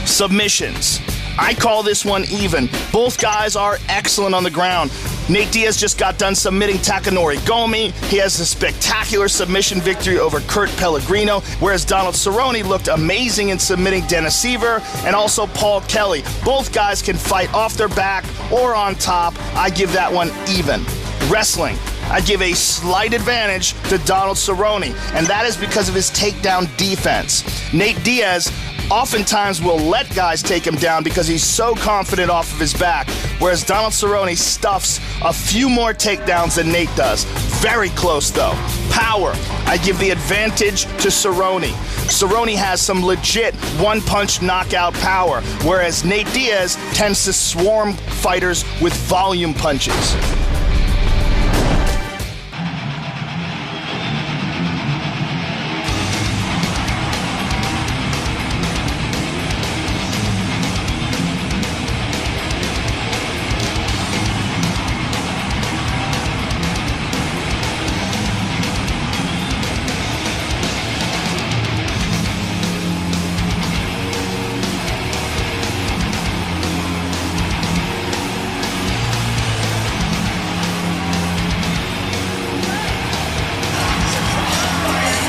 Submissions. I call this one even. Both guys are excellent on the ground. Nate Diaz just got done submitting Takanori Gomi. He has a spectacular submission victory over Kurt Pellegrino, whereas Donald Cerrone looked amazing in submitting Dennis Seaver and also Paul Kelly. Both guys can fight off their back or on top. I give that one even. Wrestling. I give a slight advantage to Donald Cerrone, and that is because of his takedown defense. Nate Diaz oftentimes will let guys take him down because he's so confident off of his back, whereas Donald Cerrone stuffs a few more takedowns than Nate does. Very close, though. Power. I give the advantage to Cerrone. Cerrone has some legit one-punch knockout power, whereas Nate Diaz tends to swarm fighters with volume punches.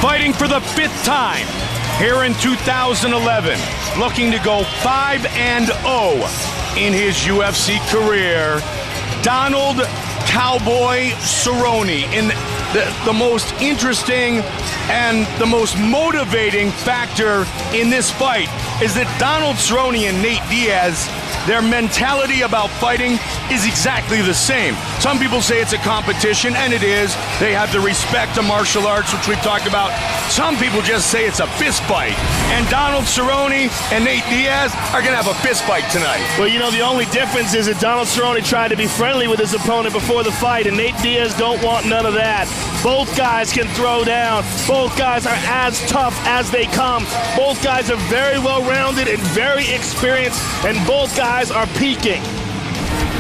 Fighting for the 5th time here in 2011, looking to go 5-0 in his UFC career, Donald Cowboy Cerrone. In the most interesting and the most motivating factor in this fight is that Donald Cerrone and Nate Diaz, their mentality about fighting is exactly the same. Some people say it's a competition, and it is. They have the respect of martial arts, which we've talked about. Some people just say it's a fist fight. And Donald Cerrone and Nate Diaz are going to have a fist fight tonight. Well, you know, the only difference is that Donald Cerrone tried to be friendly with his opponent before the fight, and Nate Diaz don't want none of that. Both guys can throw down. Both guys are as tough as they come. Both guys are very well-rounded and very experienced, and both guys are peaking.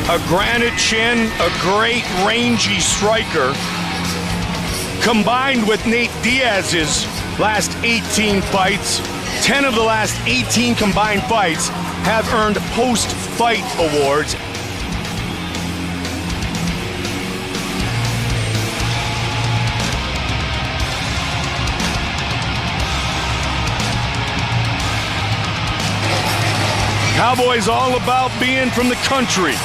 A granite chin, a great rangy striker, combined with Nate Diaz's last 18 fights, 10 of the last 18 combined fights have earned post-fight awards. Cowboy's all about being from the country.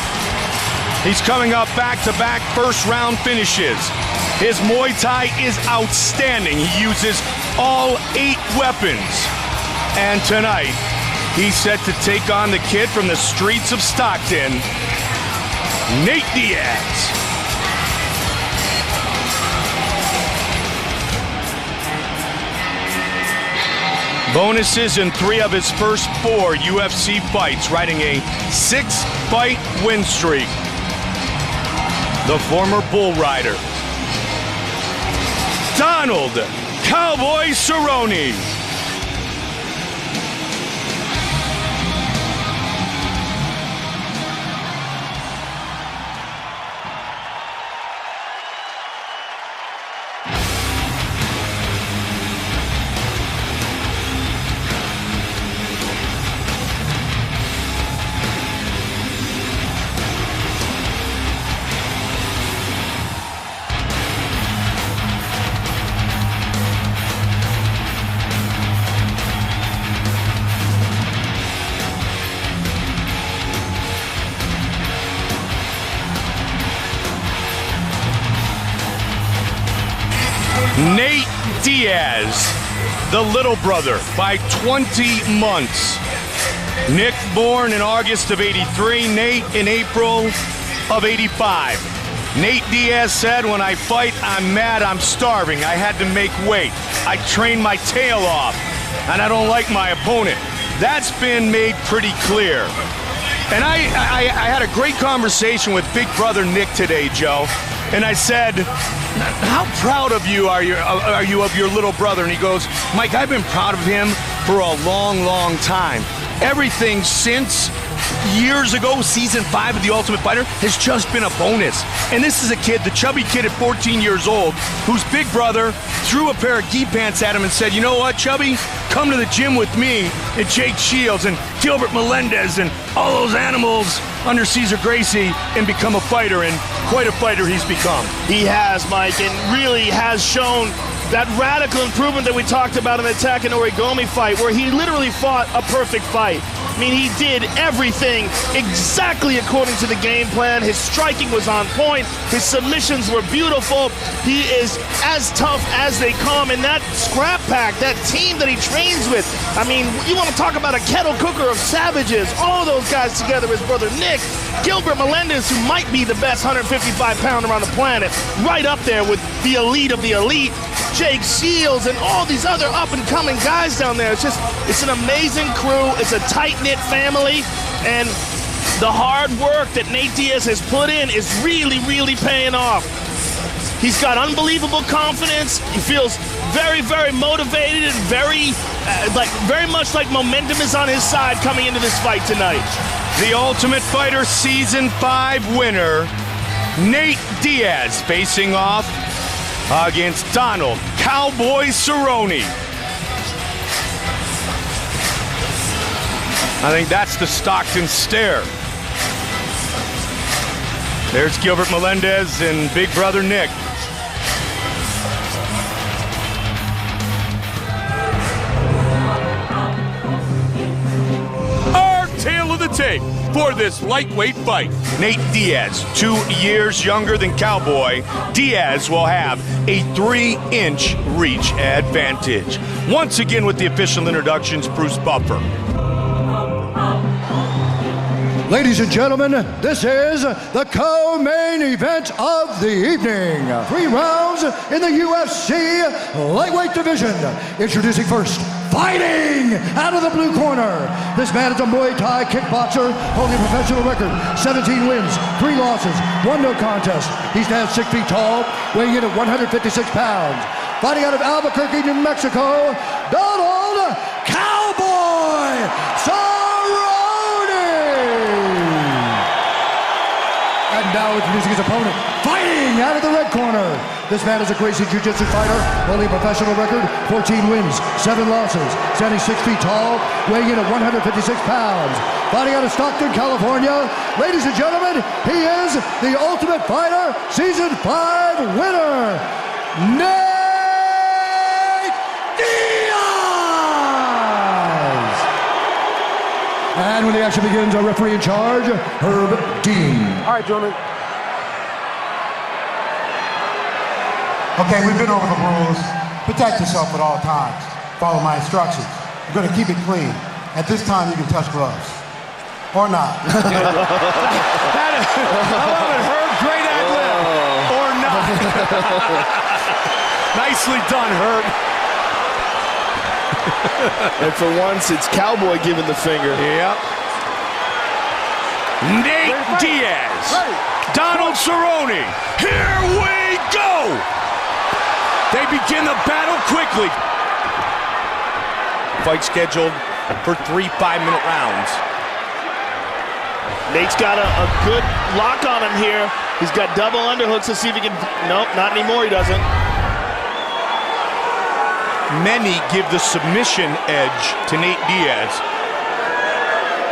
He's coming up back-to-back first-round finishes. His Muay Thai is outstanding. He uses all 8 weapons. And tonight, he's set to take on the kid from the streets of Stockton, Nate Diaz. Bonuses in 3 of his first 4 UFC fights, riding a 6-fight win streak. The former bull rider, Donald Cowboy Cerrone. Nate Diaz, the little brother, by 20 months. Nick born in August of '83, Nate in April of '85. Nate Diaz said, "When I fight, I'm mad, I'm starving. I had to make weight. I trained my tail off, and I don't like my opponent." That's been made pretty clear. And I had a great conversation with big brother Nick today, Joe. And I said, "How proud of you are you of your little brother?" And he goes, "Mike, I've been proud of him for a long, long time. Everything since years ago, season 5 of The Ultimate Fighter, has just been a bonus." And this is a kid, the chubby kid at 14 years old, whose big brother threw a pair of gi pants at him and said, "You know what, Chubby? Come to the gym with me and Jake Shields and Gilbert Melendez and all those animals under Cesar Gracie and become a fighter." And quite a fighter he's become. He has, Mike, and really has shown that radical improvement that we talked about in the Takanori Gomi fight, where he literally fought a perfect fight. mean, he did everything exactly according to the game plan. His striking was on point. His submissions were beautiful. He is as tough as they come. And that scrap pack, that team that he trains with, I mean, you want to talk about a kettle cooker of savages. All those guys together, his brother Nick, Gilbert Melendez, who might be the best 155-pounder on the planet, right up there with the elite of the elite, Jake Shields, and all these other up-and-coming guys down there. It's an amazing crew. It's a tight-knit family, and the hard work that Nate Diaz has put in is really, really paying off. He's got unbelievable confidence. He feels very, very motivated and very much like momentum is on his side coming into this fight tonight. The Ultimate Fighter Season 5 winner, Nate Diaz, facing off against Donald Cowboy Cerrone. I think that's the Stockton stare. There's Gilbert Melendez and big brother Nick. Our tale of the tape for this lightweight fight. Nate Diaz, 2 years younger than Cowboy. Diaz will have a 3-inch reach advantage. Once again with the official introductions, Bruce Buffer. Ladies and gentlemen, this is the co-main event of the evening. 3 rounds in the UFC lightweight division. Introducing first, fighting out of the blue corner. This man is a Muay Thai kickboxer, holding a professional record, 17 wins, 3 losses, 1 no contest. He stands 6 feet tall, weighing in at 156 pounds. Fighting out of Albuquerque, New Mexico, Donald Cowboy Cerrone. And now introducing his opponent, fighting out of the red corner. This man is a Gracie Jiu-Jitsu fighter, holding a professional record, 14 wins, 7 losses, standing 6 feet tall, weighing in at 156 pounds. Fighting out of Stockton, California, ladies and gentlemen, he is the Ultimate Fighter Season 5 winner, Nate Diaz! And when the action begins, our referee in charge, Herb Dean. All right, gentlemen. Okay, we've been over the rules. Protect yourself at all times. Follow my instructions. I'm going to keep it clean. At this time, you can touch gloves. Or not. I love it, Herb. Great ad-lib. Or not. Nicely done, Herb. And for once, it's Cowboy giving the finger. Yep. Nate Diaz. Donald Cerrone. Here we go. They begin the battle quickly. Fight scheduled for 3 5-minute rounds. Nate's got a good lock on him here. He's got double underhooks. Let's see if he can. Nope, not anymore. He doesn't. Many give the submission edge to Nate Diaz.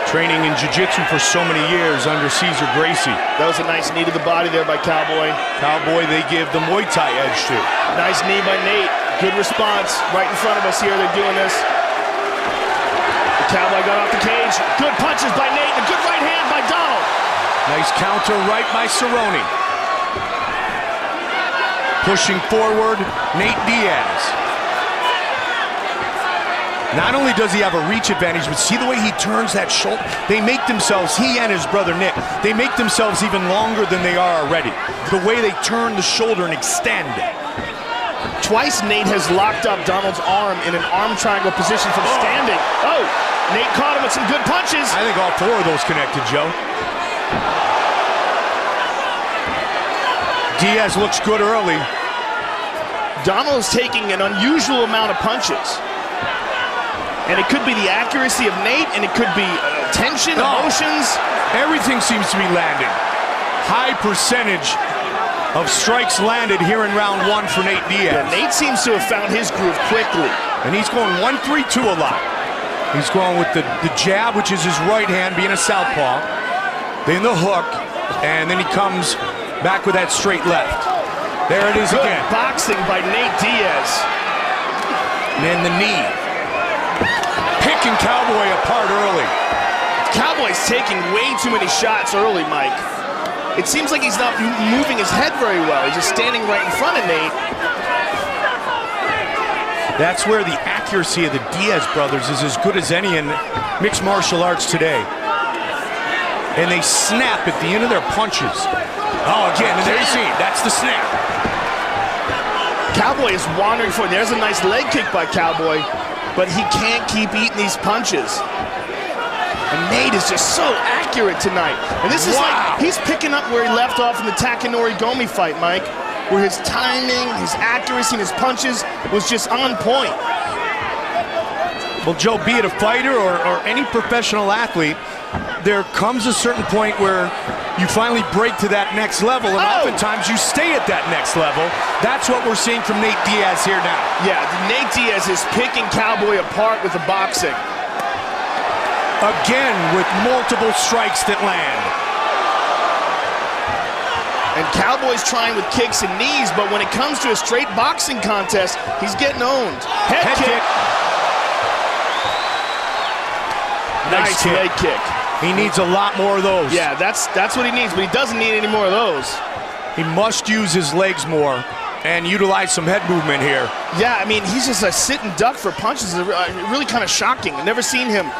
Training in jiu-jitsu for so many years under Cesar Gracie. That was a nice knee to the body there by Cowboy. Cowboy, they give the Muay Thai edge to. Nice knee by Nate. Good response. Right in front of us here, they're doing this. The Cowboy got off the cage. Good punches by Nate. A good right hand by Donald. Nice counter right by Cerrone. Pushing forward, Nate Diaz. Not only does he have a reach advantage, but see the way he turns that shoulder? They make themselves, he and his brother Nick, they make themselves even longer than they are already. The way they turn the shoulder and extend. Twice Nate has locked up Donald's arm in an arm triangle position from standing. Oh, Nate caught him with some good punches. I think all 4 of those connected, Joe. Diaz looks good early. Donald is taking an unusual amount of punches. And it could be the accuracy of Nate, and it could be tension, emotions. Everything seems to be landing. High percentage of strikes landed here in round 1 for Nate Diaz. Yeah, Nate seems to have found his groove quickly. And he's going 1-3-2 a lot. He's going with the jab, which is his right hand, being a southpaw. Then the hook, and then he comes back with that straight left. There it is Good again. Boxing by Nate Diaz. And then the knee. Picking Cowboy apart early. Cowboy's taking way too many shots early, Mike. It seems like he's not moving his head very well. He's just standing right in front of Nate. That's where the accuracy of the Diaz brothers is as good as any in mixed martial arts today. And they snap at the end of their punches. Oh, again, and there you see it. That's the snap. Cowboy is wandering forward. There's a nice leg kick by Cowboy, but he can't keep eating these punches. And Nate is just so accurate tonight. And this is like, he's picking up where he left off in the Takanori Gomi fight, Mike, where his timing, his accuracy, and his punches was just on point. Well, Joe, be it a fighter or any professional athlete, there comes a certain point where you finally break to that next level, and oftentimes you stay at that next level. That's what we're seeing from Nate Diaz here now. Yeah, Nate Diaz is picking Cowboy apart with the boxing. Again, with multiple strikes that land. And Cowboy's trying with kicks and knees, but when it comes to a straight boxing contest, he's getting owned. Head kick. Nice leg kick. He needs a lot more of those. Yeah, that's what he needs, but he doesn't need any more of those. He must use his legs more and utilize some head movement here. Yeah, I mean, he's just a sit and duck for punches. It's really kind of shocking. I've never seen him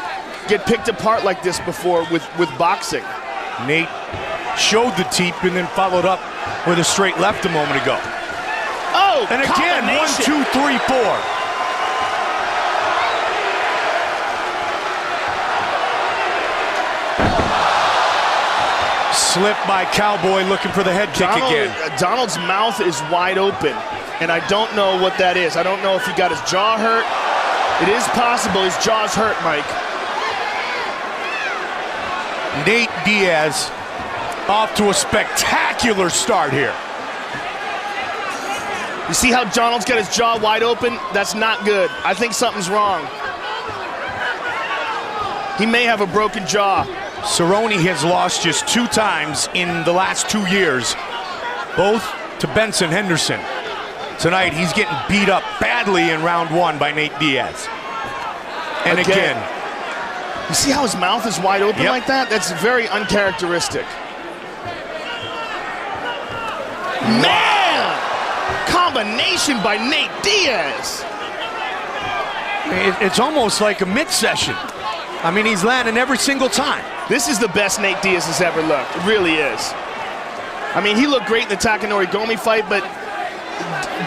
get picked apart like this before with boxing. Nate showed the teep and then followed up with a straight left a moment ago. Oh, and again, 1, 2, 3, 4. Slip by Cowboy, looking for the head kick again. Donald's mouth is wide open, and I don't know what that is. I don't know if he got his jaw hurt. It is possible his jaw's hurt, Mike. Nate Diaz off to a spectacular start here. You see how Donald's got his jaw wide open? That's not good. I think something's wrong. He may have a broken jaw. Cerrone has lost just 2 times in the last 2 years, both to Benson Henderson. Tonight, he's getting beat up badly in round 1 by Nate Diaz. And again. You see how his mouth is wide open like that? That's very uncharacteristic. Man! Combination by Nate Diaz. It's almost like a mid-session. I mean, he's landing every single time. This is the best Nate Diaz has ever looked. It really is. I mean, he looked great in the Takanori Gomi fight, but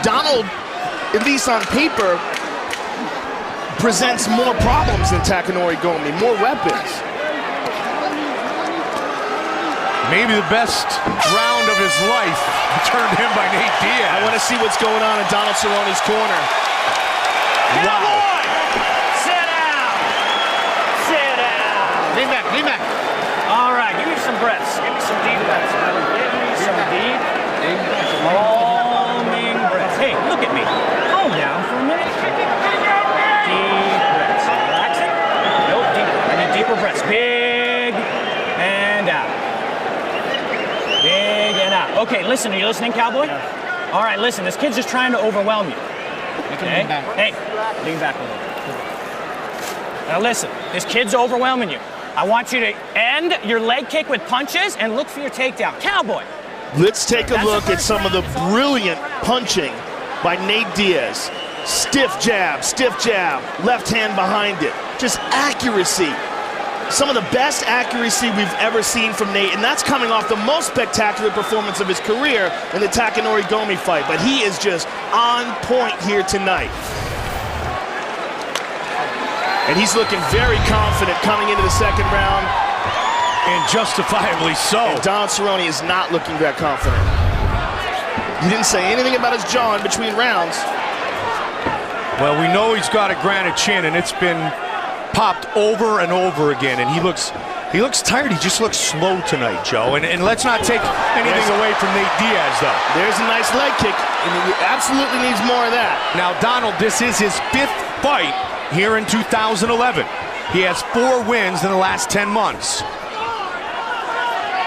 Donald, at least on paper, presents more problems than Takanori Gomi, more weapons. Maybe the best round of his life returned him by Nate Diaz. I want to see what's going on in Donald Cerrone's corner. Wow. Lean back, lean back. All right, give me some breaths. Give me some deep breaths. Give me some deep, calming breaths. Hey, look at me. Calm down for a minute. Deep breaths. Relaxing. Nope, deeper. I need deeper breaths. Big and out. Big and out. Okay, listen. Are you listening, Cowboy? Yeah. All right, listen. This kid's just trying to overwhelm you. Okay? Hey, lean back a little. Now listen. This kid's overwhelming you. I want you to end your leg kick with punches and look for your takedown. Cowboy. Let's take a look at some of the brilliant punching by Nate Diaz. Stiff jab, left hand behind it. Just accuracy. Some of the best accuracy we've ever seen from Nate, and that's coming off the most spectacular performance of his career in the Takanori Gomi fight. But he is just on point here tonight. And he's looking very confident coming into the second round. And justifiably so. And Donald Cerrone is not looking that confident. He didn't say anything about his jaw in between rounds. Well, we know he's got a granite chin, and it's been popped over and over again. And he looks tired. He just looks slow tonight, Joe. And let's not take anything away from Nate Diaz, though. There's a nice leg kick, and he absolutely needs more of that. Now, Donald, this is his 5th fight here in 2011. He has 4 wins in the last 10 months.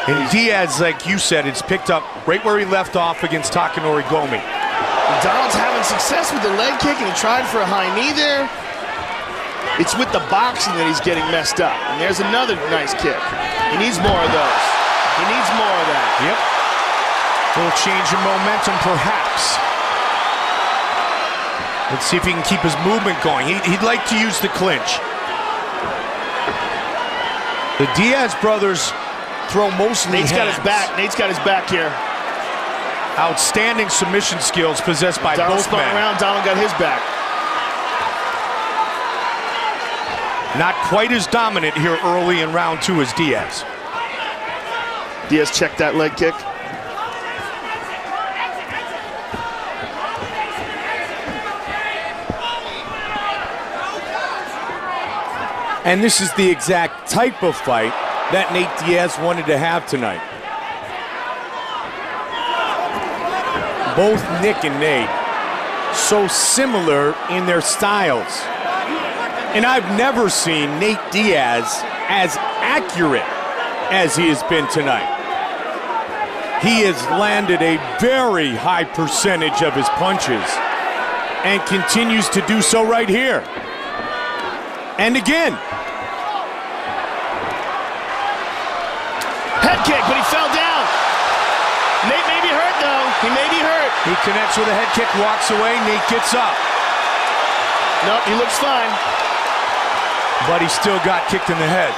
And Diaz, like you said, it's picked up right where he left off against Takanori Gomi. Donald's having success with the leg kick, and he tried for a high knee there. It's with the boxing that he's getting messed up. And there's another nice kick. He needs more of those. He needs more of that. Yep. A little change in momentum, perhaps. Let's see if he can keep his movement going. He'd like to use the clinch. The Diaz brothers throw mostly Nate's got his back. Nate's got his back here. Outstanding submission skills possessed by Donald both spun men. around. Donald got his back. Not quite as dominant here early in round 2 as Diaz. Diaz checked that leg kick. And this is the exact type of fight that Nate Diaz wanted to have tonight. Both Nick and Nate so similar in their styles. And I've never seen Nate Diaz as accurate as he has been tonight. He has landed a very high percentage of his punches and continues to do so right here. And again. Head kick, but he fell down. Nate may be hurt, though. He may be hurt. He connects with a head kick, walks away. Nate gets up. Nope, he looks fine. But he still got kicked in the head.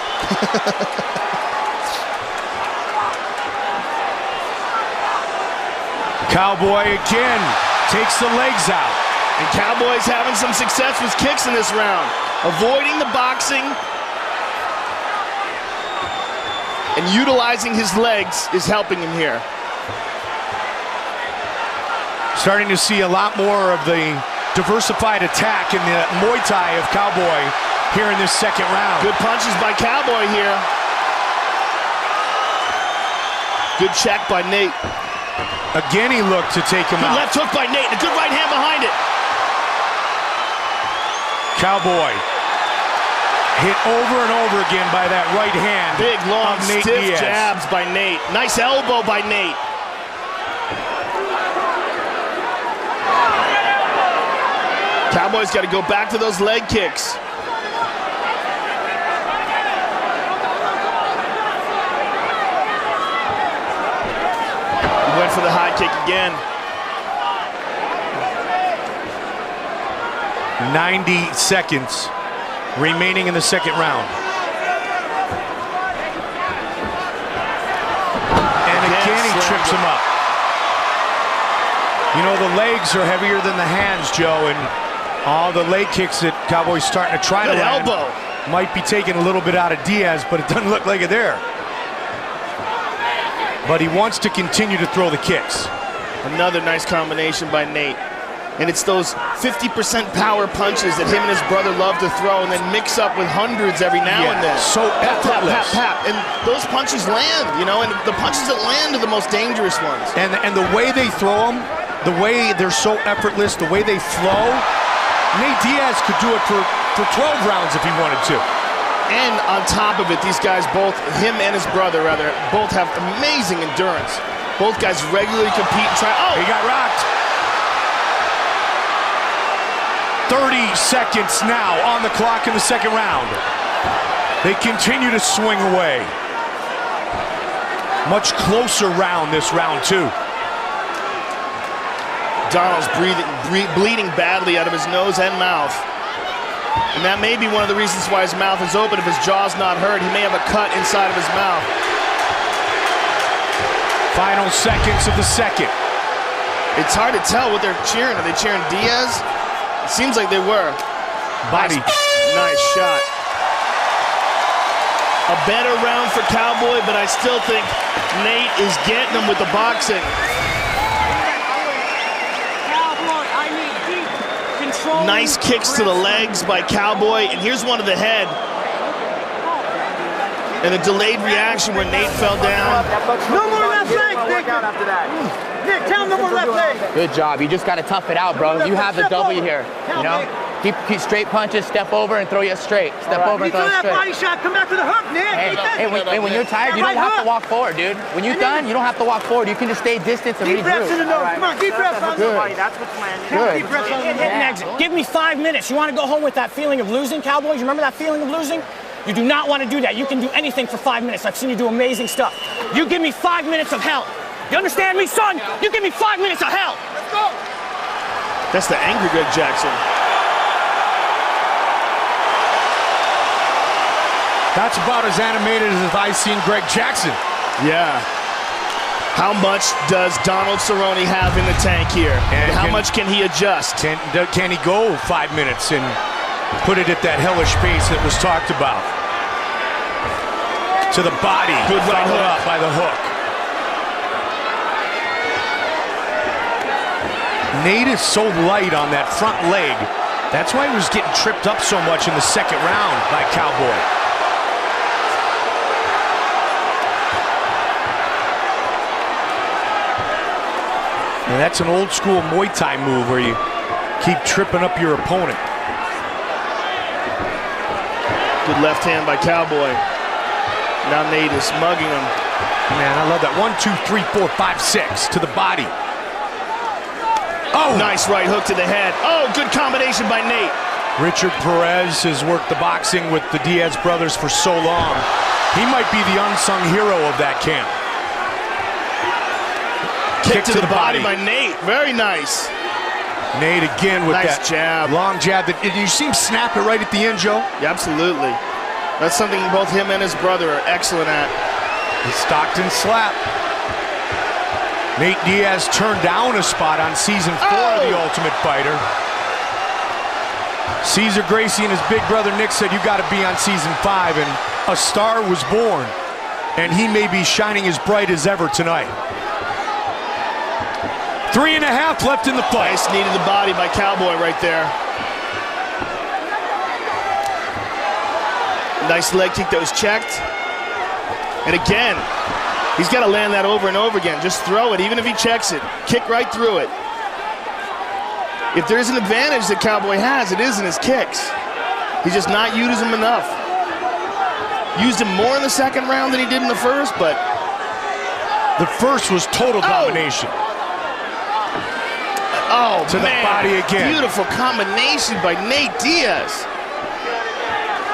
Cowboy again takes the legs out. And Cowboy's having some success with kicks in this round. Avoiding the boxing and utilizing his legs is helping him here. Starting to see a lot more of the diversified attack in the Muay Thai of Cowboy here in this second round. Good punches by Cowboy here. Good check by Nate. Again, he looked to take him Good out. left hook by Nate. A good right hand behind it. Cowboy hit over and over again by that right hand. Big, long, Nate stiff Diaz. jabs by Nate. Nice elbow by Nate. Cowboy's got to go back to those leg kicks. He went for the high kick again. 90 seconds remaining in the second round. And again, he trips him up. You know, the legs are heavier than the hands, Joe, and all the leg kicks that Cowboy's starting to try to land might be taking a little bit out of Diaz, but it doesn't look like it there. But he wants to continue to throw the kicks. Another nice combination by Nate. And it's those 50% power punches that him and his brother love to throw and then mix up with hundreds every now and then. So effortless. Pap. And those punches land, you know, and the punches that land are the most dangerous ones. And the way they throw them, the way they're so effortless, the way they flow, Nate Diaz could do it for 12 rounds if he wanted to. And on top of it, these guys both, him and his brother rather, both have amazing endurance. Both guys regularly compete and try. Oh! He got rocked. 30 seconds now on the clock in the second round. They continue to swing away. Much closer round, this round 2. Donald's bleeding badly out of his nose and mouth. And that may be one of the reasons why his mouth is open. If his jaw's not hurt, he may have a cut inside of his mouth. Final seconds of the second. It's hard to tell what they're cheering. Are they cheering Diaz? It seems like they were. Body. Nice shot. A better round for Cowboy, but I still think Nate is getting him with the boxing. Nice kicks to the legs by Cowboy, and here's one to the head. And a delayed reaction where Nate fell down. No more left leg, Nick. After that. Nick, count no more left leg. Good job. You just got to tough it out, bro. You have the W here. You know? Keep straight punches, step over and throw you straight. Step over and throw you straight. Body shot, come back to the hook, Nick. Hey, when you're tired, you don't have to walk forward, dude. When you're done, you don't have to walk forward. You can just stay distance and deep breaths in the nose. Come on, deep breaths on the body. That's what's landing. Deep breaths on the Hit and exit. Give me 5 minutes. You want to go home with that feeling of losing, Cowboys? You remember that feeling of losing? You do not want to do that. You can do anything for 5 minutes. I've seen you do amazing stuff. You give me 5 minutes of hell. You understand me, son? You give me 5 minutes of hell. Let's go. That's the angry Greg Jackson. That's about as animated as I've seen Greg Jackson. Yeah. How much does Donald Cerrone have in the tank here? And how much can he adjust? Can he go 5 minutes and put it at that hellish pace that was talked about? To the body. Good right hook. Up by the hook. Nate is so light on that front leg. That's why he was getting tripped up so much in the second round by Cowboy. And that's an old school Muay Thai move where you keep tripping up your opponent. Good left hand by Cowboy. Now Nate is mugging him. Man, I love that. 1, 2, 3, 4, 5, 6 to the body. Oh, nice right hook to the head. Oh, good combination by Nate. Richard Perez has worked the boxing with the Diaz brothers for so long. He might be the unsung hero of that camp. Kick to the body by Nate. Very nice. Nate again with nice that jab. Long jab. Did you see him snap it right at the end, Joe? Yeah, absolutely. That's something both him and his brother are excellent at. The Stockton slap. Nate Diaz turned down a spot on season 4 of The Ultimate Fighter. Cesar Gracie and his big brother Nick said, you got to be on season 5, and a star was born, and he may be shining as bright as ever tonight. 3.5 left in the fight. Nice knee to the body by Cowboy right there. Nice leg kick that was checked. And again, he's got to land that over and over again. Just throw it, even if he checks it. Kick right through it. If there's an advantage that Cowboy has, it is in his kicks. He's just not using them enough. Used him more in the second round than he did in the first, but... The first was total domination. Oh, to the body again. Beautiful combination by Nate Diaz.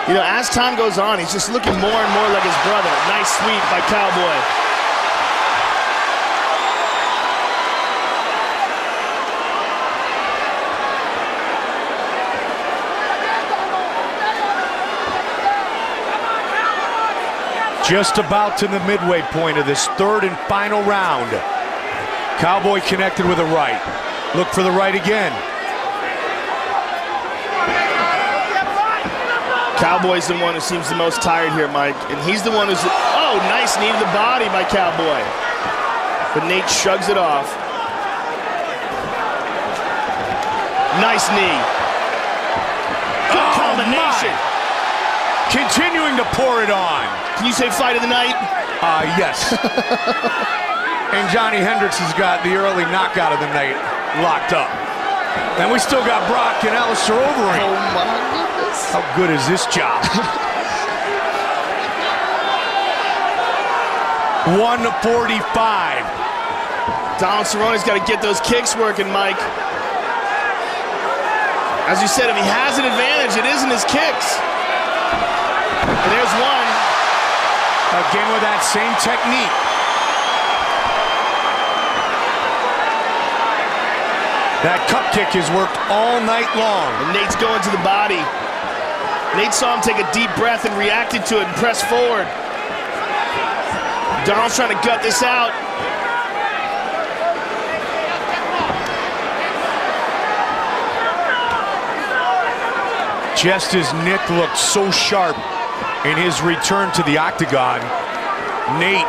You know, as time goes on, he's just looking more and more like his brother. Nice sweep by Cowboy. Just about to the midway point of this third and final round. Cowboy connected with a right. Look for the right again. Cowboy's the one who seems the most tired here, Mike. And he's the one who's... Oh, nice knee to the body by Cowboy. But Nate shrugs it off. Nice knee. Good combination. Continuing to pour it on. Can you say fight of the night? Yes. And Johnny Hendricks has got the early knockout of the night locked up. And we still got Brock and Alistair Overeem. Oh my goodness. How good is this job? 145. Donald Cerrone's got to get those kicks working, Mike. As you said, if he has an advantage, it isn't his kicks. And there's one. Again with that same technique. That cup kick has worked all night long. And Nate's going to the body. Nate saw him take a deep breath and reacted to it and pressed forward. Donald's trying to gut this out. Just as Nick looked so sharp in his return to the octagon, Nate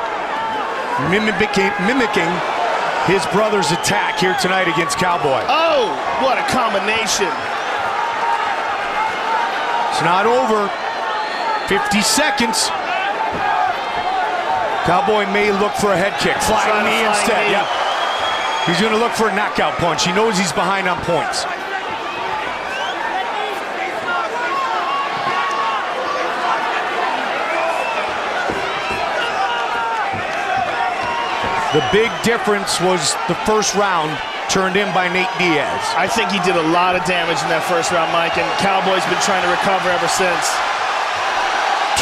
mimicking his brother's attack here tonight against Cowboy. Oh, what a combination. It's not over. 50 seconds. Cowboy may look for a head kick. Flying knee instead. Yep. He's going to look for a knockout punch. He knows he's behind on points. The big difference was the first round turned in by Nate Diaz. I think he did a lot of damage in that first round, Mike, and Cowboy's been trying to recover ever since.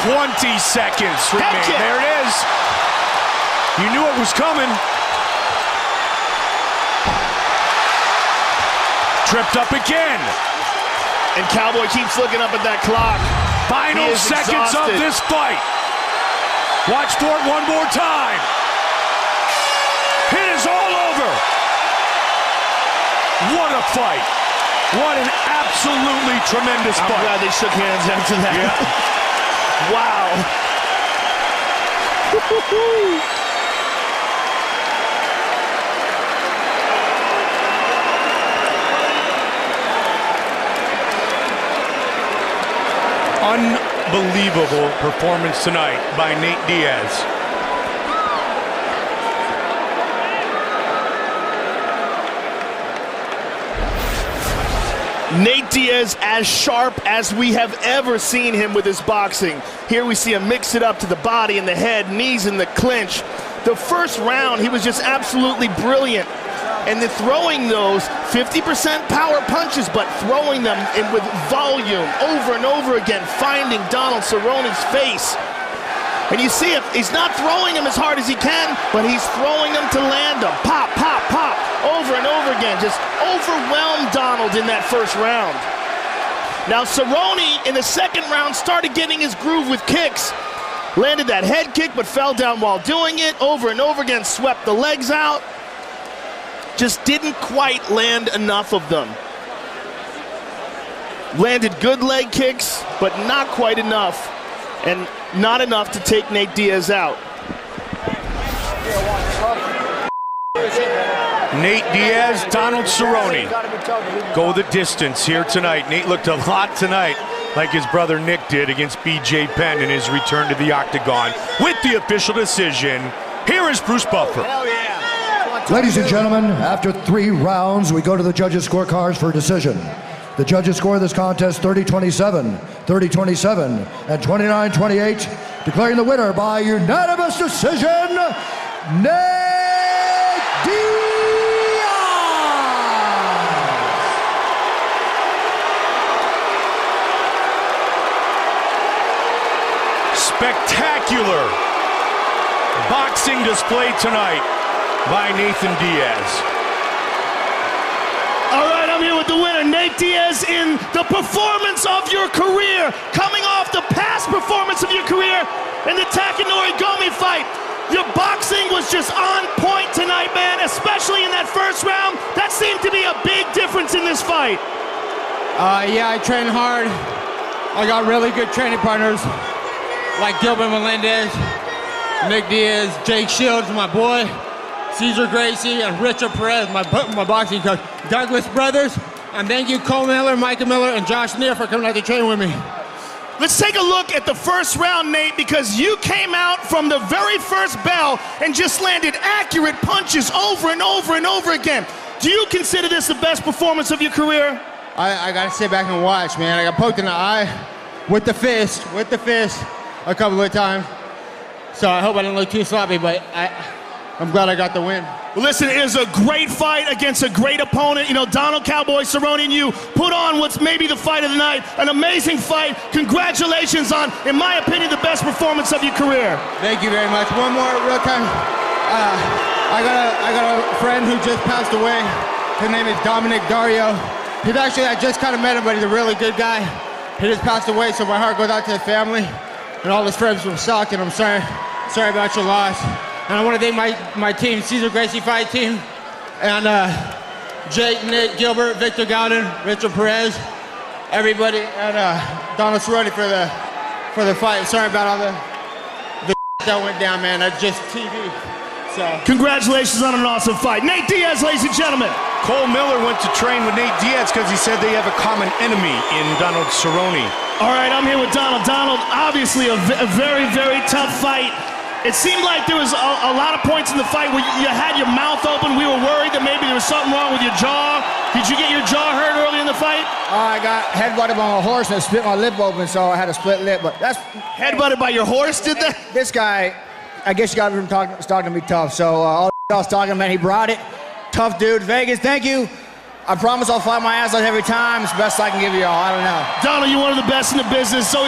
20 seconds remain. There it is. You knew it was coming. Tripped up again. And Cowboy keeps looking up at that clock. Final seconds of this fight. Watch for it one more time. It is all over. What a fight. What an absolutely tremendous fight. I'm glad they shook hands after that. Yeah. Wow. Unbelievable performance tonight by Nate Diaz. Nate Diaz as sharp as we have ever seen him with his boxing. Here we see him mix it up to the body and the head, knees in the clinch. The first round, he was just absolutely brilliant. And then throwing those 50% power punches, but throwing them in with volume over and over again, finding Donald Cerrone's face. And you see it, he's not throwing them as hard as he can, but he's throwing them to land them. Pop, pop, pop, over and over again. Just overwhelmed Donald in that first round. Now Cerrone in the second round started getting his groove with kicks. Landed that head kick, but fell down while doing it. Over and over again, swept the legs out. Just didn't quite land enough of them. Landed good leg kicks, but not quite enough. And not enough to take Nate Diaz out. Nate Diaz, Donald Cerrone go the distance here tonight. Nate looked a lot tonight like his brother Nick did against BJ Penn in his return to the octagon. With the official decision, here is Bruce Buffer. Ladies and gentlemen, after 3 rounds, we go to the judges' scorecards for a decision. The judges score this contest 30-27, 30-27, and 29-28, declaring the winner by unanimous decision, Nate Diaz! Spectacular boxing display tonight by Nathan Diaz. All right, I'm here with the winner, Nate Diaz, in the performance of your career. Coming off the past performance of your career in the Takanori Gomi fight. Your boxing was just on point tonight, man, especially in that first round. That seemed to be a big difference in this fight. Yeah, I trained hard. I got really good training partners like Gilbert Melendez, Nick Diaz, Jake Shields, my boy, Cesar Gracie, and Richard Perez, my boxing coach, Douglas Brothers, and thank you Cole Miller, Micah Miller, and Josh Neer for coming out to train with me. Let's take a look at the first round, Nate, because you came out from the very first bell and just landed accurate punches over and over and over again. Do you consider this the best performance of your career? I gotta sit back and watch, man. I got poked in the eye with the fist a couple of times. So I hope I didn't look too sloppy, but I'm glad I got the win. Well, listen, it is a great fight against a great opponent. You know, Donald Cowboy Cerrone and you put on what's maybe the fight of the night. An amazing fight. Congratulations on, in my opinion, the best performance of your career. Thank you very much. One more real time. I got a friend who just passed away. His name is Dominic Dario. He's actually, I just kind of met him, but he's a really good guy. He just passed away, so my heart goes out to his family and all his friends from Stockton. I'm sorry about your loss. And I want to thank my team, Cesar Gracie Fight Team, and Jake, Nick, Gilbert, Victor Gowden, Richard Perez, everybody, and Donald Cerrone for the fight. Sorry about all the that went down, man. That's just TV. So congratulations on an awesome fight. Nate Diaz, ladies and gentlemen. Cole Miller went to train with Nate Diaz because he said they have a common enemy in Donald Cerrone. All right, I'm here with Donald. Donald, obviously a very, very tough fight. It seemed like there was a lot of points in the fight where you had your mouth open. We were worried that maybe there was something wrong with your jaw. Did you get your jaw hurt early in the fight? I got headbutted by a horse and split my lip open, so I had a split lip. But that's headbutted by your horse, did that? This guy, I guess you got him talking to me tough. So all I was talking about. He brought it. Tough dude. Vegas, thank you. I promise I'll fight my ass off every time. It's the best I can give you all. I don't know. Donald, you're one of the best in the business. So